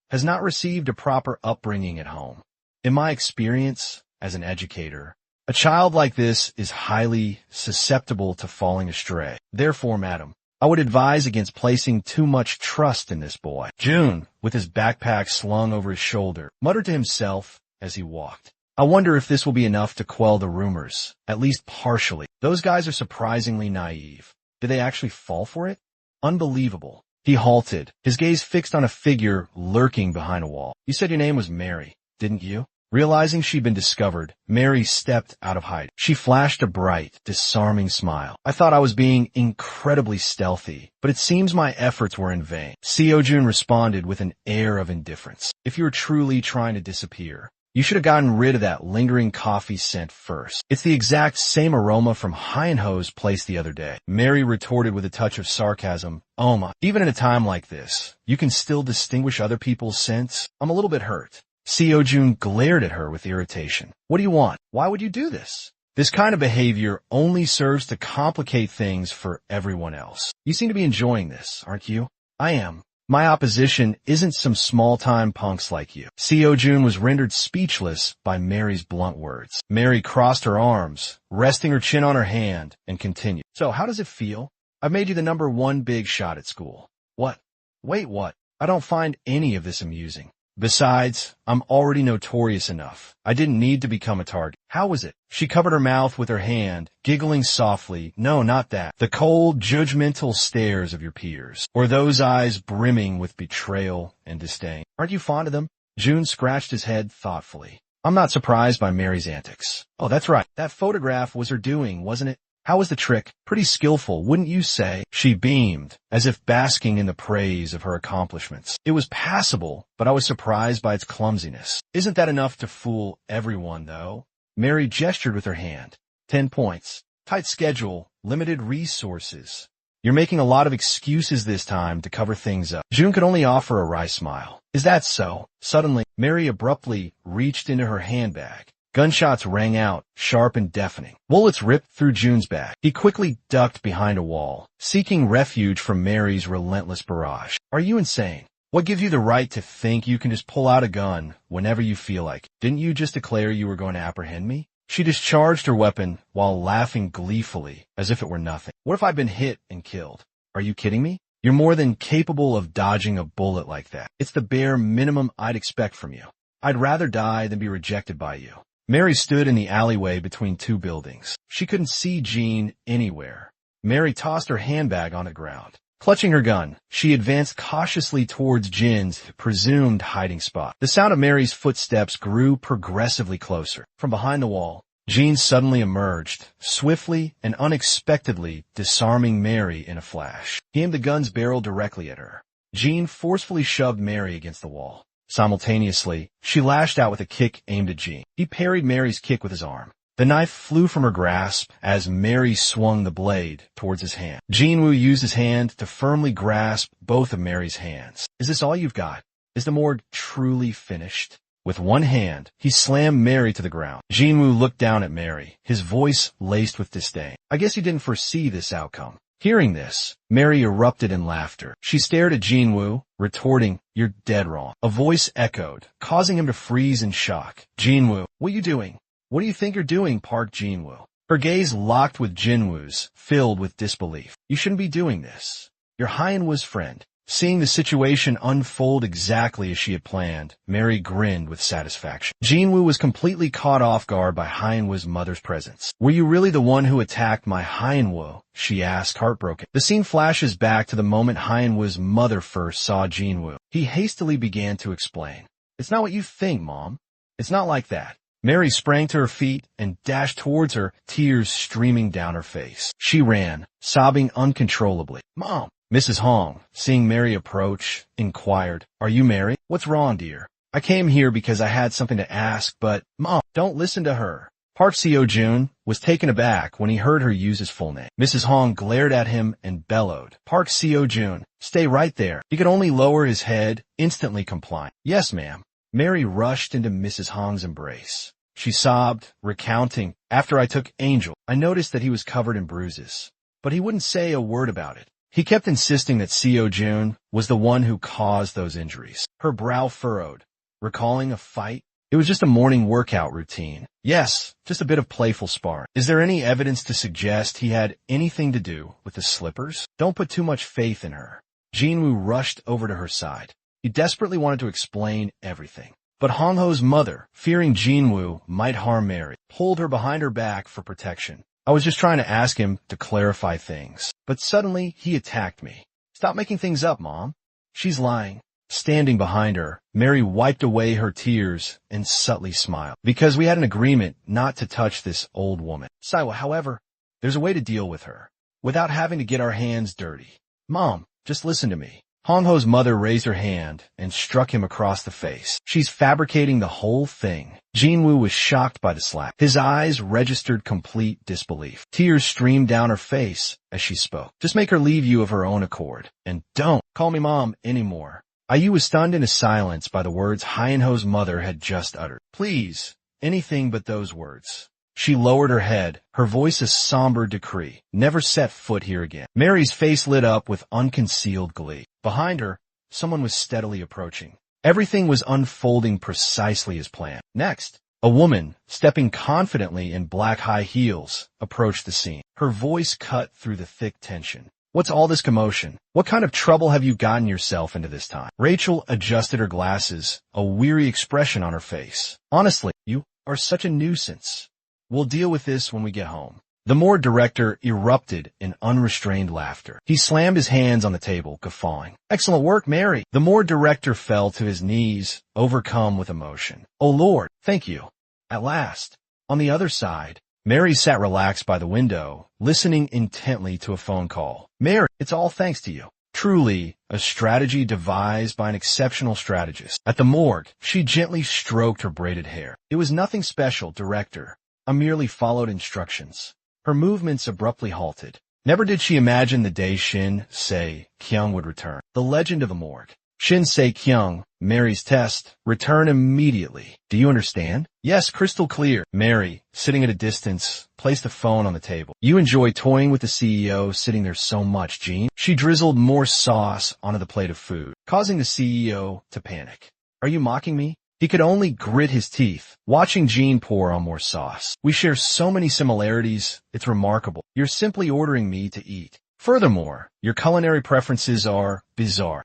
has not received a proper upbringing at home. In my experience as an educator, a child like this is highly susceptible to falling astray. Therefore, madam, I would advise against placing too much trust in this boy. June, with his backpack slung over his shoulder, muttered to himself as he walked. I wonder if this will be enough to quell the rumors, at least partially. Those guys are surprisingly naive. Did they actually fall for it? Unbelievable. He halted, his gaze fixed on a figure lurking behind a wall. You said your name was Mary, didn't you? Realizing she'd been discovered, Mary stepped out of hiding. She flashed a bright, disarming smile. I thought I was being incredibly stealthy, but it seems my efforts were in vain. Seo-jun responded with an air of indifference. If you're truly trying to disappear, You should have gotten rid of that lingering coffee scent first. It's the exact same aroma from Hein-Ho's place the other day. Mary retorted with a touch of sarcasm. Oh my, even in a time like this, you can still distinguish other people's scents? I'm a little bit hurt. Seo-jun glared at her with irritation. What do you want? Why would you do this? This kind of behavior only serves to complicate things for everyone else. You seem to be enjoying this, aren't you? I am. My opposition isn't some small-time punks like you. Seo-jun was rendered speechless by Mary's blunt words. Mary crossed her arms, resting her chin on her hand, and continued. So how does it feel? I've made you the #1 big shot at school. What? Wait, what? I don't find any of this amusing. Besides, I'm already notorious enough. I didn't need to become a target. How was it? She covered her mouth with her hand, giggling softly. No, not that. The cold, judgmental stares of your peers. Or those eyes brimming with betrayal and disdain. Aren't you fond of them? June scratched his head thoughtfully. I'm not surprised by Mary's antics. Oh, that's right. That photograph was her doing, wasn't it? How was the trick? Pretty skillful, wouldn't you say? She beamed, as if basking in the praise of her accomplishments. It was passable, but I was surprised by its clumsiness. Isn't that enough to fool everyone, though? Mary gestured with her hand. 10 points. Tight schedule. Limited resources. You're making a lot of excuses this time to cover things up. June could only offer a wry smile. Is that so? Suddenly, Mary abruptly reached into her handbag. Gunshots rang out, sharp and deafening. Bullets ripped through June's back. He quickly ducked behind a wall, seeking refuge from Mary's relentless barrage. Are you insane? What gives you the right to think you can just pull out a gun whenever you feel like it? Didn't you just declare you were going to apprehend me? She discharged her weapon while laughing gleefully, as if it were nothing. What if I'd been hit and killed? Are you kidding me? You're more than capable of dodging a bullet like that. It's the bare minimum I'd expect from you. I'd rather die than be rejected by you. Mary stood in the alleyway between two buildings. She couldn't see Jean anywhere. Mary tossed her handbag on the ground. Clutching her gun, she advanced cautiously towards Jin's presumed hiding spot. The sound of Mary's footsteps grew progressively closer. From behind the wall, Jean suddenly emerged, swiftly and unexpectedly disarming Mary in a flash. He aimed the gun's barrel directly at her. Jean forcefully shoved Mary against the wall. Simultaneously, she lashed out with a kick aimed at Jean. He parried Mary's kick with his arm. The knife flew from her grasp as Mary swung the blade towards his hand. Jinwoo used his hand to firmly grasp both of Mary's hands. Is this all you've got? Is the morgue truly finished? With one hand, he slammed Mary to the ground. Jinwoo looked down at Mary, his voice laced with disdain. I guess you didn't foresee this outcome. Hearing this, Mary erupted in laughter. She stared at Jinwoo, retorting, "You're dead wrong." A voice echoed, causing him to freeze in shock. "Jinwoo, what are you doing? What do you think you're doing?" Park Jinwoo. Her gaze locked with Jinwoo's, filled with disbelief. "You shouldn't be doing this. You're Hyenwoo's friend." Seeing the situation unfold exactly as she had planned, Mary grinned with satisfaction. Jinwoo was completely caught off guard by Hyenwoo's mother's presence. "Were you really the one who attacked my Hyenwoo?" she asked, heartbroken. The scene flashes back to the moment Hyenwoo's mother first saw Jinwoo. He hastily began to explain. "It's not what you think, Mom. It's not like that." Mary sprang to her feet and dashed towards her, tears streaming down her face. She ran, sobbing uncontrollably. "Mom!" Mrs. Hong, seeing Mary approach, inquired, "Are you Mary? What's wrong, dear?" "I came here because I had something to ask, but—" "Mom, don't listen to her." Park Seo-jun was taken aback when he heard her use his full name. Mrs. Hong glared at him and bellowed, "Park Seo-jun, stay right there." He could only lower his head, instantly complying. "Yes, ma'am." Mary rushed into Mrs. Hong's embrace. She sobbed, recounting, "After I took Angel, I noticed that he was covered in bruises. But he wouldn't say a word about it. He kept insisting that Seo-jun was the one who caused those injuries." Her brow furrowed, recalling a fight. "It was just a morning workout routine." "Yes, just a bit of playful sparring." "Is there any evidence to suggest he had anything to do with the slippers?" "Don't put too much faith in her." Jinwoo rushed over to her side. He desperately wanted to explain everything. But Hongho's mother, fearing Jinwoo might harm Mary, pulled her behind her back for protection. "I was just trying to ask him to clarify things. But suddenly, he attacked me." "Stop making things up, Mom." "She's lying." Standing behind her, Mary wiped away her tears and subtly smiled. "Because we had an agreement not to touch this old woman. Saiwa, however, there's a way to deal with her, without having to get our hands dirty." "Mom, just listen to me." Hong Ho's mother raised her hand and struck him across the face. She's fabricating the whole thing. Jinwoo was shocked by the slap. His eyes registered complete disbelief. Tears streamed down her face as she spoke. Just make her leave you of her own accord. And don't call me mom anymore. IU was stunned into silence by the words Hyunho's mother had just uttered. Please, anything but those words. She lowered her head, her voice a somber decree. Never set foot here again. Mary's face lit up with unconcealed glee. Behind her, someone was steadily approaching. Everything was unfolding precisely as planned. Next, a woman, stepping confidently in black high heels, approached the scene. Her voice cut through the thick tension. What's all this commotion? What kind of trouble have you gotten yourself into this time? Rachel adjusted her glasses, a weary expression on her face. Honestly, you are such a nuisance. We'll deal with this when we get home. The Moore director erupted in unrestrained laughter. He slammed his hands on the table, guffawing. Excellent work, Mary. The Moore director fell to his knees, overcome with emotion. Oh Lord, thank you. At last. On the other side, Mary sat relaxed by the window, listening intently to a phone call. Mary, it's all thanks to you. Truly, a strategy devised by an exceptional strategist. At the morgue, she gently stroked her braided hair. It was nothing special, director. I merely followed instructions. Her movements abruptly halted. Never did she imagine the day Shin Se-kyung would return. The legend of the morgue. Shin Se-kyung, Mary's test, return immediately. Do you understand? Yes, crystal clear. Mary, sitting at a distance, placed the phone on the table. You enjoy toying with the CEO sitting there so much, Jean. She drizzled more sauce onto the plate of food, causing the CEO to panic. Are you mocking me? He could only grit his teeth, watching Jean pour on more sauce. We share so many similarities, it's remarkable. You're simply ordering me to eat. Furthermore, your culinary preferences are bizarre.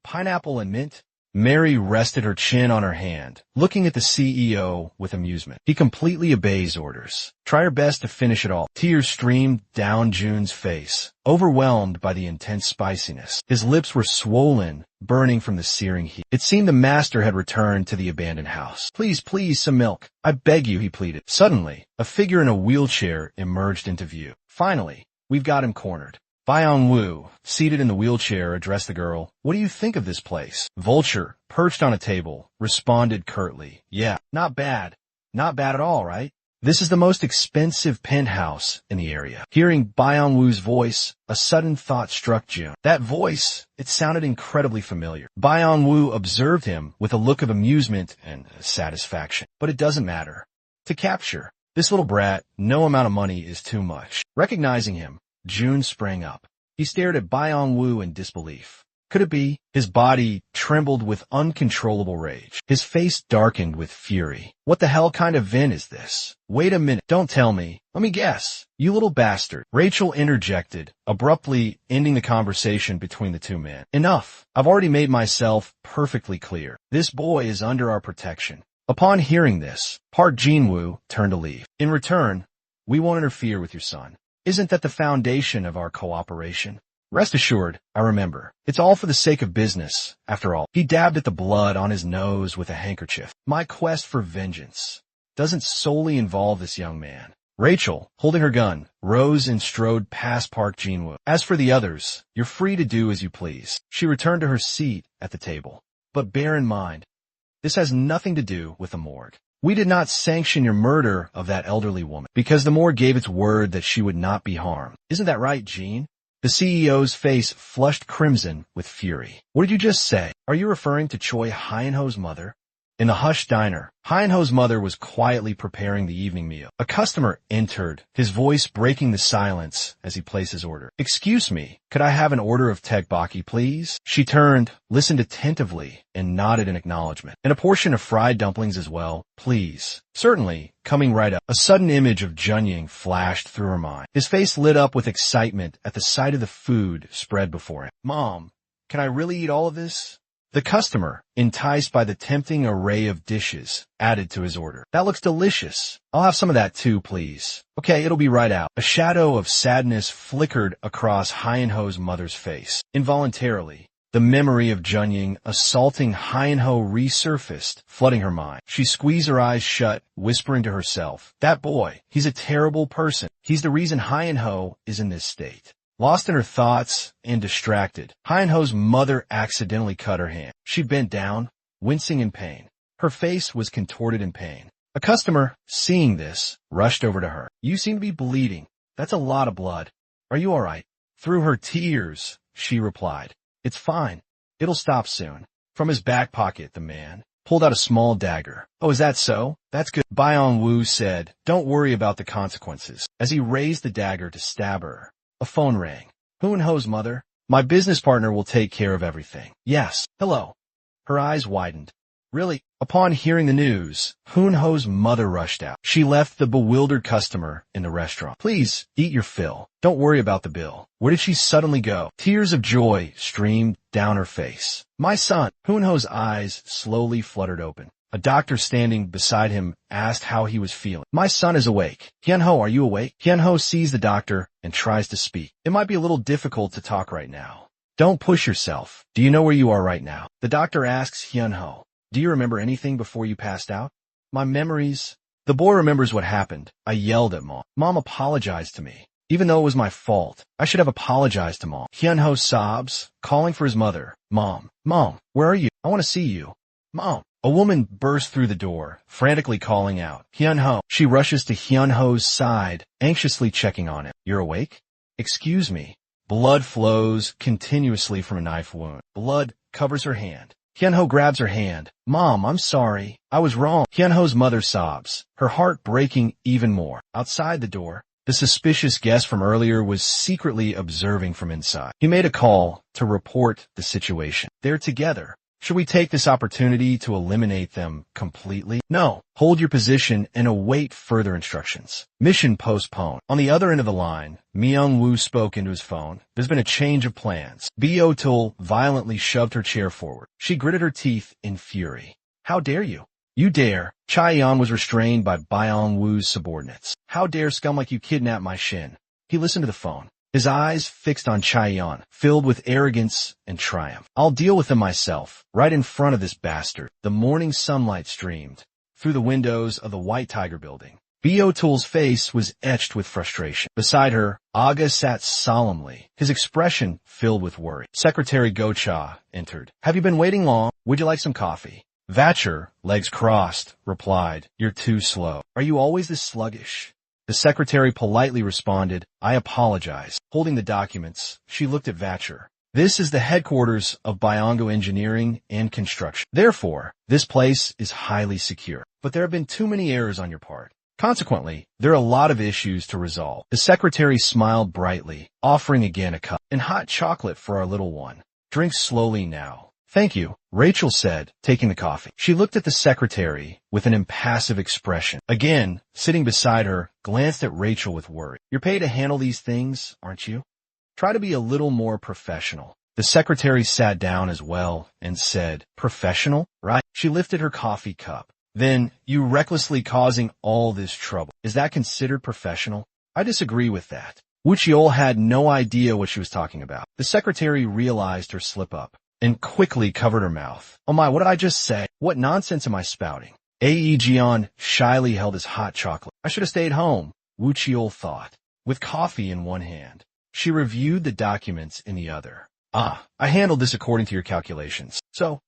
Pineapple and mint? Mary rested her chin on her hand, looking at the CEO with amusement. He completely obeys orders. Try her best to finish it all. Tears streamed down Jun's face, overwhelmed by the intense spiciness. His lips were swollen, burning from the searing heat. It seemed the master had returned to the abandoned house. Please, please, some milk. I beg you, he pleaded. Suddenly, a figure in a wheelchair emerged into view. Finally, we've got him cornered. Byung-woo, seated in the wheelchair, addressed the girl. What do you think of this place? Vulture, perched on a table, responded curtly. Yeah, not bad. Not bad at all, right? This is the most expensive penthouse in the area. Hearing Byung-woo's voice, a sudden thought struck Jun. That voice, it sounded incredibly familiar. Byung-woo observed him with a look of amusement and satisfaction. But it doesn't matter. To capture this little brat, no amount of money is too much. Recognizing him, Jun sprang up. He stared at Byung-woo in disbelief. Could it be? His body trembled with uncontrollable rage. His face darkened with fury. What the hell kind of vin is this? Wait a minute. Don't tell me. Let me guess. You little bastard. Rachel interjected, abruptly ending the conversation between the two men. Enough. I've already made myself perfectly clear. This boy is under our protection. Upon hearing this, Park Jinwoo turned to leave. In return, we won't interfere with your son. Isn't that the foundation of our cooperation? Rest assured, I remember. It's all for the sake of business, after all. He dabbed at the blood on his nose with a handkerchief. My quest for vengeance doesn't solely involve this young man. Rachel, holding her gun, rose and strode past Park Jinwoo. As for the others, you're free to do as you please. She returned to her seat at the table. But bear in mind, this has nothing to do with the morgue. We did not sanction your murder of that elderly woman, because the morgue gave its word that she would not be harmed. Isn't that right, Jean? The CEO's face flushed crimson with fury. What did you just say? Are you referring to Choi Hyunho's mother? In the hushed diner, Hyunho's mother was quietly preparing the evening meal. A customer entered, his voice breaking the silence as he placed his order. Excuse me, could I have an order of tteokbokki, please? She turned, listened attentively, and nodded in acknowledgement. And a portion of fried dumplings as well, please. Certainly, coming right up. A sudden image of Junying flashed through her mind. His face lit up with excitement at the sight of the food spread before him. Mom, can I really eat all of this? The customer, enticed by the tempting array of dishes, added to his order. That looks delicious. I'll have some of that too, please. Okay, it'll be right out. A shadow of sadness flickered across Hyunho's mother's face. Involuntarily, the memory of Junying assaulting Hyunho resurfaced, flooding her mind. She squeezed her eyes shut, whispering to herself, that boy, he's a terrible person. He's the reason Hyunho is in this state. Lost in her thoughts and distracted, Hyun-ho's mother accidentally cut her hand. She bent down, wincing in pain. Her face was contorted in pain. A customer, seeing this, rushed over to her. "You seem to be bleeding. That's a lot of blood. Are you all right?" Through her tears, she replied, "It's fine. It'll stop soon." From his back pocket, the man pulled out a small dagger. "Oh, is that so? That's good," Byung-woo said. "Don't worry about the consequences." As he raised the dagger to stab her, a phone rang. Hoon-ho's mother. "My business partner will take care of everything." "Yes. Hello." Her eyes widened. "Really?" Upon hearing the news, Hoon-ho's mother rushed out. She left the bewildered customer in the restaurant. "Please, eat your fill. Don't worry about the bill." Where did she suddenly go? Tears of joy streamed down her face. "My son!" Hoon-ho's eyes slowly fluttered open. A doctor standing beside him asked how he was feeling. "My son is awake." "Hyun-ho, are you awake?" Hyun-ho sees the doctor and tries to speak. "It might be a little difficult to talk right now." "Don't push yourself. Do you know where you are right now?" The doctor asks Hyun-ho. "Do you remember anything before you passed out?" "My memories." The boy remembers what happened. "I yelled at Mom. Mom apologized to me. Even though it was my fault, I should have apologized to Mom." Hyun-ho sobs, calling for his mother. "Mom, Mom, where are you? I want to see you. Mom." A woman bursts through the door, frantically calling out, "Hyun-ho." She rushes to Hyun-ho's side, anxiously checking on him. "You're awake?" "Excuse me." Blood flows continuously from a knife wound. Blood covers her hand. Hyun-ho grabs her hand. "Mom, I'm sorry. I was wrong." Hyun-ho's mother sobs, her heart breaking even more. Outside the door, the suspicious guest from earlier was secretly observing from inside. He made a call to report the situation. "They're together. Should we take this opportunity to eliminate them completely?" "No. Hold your position and await further instructions." Mission postponed. On the other end of the line, Myung-woo spoke into his phone. "There's been a change of plans." Beo-tul violently shoved her chair forward. She gritted her teeth in fury. "How dare you?" "You dare." Chaeyeon was restrained by Byung-woo's subordinates. "How dare scum like you kidnap my Shin?" He listened to the phone, his eyes fixed on Chaeyeon, filled with arrogance and triumph. "I'll deal with them myself, right in front of this bastard." The morning sunlight streamed through the windows of the White Tiger building. Beo-tul's face was etched with frustration. Beside her, Aga sat solemnly, his expression filled with worry. Secretary Gocha entered. "Have you been waiting long? Would you like some coffee?" Vatcher, legs crossed, replied, "You're too slow." "Are you always this sluggish?" The secretary politely responded, "I apologize." Holding the documents, she looked at Vatcher. "This is the headquarters of Byongo Engineering and Construction. Therefore, this place is highly secure. But there have been too many errors on your part. Consequently, there are a lot of issues to resolve." The secretary smiled brightly, offering again a cup. "And hot chocolate for our little one. Drink slowly now." "Thank you," Rachel said, taking the coffee. She looked at the secretary with an impassive expression. Again, sitting beside her, glanced at Rachel with worry. "You're paid to handle these things, aren't you? Try to be a little more professional." The secretary sat down as well and said, "Professional? Right?" She lifted her coffee cup. "Then, you recklessly causing all this trouble. Is that considered professional?" "I disagree with that." Woo Cheol had no idea what she was talking about. The secretary realized her slip-up and quickly covered her mouth. "Oh my, what did I just say? What nonsense am I spouting?" Ae-jeon shyly held his hot chocolate. "I should have stayed home," Woo Cheol thought. With coffee in one hand, she reviewed the documents in the other. I handled this according to your calculations. So,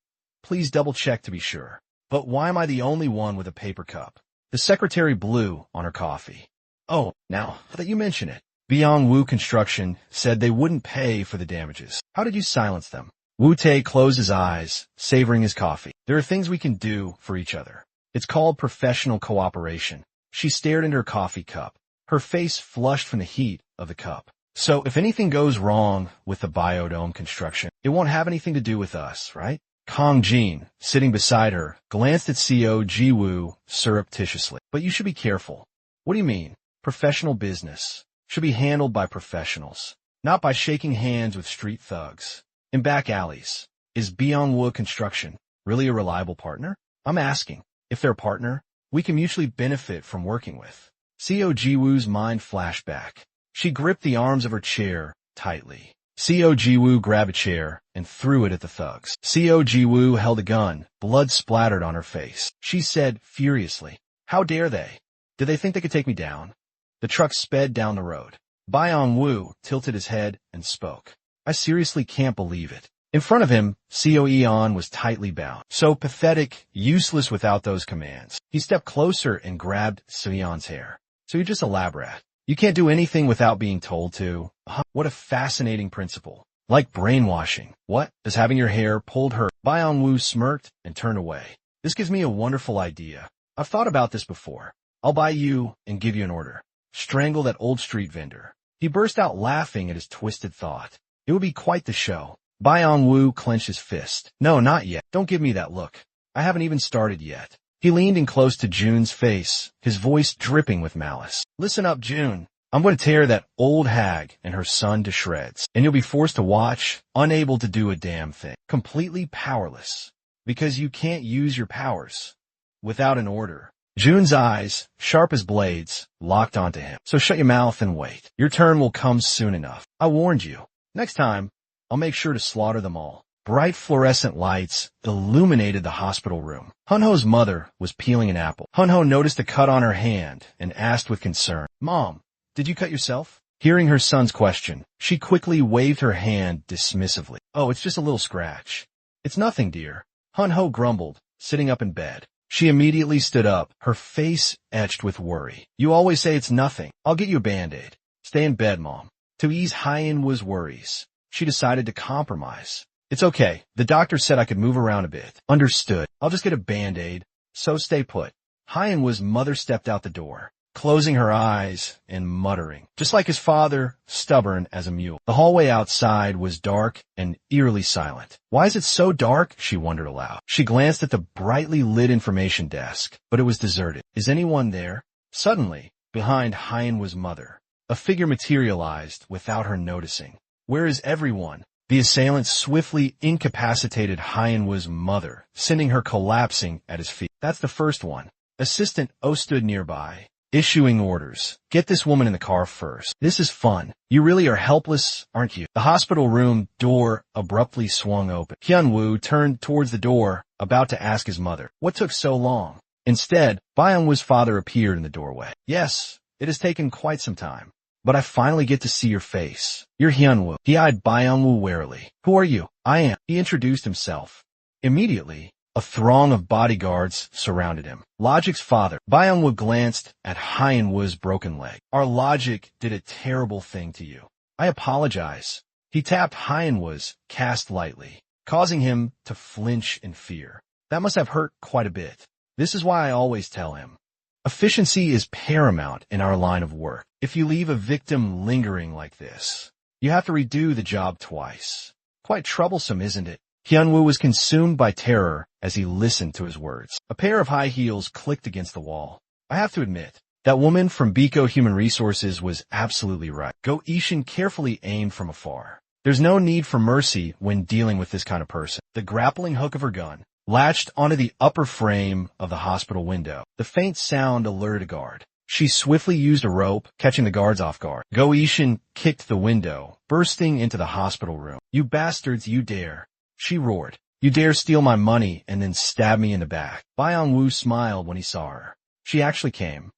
please double-check to be sure." "But why am I the only one with a paper cup?" The secretary blew on her coffee. "Oh, now that you mention it, Byung-woo Construction said they wouldn't pay for the damages. How did you silence them?" Woo-tae closed his eyes, savoring his coffee. "There are things we can do for each other. It's called professional cooperation." She stared into her coffee cup, her face flushed from the heat of the cup. "So if anything goes wrong with the biodome construction, it won't have anything to do with us, right?" Kong Jin, sitting beside her, glanced at Co. Ji-woo surreptitiously. "But you should be careful." "What do you mean?" "Professional business should be handled by professionals, not by shaking hands with street thugs in back alleys. Is Byung-woo Construction really a reliable partner? I'm asking. If they're a partner, we can mutually benefit from working with." Co. Ji-woo's mind flashed back. She gripped the arms of her chair tightly. Co. Ji-woo grabbed a chair and threw it at the thugs. Co. Ji-woo held a gun, blood splattered on her face. She said furiously, "How dare they? Did they think they could take me down?" The truck sped down the road. Byung-woo tilted his head and spoke. I seriously can't believe it. In front of him, Seo Eon was tightly bound. So pathetic, useless without those commands. He stepped closer and grabbed Seon's hair. So you're just a lab rat. You can't do anything without being told to. What a fascinating principle. Like brainwashing. What? Does having your hair pulled hurt? Byung-woo smirked and turned away. This gives me a wonderful idea. I've thought about this before. I'll buy you and give you an order. Strangle that old street vendor. He burst out laughing at his twisted thought. It would be quite the show. Byung-woo clenched his fist. No, not yet. Don't give me that look. I haven't even started yet. He leaned in close to June's face, his voice dripping with malice. Listen up, June. I'm going to tear that old hag and her son to shreds, and you'll be forced to watch, unable to do a damn thing, completely powerless, because you can't use your powers without an order. June's eyes, sharp as blades, locked onto him. So shut your mouth and wait. Your turn will come soon enough. I warned you. Next time, I'll make sure to slaughter them all. Bright fluorescent lights illuminated the hospital room. Hunho's mother was peeling an apple. Hunho noticed a cut on her hand and asked with concern, Mom, did you cut yourself? Hearing her son's question, she quickly waved her hand dismissively. Oh, it's just a little scratch. It's nothing, dear. Hunho grumbled, sitting up in bed. She immediately stood up, her face etched with worry. You always say it's nothing. I'll get you a Band-Aid. Stay in bed, Mom. To ease Hyunwoo's worries, she decided to compromise. It's okay. The doctor said I could move around a bit. Understood. I'll just get a Band-Aid. So stay put. Hyunwoo's mother stepped out the door, closing her eyes and muttering. Just like his father, stubborn as a mule. The hallway outside was dark and eerily silent. Why is it so dark? She wondered aloud. She glanced at the brightly lit information desk, but it was deserted. Is anyone there? Suddenly, behind Hyunwoo's mother, a figure materialized without her noticing. Where is everyone? The assailant swiftly incapacitated Hyunwoo's mother, sending her collapsing at his feet. That's the first one. Assistant O stood nearby, issuing orders. Get this woman in the car first. This is fun. You really are helpless, aren't you? The hospital room door abruptly swung open. Hyunwoo turned towards the door, about to ask his mother, what took so long? Instead, Byung-woo's father appeared in the doorway. Yes, it has taken quite some time. But I finally get to see your face. You're Hyunwoo. He eyed Byung-woo warily. Who are you? I am. He introduced himself. Immediately, a throng of bodyguards surrounded him. Logic's father. Byung-woo glanced at Hyunwoo's broken leg. Our Logic did a terrible thing to you. I apologize. He tapped Hyunwoo's cast lightly, causing him to flinch in fear. That must have hurt quite a bit. This is why I always tell him. Efficiency is paramount in our line of work. If you leave a victim lingering like this, you have to redo the job twice. Quite troublesome, isn't it? Hyunwoo was consumed by terror as he listened to his words. A pair of high heels clicked against the wall. I have to admit, that woman from Biko Human Resources was absolutely right. Go Ishin carefully aimed from afar. There's no need for mercy when dealing with this kind of person. The grappling hook of her gun latched onto the upper frame of the hospital window. The faint sound alerted a guard. She swiftly used a rope, catching the guards off guard. Go Ishin kicked the window, bursting into the hospital room. You bastards, you dare. She roared. You dare steal my money and then stab me in the back. Byung-woo smiled when he saw her. She actually came.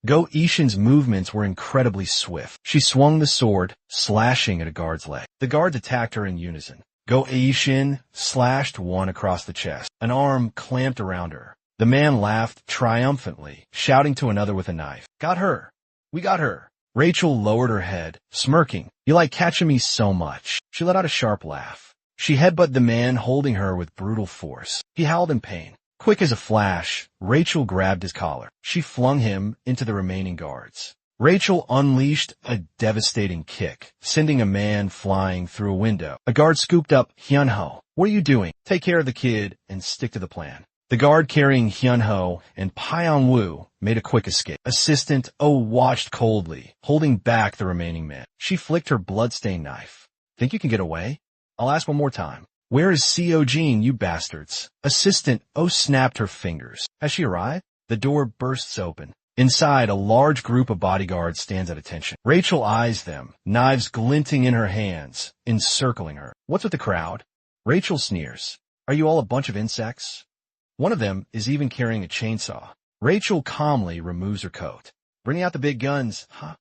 Go Ishin's movements were incredibly swift. She swung the sword, slashing at a guard's leg. The guards attacked her in unison. Go Ishin slashed one across the chest. An arm clamped around her. The man laughed triumphantly, shouting to another with a knife. Got her. We got her. Rachel lowered her head, smirking. You like catching me so much. She let out a sharp laugh. She headbutted the man holding her with brutal force. He howled in pain. Quick as a flash, Rachel grabbed his collar. She flung him into the remaining guards. Rachel unleashed a devastating kick, sending a man flying through a window. A guard scooped up Hyunho. What are you doing? Take care of the kid and stick to the plan. The guard carrying Hyunho and Byung-woo made a quick escape. Assistant Oh watched coldly, holding back the remaining men. She flicked her bloodstained knife. Think you can get away? I'll ask one more time. Where is Seo Jean, you bastards? Assistant Oh snapped her fingers. Has she arrived? The door bursts open. Inside, a large group of bodyguards stands at attention. Rachel eyes them, knives glinting in her hands, encircling her. What's with the crowd? Rachel sneers. Are you all a bunch of insects? One of them is even carrying a chainsaw. Rachel calmly removes her coat. Bring out the big guns, huh?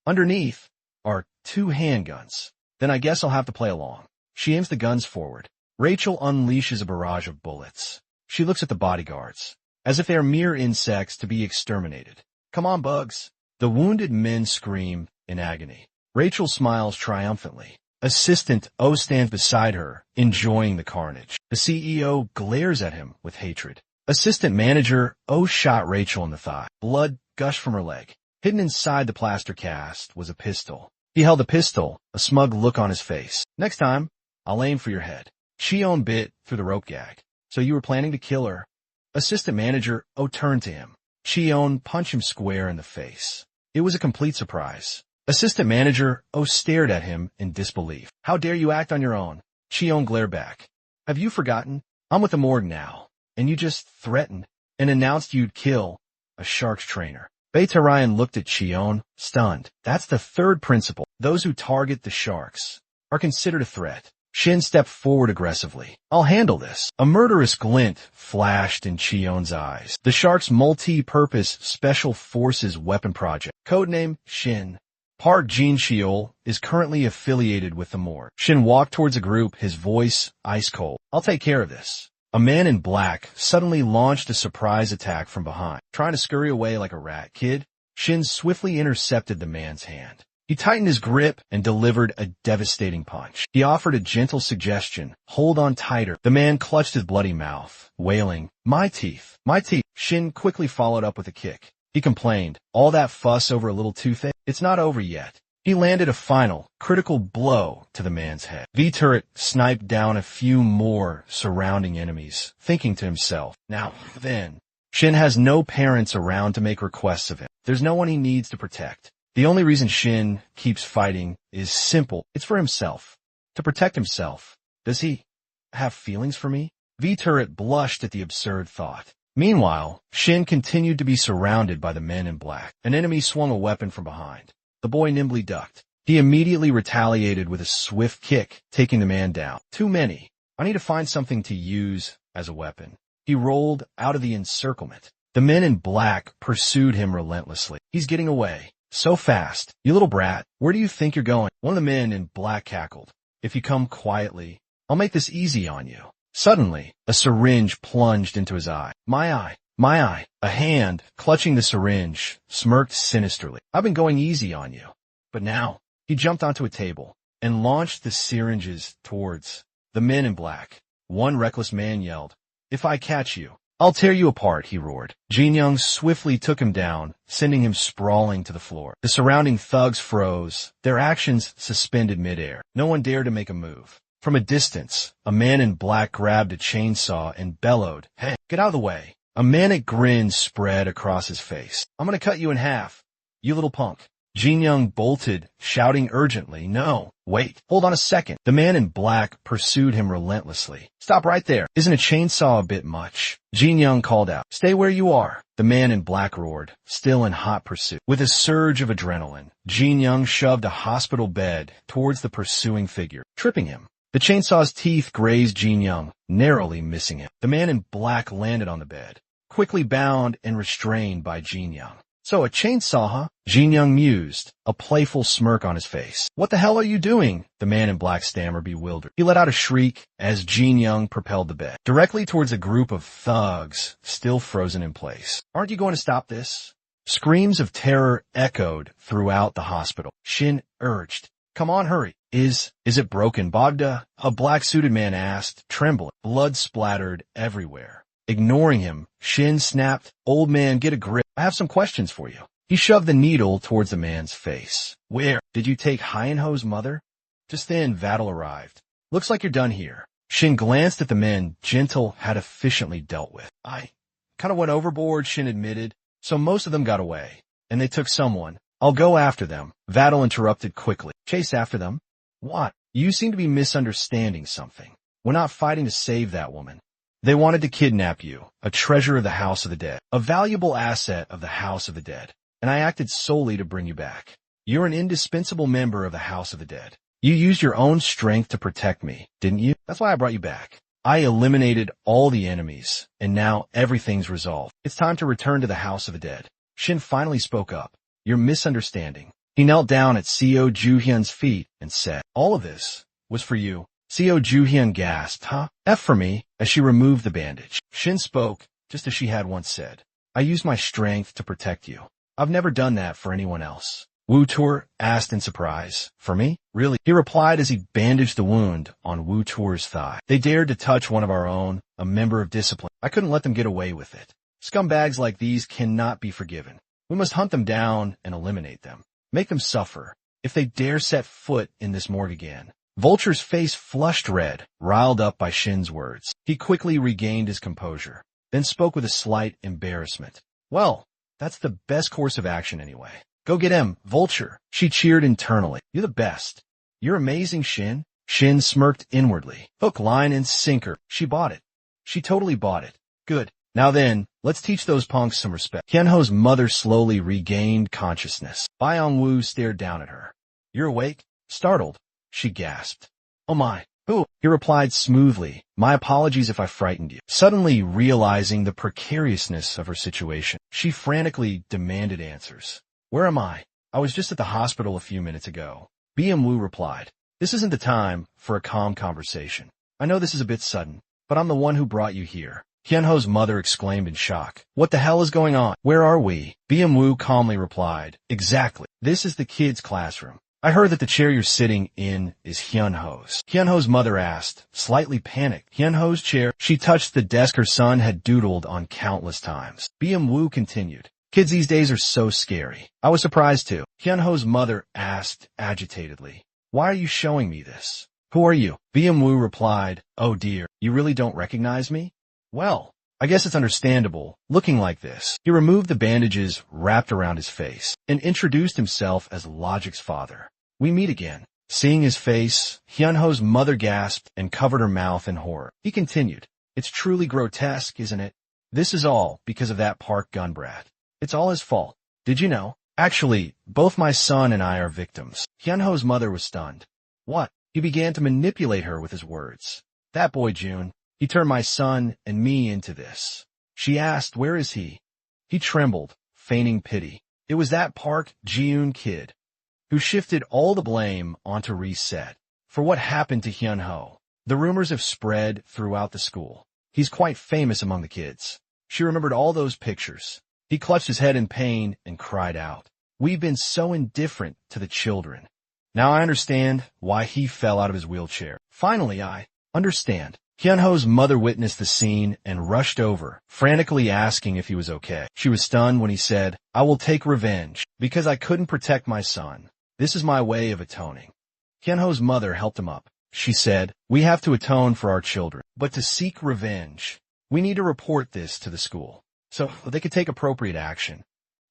Underneath, are 2 handguns. Then I guess I'll have to play along. She aims the guns forward. Rachel unleashes a barrage of bullets. She looks at the bodyguards, as if they are mere insects to be exterminated. Come on, bugs. The wounded men scream in agony. Rachel smiles triumphantly. Assistant O stands beside her, enjoying the carnage. The CEO glares at him with hatred. Assistant manager O shot Rachel in the thigh. Blood gushed from her leg. Hidden inside the plaster cast was a pistol. He held the pistol, a smug look on his face. Next time, I'll aim for your head. Shion bit through the rope gag. So you were planning to kill her? Assistant manager O turned to him. Shion punched him square in the face. It was a complete surprise. Assistant manager O stared at him in disbelief. How dare you act on your own? Shion glared back. Have you forgotten? I'm with the morgue now, and you just threatened and announced you'd kill a shark's trainer. Beitarayan looked at Shion, stunned. That's the third principle. Those who target the sharks are considered a threat. Shin stepped forward aggressively. I'll handle this. A murderous glint flashed in Chion's eyes. The shark's multi-purpose special forces weapon project, codename Shin. Park Jin-cheol is currently affiliated with the morgue. Shin walked towards a group, his voice ice cold. I'll take care of this. A man in black suddenly launched a surprise attack from behind, trying to scurry away like a rat. Kid, Shin swiftly intercepted the man's hand. He tightened his grip and delivered a devastating punch. He offered a gentle suggestion. Hold on tighter. The man clutched his bloody mouth, wailing, My teeth. My teeth. Shin quickly followed up with a kick. He complained, all that fuss over a little toothache? It's not over yet. He landed a final, critical blow to the man's head. V-Turret sniped down a few more surrounding enemies, thinking to himself, now then. Shin has no parents around to make requests of him. There's no one he needs to protect. The only reason Shin keeps fighting is simple. It's for himself. To protect himself. Does he have feelings for me? V-Turret blushed at the absurd thought. Meanwhile, Shin continued to be surrounded by the men in black. An enemy swung a weapon from behind. The boy nimbly ducked. He immediately retaliated with a swift kick, taking the man down. Too many. I need to find something to use as a weapon. He rolled out of the encirclement. The men in black pursued him relentlessly. He's getting away. So fast. You little brat, where do you think you're going? One of the men in black cackled. If you come quietly, I'll make this easy on you. Suddenly, a syringe plunged into his eye. My eye. My eye. A hand, clutching the syringe, smirked sinisterly. I've been going easy on you. But now, he jumped onto a table and launched the syringes towards the men in black. One reckless man yelled, If I catch you, I'll tear you apart, he roared. Jin Young swiftly took him down, sending him sprawling to the floor. The surrounding thugs froze, their actions suspended midair. No one dared to make a move. From a distance, a man in black grabbed a chainsaw and bellowed, Hey, get out of the way. A manic grin spread across his face. I'm gonna cut you in half, you little punk. Jin Young bolted, shouting urgently, No, wait, hold on a second. The man in black pursued him relentlessly. Stop right there. Isn't a chainsaw a bit much? Jin Young called out. Stay where you are. The man in black roared, still in hot pursuit. With a surge of adrenaline, Jin Young shoved a hospital bed towards the pursuing figure, tripping him. The chainsaw's teeth grazed Jin Young, narrowly missing him. The man in black landed on the bed, quickly bound and restrained by Jin Young. So a chainsaw, huh? Jin Young mused, a playful smirk on his face. What the hell are you doing? The man in black stammered, bewildered. He let out a shriek as Jin Young propelled the bed directly towards a group of thugs still frozen in place. Aren't you going to stop this? Screams of terror echoed throughout the hospital. Shin urged, Come on, hurry. Is it broken, Bogda? A black-suited man asked, trembling. Blood splattered everywhere. Ignoring him, Shin snapped, Old man, get a grip. I have some questions for you. He shoved the needle towards the man's face. Where? Did you take Hyenho's mother? Just then, Vattel arrived. Looks like you're done here. Shin glanced at the men Gentle had efficiently dealt with. I kind of went overboard, Shin admitted, so most of them got away. And they took someone. I'll go after them. Vattel interrupted quickly. Chase after them? What? You seem to be misunderstanding something. We're not fighting to save that woman. They wanted to kidnap you, a treasure of the House of the Dead, a valuable asset of the House of the Dead, and I acted solely to bring you back. You're an indispensable member of the House of the Dead. You used your own strength to protect me, didn't you? That's why I brought you back. I eliminated all the enemies, and now everything's resolved. It's time to return to the House of the Dead. Shin finally spoke up. You're misunderstanding. He knelt down at Seo Juhyun's feet and said, "All of this was for you." Seo Juhyun gasped, "Huh? F for me," as she removed the bandage. Shin spoke, just as she had once said, "I used my strength to protect you. I've never done that for anyone else." Woo Tur asked in surprise, "For me? Really?" He replied as he bandaged the wound on Woo Tur's thigh. "They dared to touch one of our own, a member of discipline. I couldn't let them get away with it. Scumbags like these cannot be forgiven. We must hunt them down and eliminate them. Make them suffer if they dare set foot in this morgue again." Vulture's face flushed red, riled up by Shin's words. He quickly regained his composure, then spoke with a slight embarrassment. "Well, that's the best course of action anyway. Go get him, Vulture." She cheered internally. "You're the best. You're amazing, Shin." Shin smirked inwardly. Hook, line, and sinker. She bought it. She totally bought it. Good. Now then, let's teach those punks some respect. Hyunho's mother slowly regained consciousness. Byung-woo stared down at her. "You're awake?" Startled, she gasped. "Oh my, who?" He replied smoothly. "My apologies if I frightened you." Suddenly realizing the precariousness of her situation, she frantically demanded answers. "Where am I?" "I was just at the hospital a few minutes ago." Byung-woo replied, "This isn't the time for a calm conversation. I know this is a bit sudden, but I'm the one who brought you here." Hyunho's mother exclaimed in shock. "What the hell is going on? Where are we?" Byung-woo calmly replied, "Exactly. This is the kids' classroom. I heard that the chair you're sitting in is Hyunho's." Hyunho's mother asked, slightly panicked. "Hyunho's chair?" She touched the desk her son had doodled on countless times. Byung-woo continued, "Kids these days are so scary." "I was surprised too." Hyunho's mother asked agitatedly, "Why are you showing me this?" "Who are you?" Byung-woo replied, "Oh dear, you really don't recognize me? Well, I guess it's understandable, looking like this." He removed the bandages wrapped around his face and introduced himself as Logic's father. "We meet again." Seeing his face, Hyunho's mother gasped and covered her mouth in horror. He continued, "It's truly grotesque, isn't it? This is all because of that Park gun brat. It's all his fault. Did you know? Actually, both my son and I are victims." Hyunho's mother was stunned. "What?" He began to manipulate her with his words. "That boy June, he turned my son and me into this." She asked, "Where is he?" He trembled, feigning pity. It was that Park Ji-yoon kid who shifted all the blame onto Reset for what happened to Hyunho. The rumors have spread throughout the school. He's quite famous among the kids. She remembered all those pictures. He clutched his head in pain and cried out. "We've been so indifferent to the children. Now I understand why he fell out of his wheelchair. Finally, I understand." Hyunho's mother witnessed the scene and rushed over, frantically asking if he was okay. She was stunned when he said, "I will take revenge, because I couldn't protect my son. This is my way of atoning." Hyunho's mother helped him up. She said, "We have to atone for our children, but to seek revenge, we need to report this to the school, so they could take appropriate action."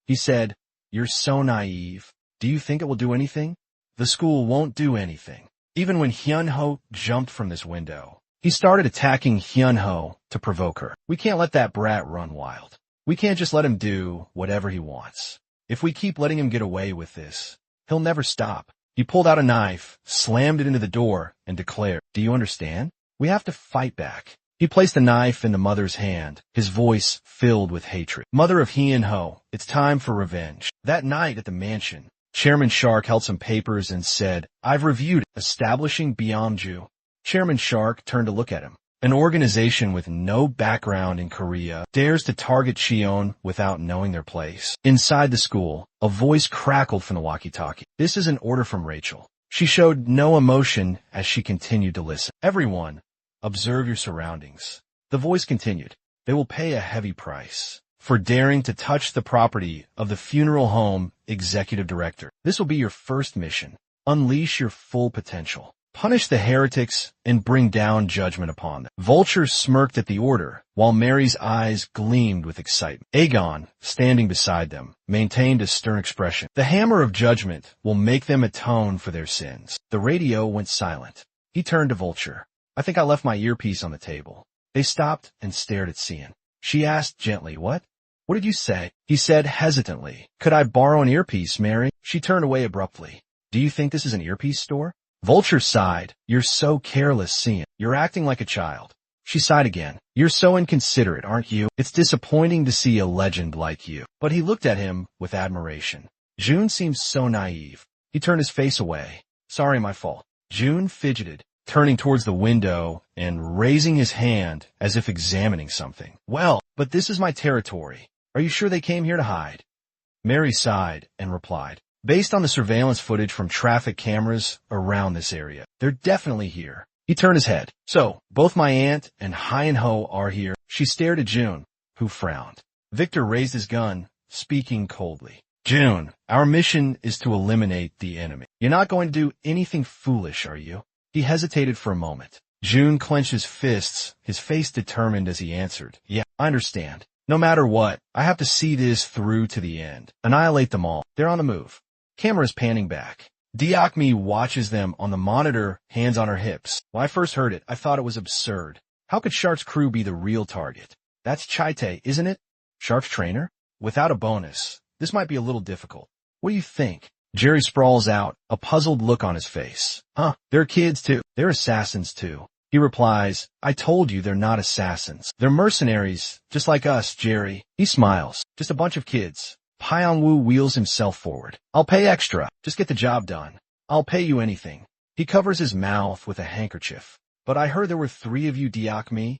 He said, "You're so naive. Do you think it will do anything?" "The school won't do anything." Even when Hyunho jumped from this window, he started attacking Hyunho to provoke her. "We can't let that brat run wild. We can't just let him do whatever he wants. If we keep letting him get away with this, he'll never stop." He pulled out a knife, slammed it into the door, and declared, "Do you understand? We have to fight back." He placed the knife in the mother's hand, his voice filled with hatred. "Mother of Hyunho, it's time for revenge." That night at the mansion, Chairman Shark held some papers and said, "I've reviewed establishing Byungju." Chairman Shark turned to look at him. An organization with no background in Korea dares to target Cheon without knowing their place. Inside the school, a voice crackled from the walkie-talkie. "This is an order from Rachel." She showed no emotion as she continued to listen. "Everyone, observe your surroundings." The voice continued, "They will pay a heavy price for daring to touch the property of the funeral home executive director. This will be your first mission. Unleash your full potential. Punish the heretics and bring down judgment upon them." Vulture smirked at the order, while Mary's eyes gleamed with excitement. Aegon, standing beside them, maintained a stern expression. "The hammer of judgment will make them atone for their sins." The radio went silent. He turned to Vulture. "I think I left my earpiece on the table." They stopped and stared at Cian. She asked gently, "What? What did you say?" He said hesitantly, "Could I borrow an earpiece, Mary?" She turned away abruptly. "Do you think this is an earpiece store?" Vulture sighed. "You're so careless, Cian. You're acting like a child." She sighed again. "You're so inconsiderate, aren't you? It's disappointing to see a legend like you." But he looked at him with admiration. June seemed so naive. He turned his face away. Sorry, my fault. June fidgeted, turning towards the window and raising his hand as if examining something. Well, but this is my territory. Are you sure they came here to hide? Mary sighed and replied, based on the surveillance footage from traffic cameras around this area, they're definitely here. He turned his head. So, both my aunt and Hi and Ho are here. She stared at June, who frowned. Victor raised his gun, speaking coldly. June, our mission is to eliminate the enemy. You're not going to do anything foolish, are you? He hesitated for a moment. June clenched his fists, his face determined as he answered. Yeah, I understand. No matter what, I have to see this through to the end. Annihilate them all. They're on the move. Camera's panning back. Diakmi watches them on the monitor, hands on her hips. When I first heard it, I thought it was absurd. How could Shark's crew be the real target? That's Chaite, isn't it? Shark's trainer? Without a bonus, this might be a little difficult. What do you think? Jerry sprawls out, a puzzled look on his face. Huh, they're kids too. They're assassins too. He replies, I told you they're not assassins. They're mercenaries, just like us, Jerry. He smiles. Just a bunch of kids. Pyong-woo wheels himself forward. I'll pay extra. Just get the job done. I'll pay you anything. He covers his mouth with a handkerchief. But I heard there were 3 of you, Diakmi.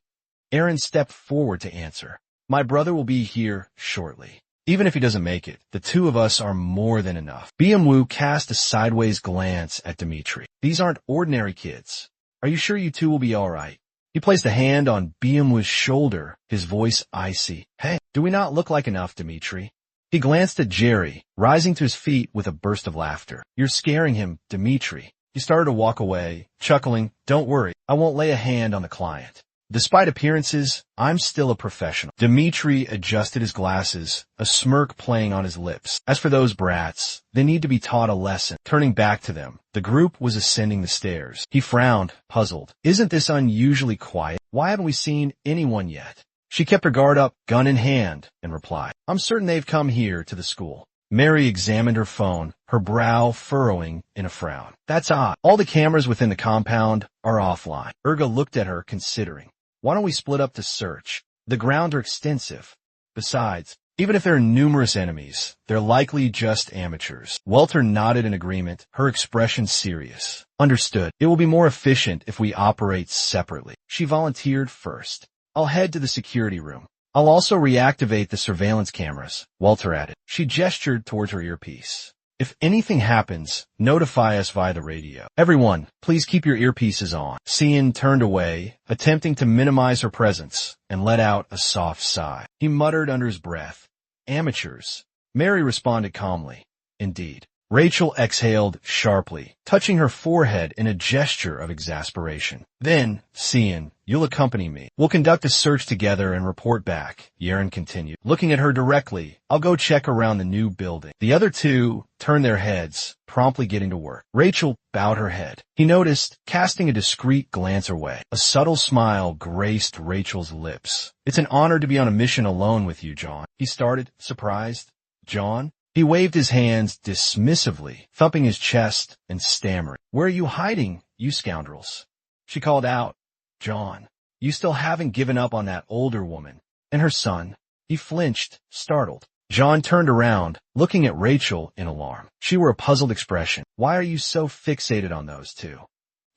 Aaron stepped forward to answer. My brother will be here shortly. Even if he doesn't make it, the 2 of us are more than enough. BMWoo cast a sideways glance at Dmitri. These aren't ordinary kids. Are you sure you 2 will be all right? He placed a hand on BMWoo's shoulder, his voice icy. Hey, do we not look like enough, Dmitri? He glanced at Jerry, rising to his feet with a burst of laughter. You're scaring him, Dmitri. He started to walk away, chuckling. Don't worry, I won't lay a hand on the client. Despite appearances, I'm still a professional. Dmitri adjusted his glasses, a smirk playing on his lips. As for those brats, they need to be taught a lesson. Turning back to them, the group was ascending the stairs. He frowned, puzzled. Isn't this unusually quiet? Why haven't we seen anyone yet? She kept her guard up, gun in hand, and replied, I'm certain they've come here to the school. Mary examined her phone, her brow furrowing in a frown. That's odd. All the cameras within the compound are offline. Urga looked at her, considering. Why don't we split up the search? The grounds are extensive. Besides, even if there are numerous enemies, they're likely just amateurs. Welter nodded in agreement, her expression serious. Understood. It will be more efficient if we operate separately. She volunteered first. I'll head to the security room. I'll also reactivate the surveillance cameras, Walter added. She gestured towards her earpiece. If anything happens, notify us via the radio. Everyone, please keep your earpieces on. Cian turned away, attempting to minimize her presence, and let out a soft sigh. He muttered under his breath, amateurs. Mary responded calmly. Indeed. Rachel exhaled sharply, touching her forehead in a gesture of exasperation. Then, Cian, you'll accompany me. We'll conduct a search together and report back, Yaren continued. Looking at her directly, I'll go check around the new building. The other 2 turned their heads, promptly getting to work. Rachel bowed her head. He noticed, casting a discreet glance her way. A subtle smile graced Rachel's lips. It's an honor to be on a mission alone with you, John. He started, surprised. John? He waved his hands dismissively, thumping his chest and stammering. Where are you hiding, you scoundrels? She called out, John, you still haven't given up on that older woman. And her son. He flinched, startled. John turned around, looking at Rachel in alarm. She wore a puzzled expression. Why are you so fixated on those 2?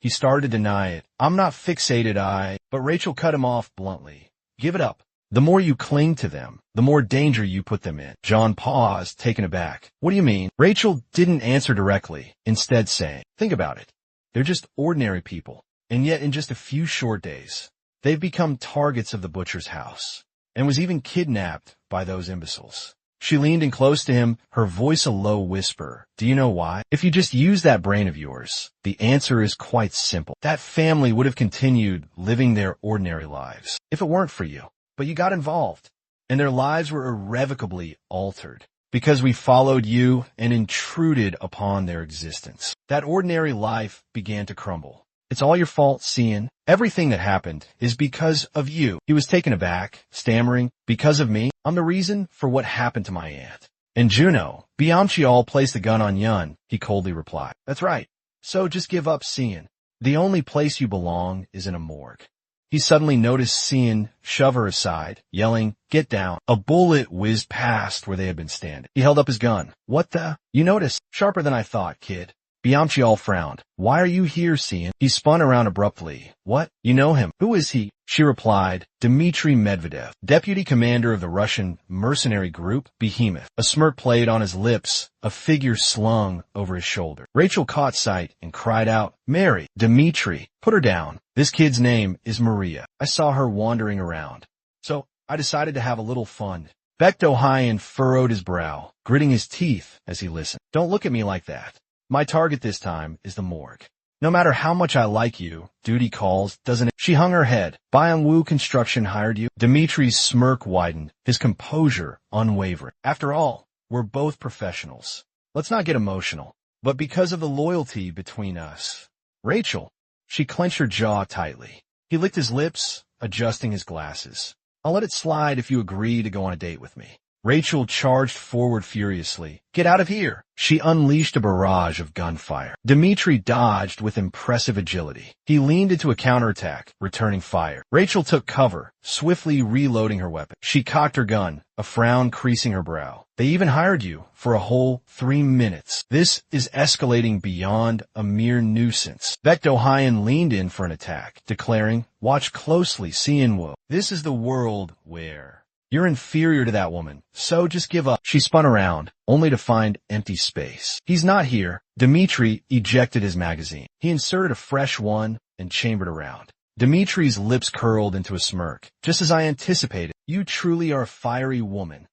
He started to deny it. I'm not fixated, But Rachel cut him off bluntly. Give it up. The more you cling to them, the more danger you put them in. John paused, taken aback. What do you mean? Rachel didn't answer directly, instead saying, think about it. They're just ordinary people. And yet in just a few short days, they've become targets of the butcher's house, and was even kidnapped by those imbeciles. She leaned in close to him, her voice a low whisper. Do you know why? If you just use that brain of yours, the answer is quite simple. That family would have continued living their ordinary lives if it weren't for you. But you got involved, and their lives were irrevocably altered because we followed you and intruded upon their existence. That ordinary life began to crumble. It's all your fault, Cian. Everything that happened is because of you. He was taken aback, stammering, because of me? I'm the reason for what happened to my aunt. And Juno, Byamchiol placed the gun on Yun, he coldly replied. That's right. So just give up, Cian. The only place you belong is in a morgue. he suddenly noticed Cian shove her aside, yelling, "Get down." A bullet whizzed past where they had been standing. He held up his gun. "What the?" "You noticed. Sharper than I thought, kid." Byamchiol frowned. "Why are you here, Cian?" He spun around abruptly. "What? You know him. Who is he?" She replied, "Dmitry Medvedev, deputy commander of the Russian mercenary group, Behemoth." A smirk played on his lips, a figure slung over his shoulder. Rachel caught sight and cried out, "Mary, Dmitry, put her down. This kid's name is Maria. I saw her wandering around. So I decided to have a little fun." Bektohayan furrowed his brow, gritting his teeth as he listened. "Don't look at me like that. My target this time is the morgue. No matter how much I like you, duty calls, doesn't it?" She hung her head. "Byamwu Construction hired you?" Dimitri's smirk widened, his composure unwavering. "After all, we're both professionals. Let's not get emotional. But because of the loyalty between us." "Rachel." She clenched her jaw tightly. He licked his lips, adjusting his glasses. "I'll let it slide if you agree to go on a date with me." Rachel charged forward furiously. "Get out of here!" She unleashed a barrage of gunfire. Dmitry dodged with impressive agility. He leaned into a counterattack, returning fire. Rachel took cover, swiftly reloading her weapon. She cocked her gun, a frown creasing her brow. "They even hired you for a whole 3 minutes. This is escalating beyond a mere nuisance." Bektohayan leaned in for an attack, declaring, "Watch closely, Cianwo. This is the world where you're inferior to that woman, so just give up." She spun around, only to find empty space. "He's not here." Dmitry ejected his magazine. He inserted a fresh one and chambered around. Dimitri's lips curled into a smirk. "Just as I anticipated, you truly are a fiery woman.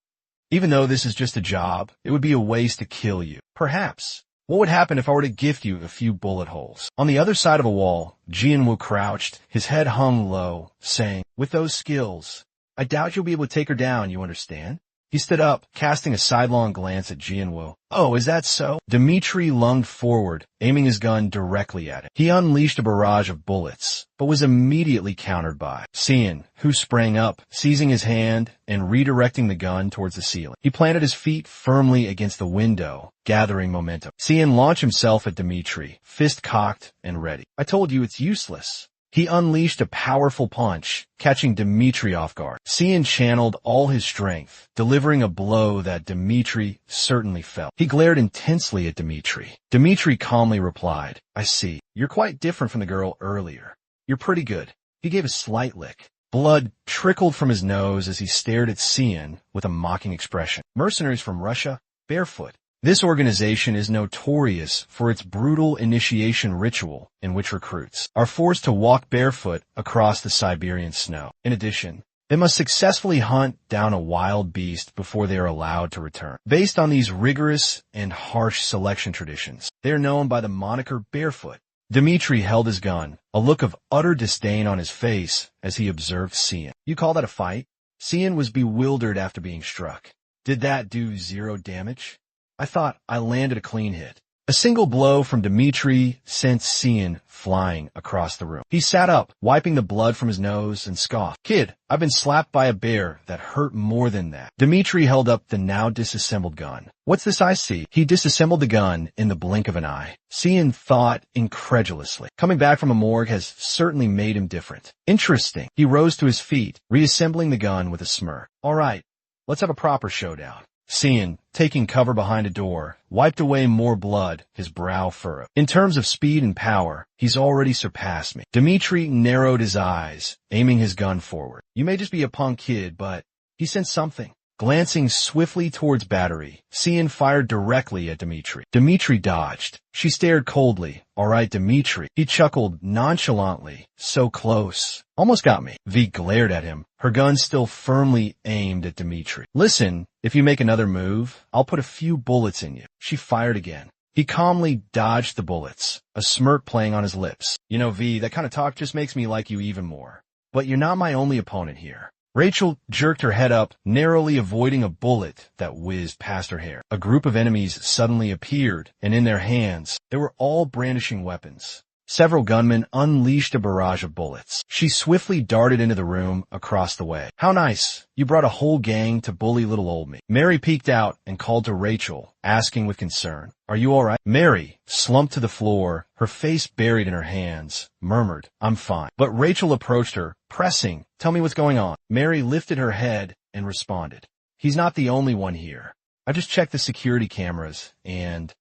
Even though this is just a job, it would be a waste to kill you. Perhaps. What would happen if I were to gift you a few bullet holes?" On the other side of a wall, Jianwu crouched, his head hung low, saying, "With those skills, I doubt you'll be able to take her down, you understand?" He stood up, casting a sidelong glance at Jianwu. "Oh, is that so?" Dmitry lunged forward, aiming his gun directly at him. He unleashed a barrage of bullets, but was immediately countered by Cian, who sprang up, seizing his hand and redirecting the gun towards the ceiling. He planted his feet firmly against the window, gathering momentum. Cian launched himself at Dmitry, fist cocked and ready. "I told you it's useless." He unleashed a powerful punch, catching Dmitry off guard. Cian channeled all his strength, delivering a blow that Dmitry certainly felt. He glared intensely at Dmitry. Dmitry calmly replied, "I see. You're quite different from the girl earlier. You're pretty good." He gave a slight lick. Blood trickled from his nose as he stared at Cian with a mocking expression. "Mercenaries from Russia, barefoot. This organization is notorious for its brutal initiation ritual in which recruits are forced to walk barefoot across the Siberian snow. In addition, they must successfully hunt down a wild beast before they are allowed to return. Based on these rigorous and harsh selection traditions, they are known by the moniker Barefoot." Dmitry held his gun, a look of utter disdain on his face as he observed Cian. "You call that a fight?" Cian was bewildered after being struck. "Did that do 0 damage? I thought I landed a clean hit." A single blow from Dmitry sent Cian flying across the room. He sat up, wiping the blood from his nose, and scoffed. "Kid, I've been slapped by a bear that hurt more than that." Dmitry held up the now disassembled gun. "What's this I see?" He disassembled the gun in the blink of an eye. Cian thought incredulously. Coming back from a morgue has certainly made him different. Interesting. He rose to his feet, reassembling the gun with a smirk. "All right, let's have a proper showdown." Cian, taking cover behind a door, wiped away more blood, his brow furrowed. "In terms of speed and power, he's already surpassed me." Dmitry narrowed his eyes, aiming his gun forward. "You may just be a punk kid, but he sensed something." Glancing swiftly towards Battery, Cian fired directly at Dmitry. Dmitry dodged. She stared coldly. "All right, Dmitry." He chuckled nonchalantly. "So close. Almost got me." V glared at him, her gun still firmly aimed at Dmitry. "Listen, if you make another move, I'll put a few bullets in you." She fired again. He calmly dodged the bullets, a smirk playing on his lips. "You know, V, that kind of talk just makes me like you even more. But you're not my only opponent here." Rachel jerked her head up, narrowly avoiding a bullet that whizzed past her hair. A group of enemies suddenly appeared, and in their hands, they were all brandishing weapons. Several gunmen unleashed a barrage of bullets. She swiftly darted into the room across the way. "How nice. You brought a whole gang to bully little old me." Mary peeked out and called to Rachel, asking with concern, "Are you all right?" Mary, slumped to the floor, her face buried in her hands, murmured, "I'm fine." But Rachel approached her, pressing, "Tell me what's going on." Mary lifted her head and responded, "He's not the only one here. I just checked the security cameras, and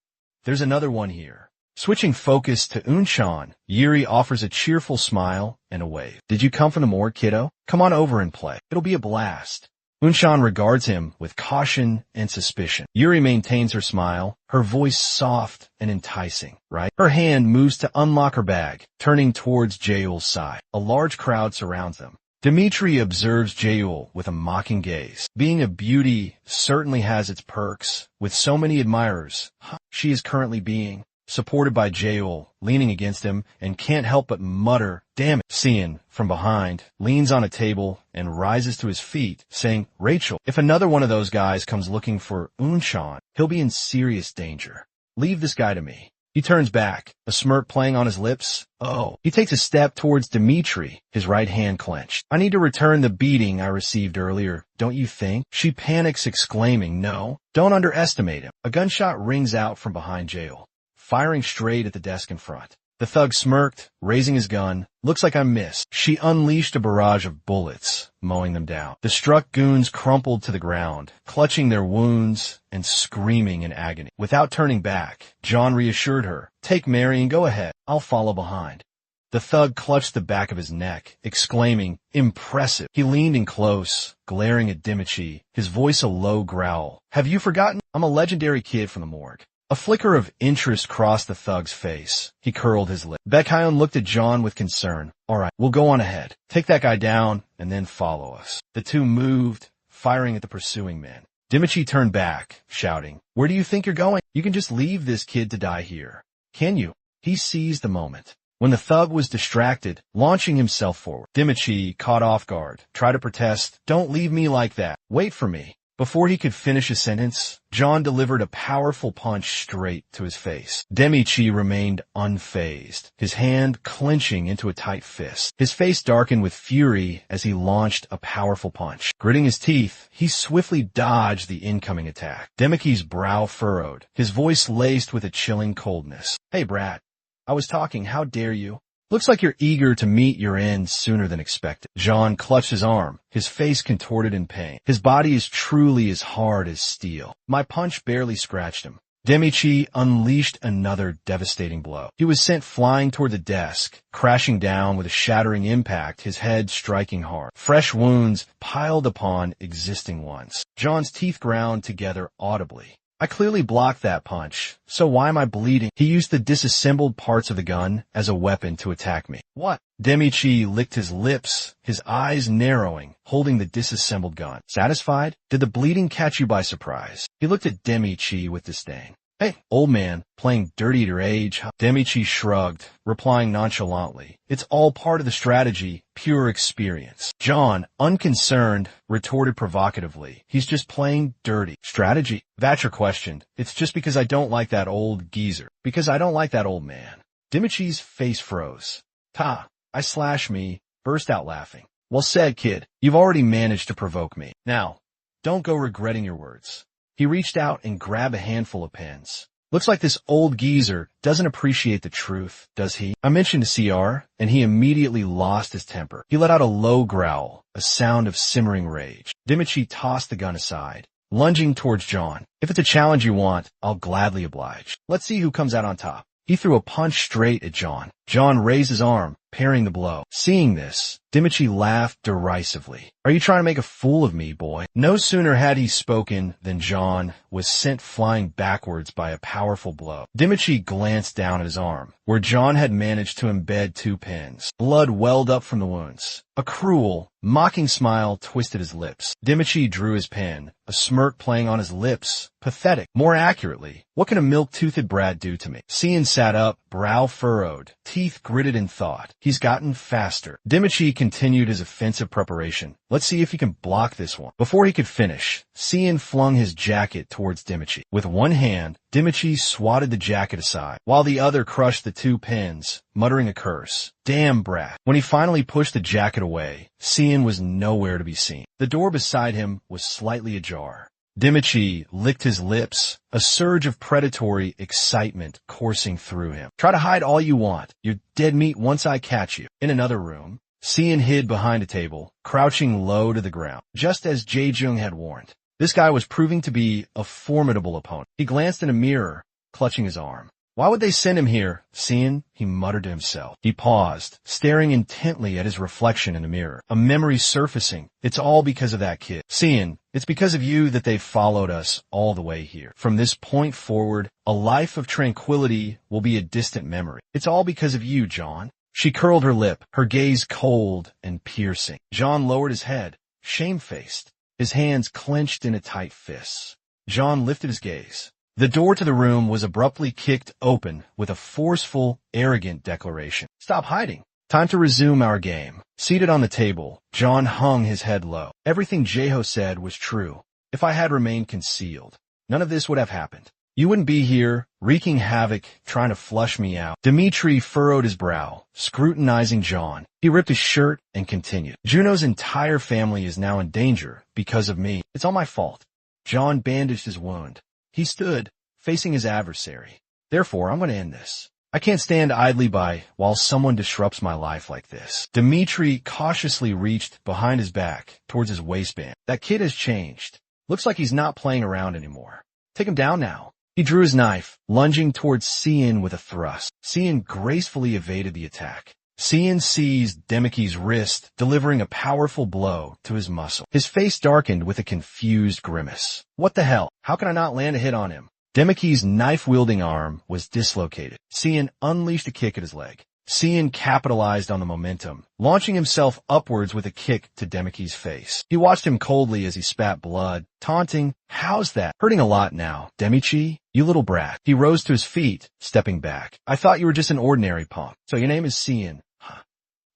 there's another one here." Switching focus to Unshan, Yuri offers a cheerful smile and a wave. "Did you come from the morgue, kiddo? Come on over and play. It'll be a blast." Unshan regards him with caution and suspicion. Yuri maintains her smile, her voice soft and enticing, right? Her hand moves to unlock her bag, turning towards Jaeul's side. A large crowd surrounds them. Dmitri observes Jaeul with a mocking gaze. Being a beauty certainly has its perks. With so many admirers, she is currently being supported by Jaeul, leaning against him, and can't help but mutter, "Damn it." Cian, from behind, leans on a table and rises to his feet, saying, "Rachel, if another one of those guys comes looking for Unshan, he'll be in serious danger. Leave this guy to me." He turns back, a smirk playing on his lips. Oh. He takes a step towards Dmitri, his right hand clenched. "I need to return the beating I received earlier, don't you think?" She panics, exclaiming, "No, don't underestimate him." A gunshot rings out from behind Jaeul, firing straight at the desk in front. The thug smirked, raising his gun. "Looks like I missed." She unleashed a barrage of bullets, mowing them down. The struck goons crumpled to the ground, clutching their wounds and screaming in agony. Without turning back, John reassured her, "Take Mary and go ahead. I'll follow behind." The thug clutched the back of his neck, exclaiming, "Impressive." He leaned in close, glaring at Dmitri, his voice a low growl. "Have you forgotten? I'm a legendary kid from the morgue." A flicker of interest crossed the thug's face. He curled his lip. Baekhyun looked at John with concern. "All right, we'll go on ahead. Take that guy down, and then follow us." The two moved, firing at the pursuing men. Dmitri turned back, shouting, "Where do you think you're going? You can just leave this kid to die here. Can you?" He seized the moment. When the thug was distracted, launching himself forward, Dmitri, caught off guard, tried to protest, "Don't leave me like that. Wait for me." Before he could finish a sentence, John delivered a powerful punch straight to his face. Dmitri remained unfazed, his hand clenching into a tight fist. His face darkened with fury as he launched a powerful punch. Gritting his teeth, he swiftly dodged the incoming attack. Demiki's brow furrowed, his voice laced with a chilling coldness. "Hey, brat. I was talking. How dare you? Looks like you're eager to meet your end sooner than expected." John clutched his arm, his face contorted in pain. His body is truly as hard as steel. My punch barely scratched him. Dmitri unleashed another devastating blow. He was sent flying toward the desk, crashing down with a shattering impact, his head striking hard. Fresh wounds piled upon existing ones. John's teeth ground together audibly. "I clearly blocked that punch, so why am I bleeding?" He used the disassembled parts of the gun as a weapon to attack me. "What?" Dmitri licked his lips, his eyes narrowing, holding the disassembled gun. "Satisfied? Did the bleeding catch you by surprise?" He looked at Dmitri with disdain. "Hey, old man, playing dirty at your age." Dmitri shrugged, replying nonchalantly, "It's all part of the strategy, pure experience." John, unconcerned, retorted provocatively, "He's just playing dirty." "Strategy?" Vatcher questioned. "It's just because I don't like that old geezer. Because I don't like that old man." Dimitri's face froze. "Ta, I slash me," burst out laughing. "Well said, kid. You've already managed to provoke me. Now, don't go regretting your words." He reached out and grabbed a handful of pens. "Looks like this old geezer doesn't appreciate the truth, does he?" I mentioned to CR, and he immediately lost his temper. He let out a low growl, a sound of simmering rage. Dmitri tossed the gun aside, lunging towards John. "If it's a challenge you want, I'll gladly oblige. Let's see who comes out on top." He threw a punch straight at John. John raised his arm, parrying the blow. Seeing this, Dmitri laughed derisively. "Are you trying to make a fool of me, boy?" No sooner had he spoken than John was sent flying backwards by a powerful blow. Dmitri glanced down at his arm, where John had managed to embed 2 pins. Blood welled up from the wounds. A cruel, mocking smile twisted his lips. Dmitri drew his pen, a smirk playing on his lips. Pathetic. More accurately, what can a milk-toothed brat do to me? Cian sat up, brow furrowed, teeth teeth gritted in thought. He's gotten faster. Demichi continued his offensive preparation. Let's see if he can block this one. Before he could finish, Cian flung his jacket towards Demichi. With one hand, Demichi swatted the jacket aside, while the other crushed the two pins, muttering a curse. Damn brat. When he finally pushed the jacket away, Cian was nowhere to be seen. The door beside him was slightly ajar. Demichi licked his lips, a surge of predatory excitement coursing through him. Try to hide all you want. You're dead meat once I catch you. In another room, Cian hid behind a table, crouching low to the ground, just as Jae-jung had warned. This guy was proving to be a formidable opponent. He glanced in a mirror, clutching his arm. Why would they send him here, Cian? He muttered to himself. He paused, staring intently at his reflection in the mirror. A memory surfacing. It's all because of that kid. Cian, it's because of you that they've followed us all the way here. From this point forward, a life of tranquility will be a distant memory. It's all because of you, John. She curled her lip, her gaze cold and piercing. John lowered his head, shamefaced, his hands clenched in a tight fist. John lifted his gaze. The door to the room was abruptly kicked open with a forceful, arrogant declaration. Stop hiding. Time to resume our game. Seated on the table, John hung his head low. Everything Jae-ho said was true. If I had remained concealed, none of this would have happened. You wouldn't be here, wreaking havoc, trying to flush me out. Dmitri furrowed his brow, scrutinizing John. He ripped his shirt and continued. Juno's entire family is now in danger because of me. It's all my fault. John bandaged his wound. He stood, facing his adversary. Therefore, I'm going to end this. I can't stand idly by while someone disrupts my life like this. Dmitri cautiously reached behind his back towards his waistband. That kid has changed. Looks like he's not playing around anymore. Take him down now. He drew his knife, lunging towards Cian with a thrust. Cian gracefully evaded the attack. Cian seized Demichi's wrist, delivering a powerful blow to his muscle. His face darkened with a confused grimace. What the hell? How can I not land a hit on him? Demichi's knife-wielding arm was dislocated. Cian unleashed a kick at his leg. Cian capitalized on the momentum, launching himself upwards with a kick to Demichi's face. He watched him coldly as he spat blood, taunting, "How's that? Hurting a lot now, Demichi? You little brat." He rose to his feet, stepping back. "I thought you were just an ordinary punk. So your name is Cian, huh?"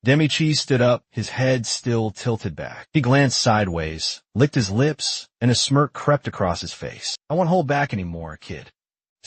Demichi stood up, his head still tilted back. He glanced sideways, licked his lips, and a smirk crept across his face. "I won't hold back anymore, kid."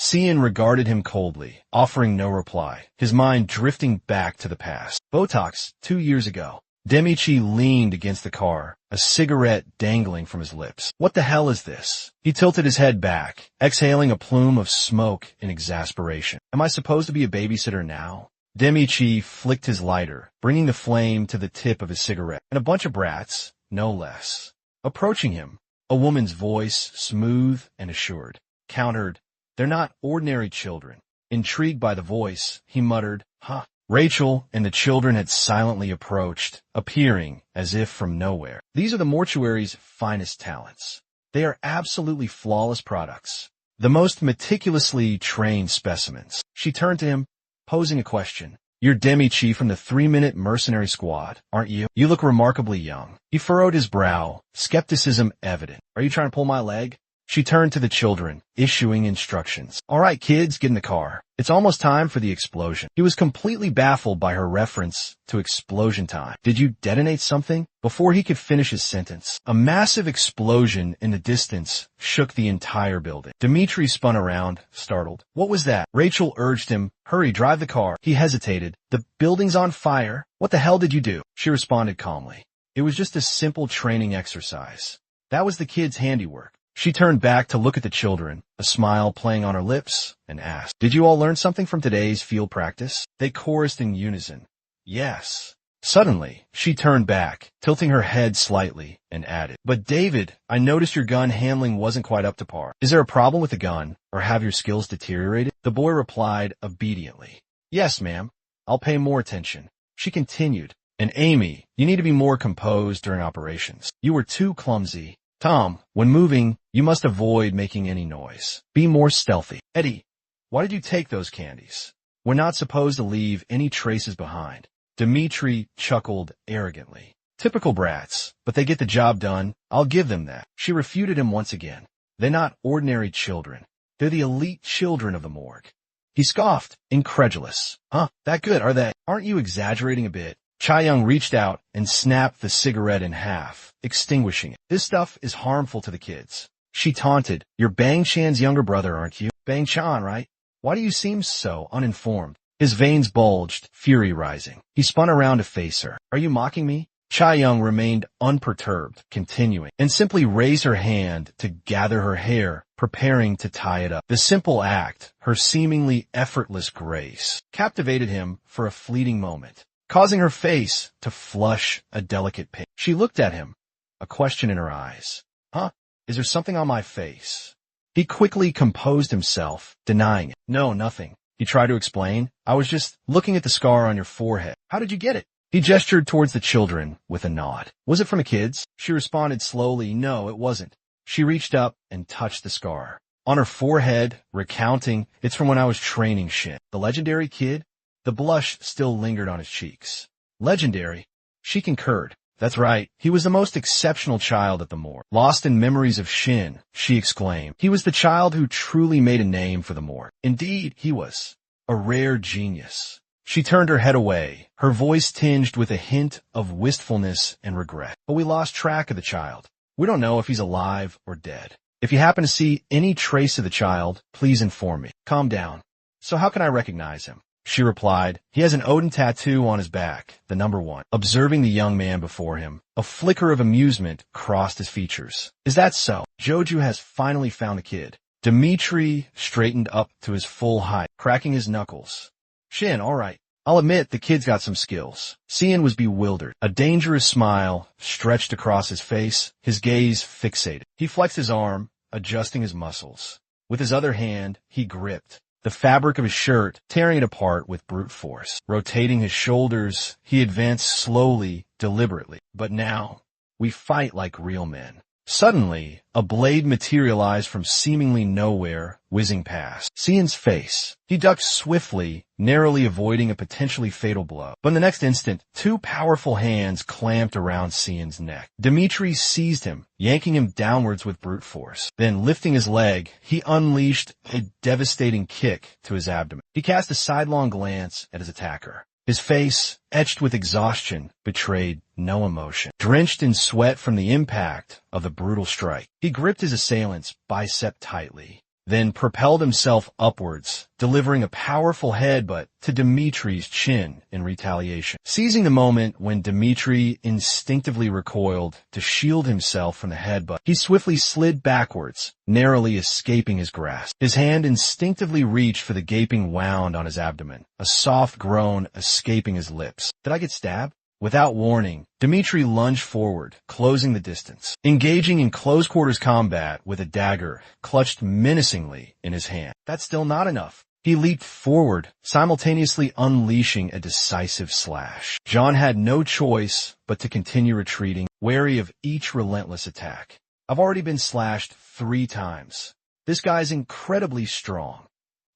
Cian regarded him coldly, offering no reply, his mind drifting back to the past. Botox, 2 years ago. Demichi leaned against the car, a cigarette dangling from his lips. What the hell is this? He tilted his head back, exhaling a plume of smoke in exasperation. Am I supposed to be a babysitter now? Demichi flicked his lighter, bringing the flame to the tip of his cigarette. And a bunch of brats, no less. Approaching him, a woman's voice, smooth and assured, countered, "They're not ordinary children." Intrigued by the voice, he muttered, "Huh." Rachel and the children had silently approached, appearing as if from nowhere. These are the mortuary's finest talents. They are absolutely flawless products, the most meticulously trained specimens. She turned to him, posing a question. "You're Demichi from the 3-Minute Mercenary Squad, aren't you? You look remarkably young." He furrowed his brow, skepticism evident. "Are you trying to pull my leg?" She turned to the children, issuing instructions. "All right, kids, get in the car. It's almost time for the explosion." He was completely baffled by her reference to explosion time. Did you detonate something? Before he could finish his sentence, a massive explosion in the distance shook the entire building. Dmitri spun around, startled. What was that? Rachel urged him, "Hurry, drive the car." He hesitated. "The building's on fire. What the hell did you do?" She responded calmly. "It was just a simple training exercise. That was the kid's handiwork." She turned back to look at the children, a smile playing on her lips, and asked, "Did you all learn something from today's field practice?" They chorused in unison, "Yes." Suddenly, she turned back, tilting her head slightly, and added, "But David, I noticed your gun handling wasn't quite up to par. Is there a problem with the gun, or have your skills deteriorated?" The boy replied obediently, "Yes, ma'am. I'll pay more attention." She continued, "And Amy, you need to be more composed during operations. You were too clumsy. Tom, when moving, you must avoid making any noise. Be more stealthy. Eddie, why did you take those candies? We're not supposed to leave any traces behind." Dmitri chuckled arrogantly. "Typical brats, but they get the job done. I'll give them that." She refuted him once again. "They're not ordinary children. They're the elite children of the morgue." He scoffed, incredulous. Huh, that good, are they? Aren't you exaggerating a bit? Chae-young reached out and snapped the cigarette in half, extinguishing it. This stuff is harmful to the kids. She taunted, you're Bang Chan's younger brother, aren't you? Bang Chan, right? Why do you seem so uninformed? His veins bulged, fury rising. He spun around to face her. Are you mocking me? Chae-young remained unperturbed, continuing, and simply raised her hand to gather her hair, preparing to tie it up. The simple act, her seemingly effortless grace, captivated him for a fleeting moment, causing her face to flush a delicate pink. She looked at him, a question in her eyes. Huh? Is there something on my face? He quickly composed himself, denying it. No, nothing. He tried to explain. I was just looking at the scar on your forehead. How did you get it? He gestured towards the children with a nod. Was it from the kids? She responded slowly. No, it wasn't. She reached up and touched the scar on her forehead, recounting, it's from when I was training Shin. The legendary kid? The blush still lingered on his cheeks. Legendary? She concurred. That's right. He was the most exceptional child at the Moor. Lost in memories of Shin, she exclaimed. He was the child who truly made a name for the Moor. Indeed, he was a rare genius. She turned her head away, her voice tinged with a hint of wistfulness and regret. But we lost track of the child. We don't know if he's alive or dead. If you happen to see any trace of the child, please inform me. Calm down. So how can I recognize him? She replied, he has an Odin tattoo on his back, the number 1. Observing the young man before him, a flicker of amusement crossed his features. Is that so? Joju has finally found the kid. Dimitri straightened up to his full height, cracking his knuckles. Shin, all right. I'll admit the kid's got some skills. Cian was bewildered. A dangerous smile stretched across his face, his gaze fixated. He flexed his arm, adjusting his muscles. With his other hand, he gripped the fabric of his shirt, tearing it apart with brute force. Rotating his shoulders, he advanced slowly, deliberately. But now, we fight like real men. Suddenly, a blade materialized from seemingly nowhere, whizzing past Cian's face. He ducked swiftly, narrowly avoiding a potentially fatal blow. But in the next instant, 2 powerful hands clamped around Cian's neck. Dimitri seized him, yanking him downwards with brute force. Then, lifting his leg, he unleashed a devastating kick to his abdomen. He cast a sidelong glance at his attacker. His face, etched with exhaustion, betrayed no emotion. Drenched in sweat from the impact of the brutal strike, he gripped his assailant's bicep tightly, then propelled himself upwards, delivering a powerful headbutt to Dimitri's chin in retaliation. Seizing the moment when Dimitri instinctively recoiled to shield himself from the headbutt, he swiftly slid backwards, narrowly escaping his grasp. His hand instinctively reached for the gaping wound on his abdomen, a soft groan escaping his lips. Did I get stabbed? Without warning, Dimitri lunged forward, closing the distance. Engaging in close-quarters combat with a dagger clutched menacingly in his hand. That's still not enough. He leaped forward, simultaneously unleashing a decisive slash. John had no choice but to continue retreating, wary of each relentless attack. I've already been slashed 3 times. This guy's incredibly strong.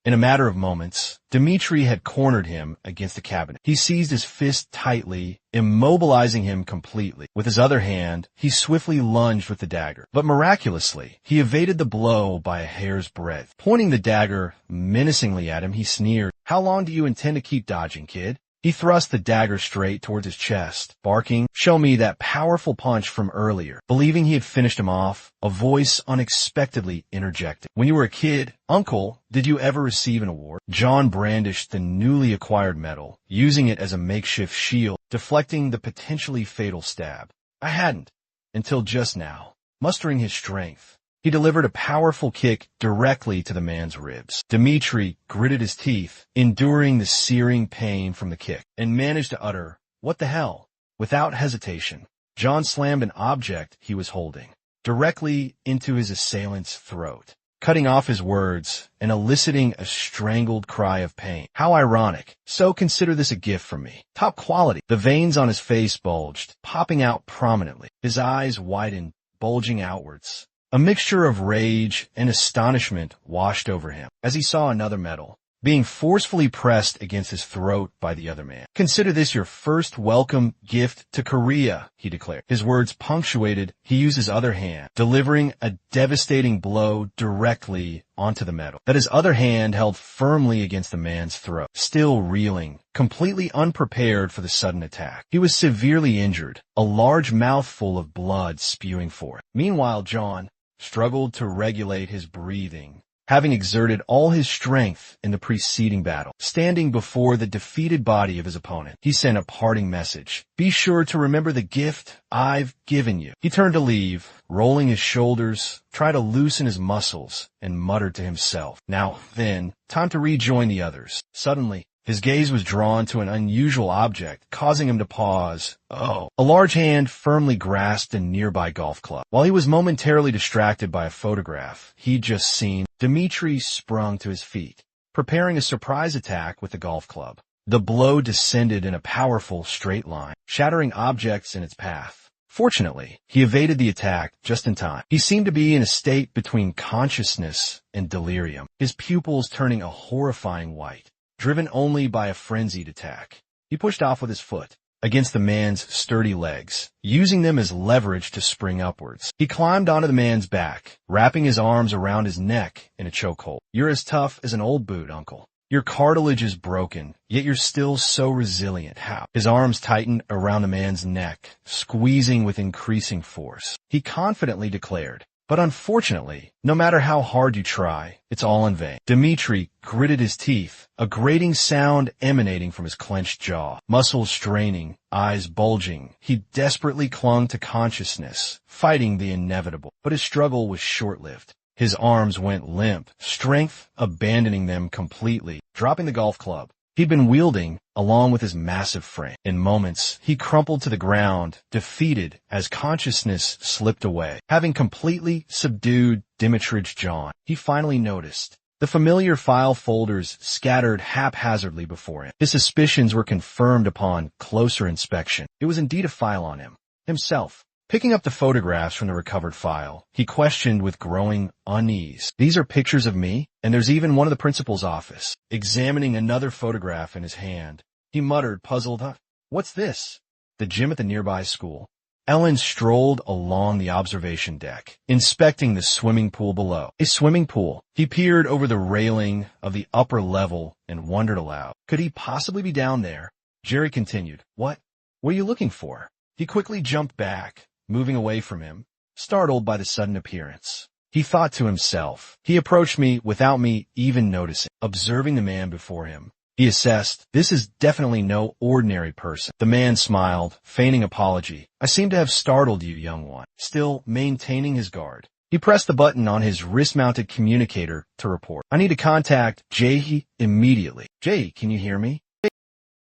In a matter of moments, Dimitri had cornered him against the cabinet. He seized his fist tightly, immobilizing him completely. With his other hand, he swiftly lunged with the dagger. But miraculously, he evaded the blow by a hair's breadth. Pointing the dagger menacingly at him, he sneered, "How long do you intend to keep dodging, kid?" He thrust the dagger straight towards his chest, barking, "Show me that powerful punch from earlier." Believing he had finished him off, a voice unexpectedly interjected. "When you were a kid, Uncle, did you ever receive an award?" John brandished the newly acquired medal, using it as a makeshift shield, deflecting the potentially fatal stab. "I hadn't, until just now." Mustering his strength, he delivered a powerful kick directly to the man's ribs. Dimitri gritted his teeth, enduring the searing pain from the kick, and managed to utter, "What the hell?" Without hesitation, John slammed an object he was holding directly into his assailant's throat, cutting off his words and eliciting a strangled cry of pain. "How ironic. So consider this a gift from me. Top quality." The veins on his face bulged, popping out prominently. His eyes widened, bulging outwards. A mixture of rage and astonishment washed over him as he saw another medal, being forcefully pressed against his throat by the other man. "Consider this your first welcome gift to Korea," he declared. His words punctuated, he used his other hand, delivering a devastating blow directly onto the metal that his other hand held firmly against the man's throat. Still reeling, completely unprepared for the sudden attack, he was severely injured, a large mouthful of blood spewing forth. Meanwhile, John struggled to regulate his breathing, having exerted all his strength in the preceding battle. Standing before the defeated body of his opponent, he sent a parting message. "Be sure to remember the gift I've given you." He turned to leave, rolling his shoulders, tried to loosen his muscles, and muttered to himself, "Now, then, time to rejoin the others." Suddenly, his gaze was drawn to an unusual object, causing him to pause. Oh! A large hand firmly grasped a nearby golf club. While he was momentarily distracted by a photograph he'd just seen, Dmitri sprung to his feet, preparing a surprise attack with the golf club. The blow descended in a powerful straight line, shattering objects in its path. Fortunately, he evaded the attack just in time. He seemed to be in a state between consciousness and delirium, his pupils turning a horrifying white, driven only by a frenzied attack. He pushed off with his foot against the man's sturdy legs, using them as leverage to spring upwards. He climbed onto the man's back, wrapping his arms around his neck in a chokehold. "You're as tough as an old boot, uncle. Your cartilage is broken, yet you're still so resilient. How?" His arms tightened around the man's neck, squeezing with increasing force. He confidently declared, "But unfortunately, no matter how hard you try, it's all in vain." Dmitri gritted his teeth, a grating sound emanating from his clenched jaw. Muscles straining, eyes bulging, he desperately clung to consciousness, fighting the inevitable. But his struggle was short-lived. His arms went limp, strength abandoning them completely, dropping the golf club he'd been wielding along with his massive frame. In moments, he crumpled to the ground, defeated as consciousness slipped away. Having completely subdued Dimitri's John, he finally noticed the familiar file folders scattered haphazardly before him. His suspicions were confirmed upon closer inspection. It was indeed a file on him, himself. Picking up the photographs from the recovered file, he questioned with growing unease. "These are pictures of me, and there's even one of the principal's office." Examining another photograph in his hand, he muttered, puzzled, "What's this?" The gym at the nearby school. Ellen strolled along the observation deck, inspecting the swimming pool below. A swimming pool. He peered over the railing of the upper level and wondered aloud, could he possibly be down there? Jerry continued, What are you looking for?" He quickly jumped back, moving away from him, startled by the sudden appearance. He thought to himself, "He approached me without me even noticing." Observing the man before him, he assessed, "This is definitely no ordinary person." The man smiled, feigning apology. "I seem to have startled you, young one." Still maintaining his guard, he pressed the button on his wrist-mounted communicator to report. "I need to contact Jay immediately." "Jay, can you hear me?"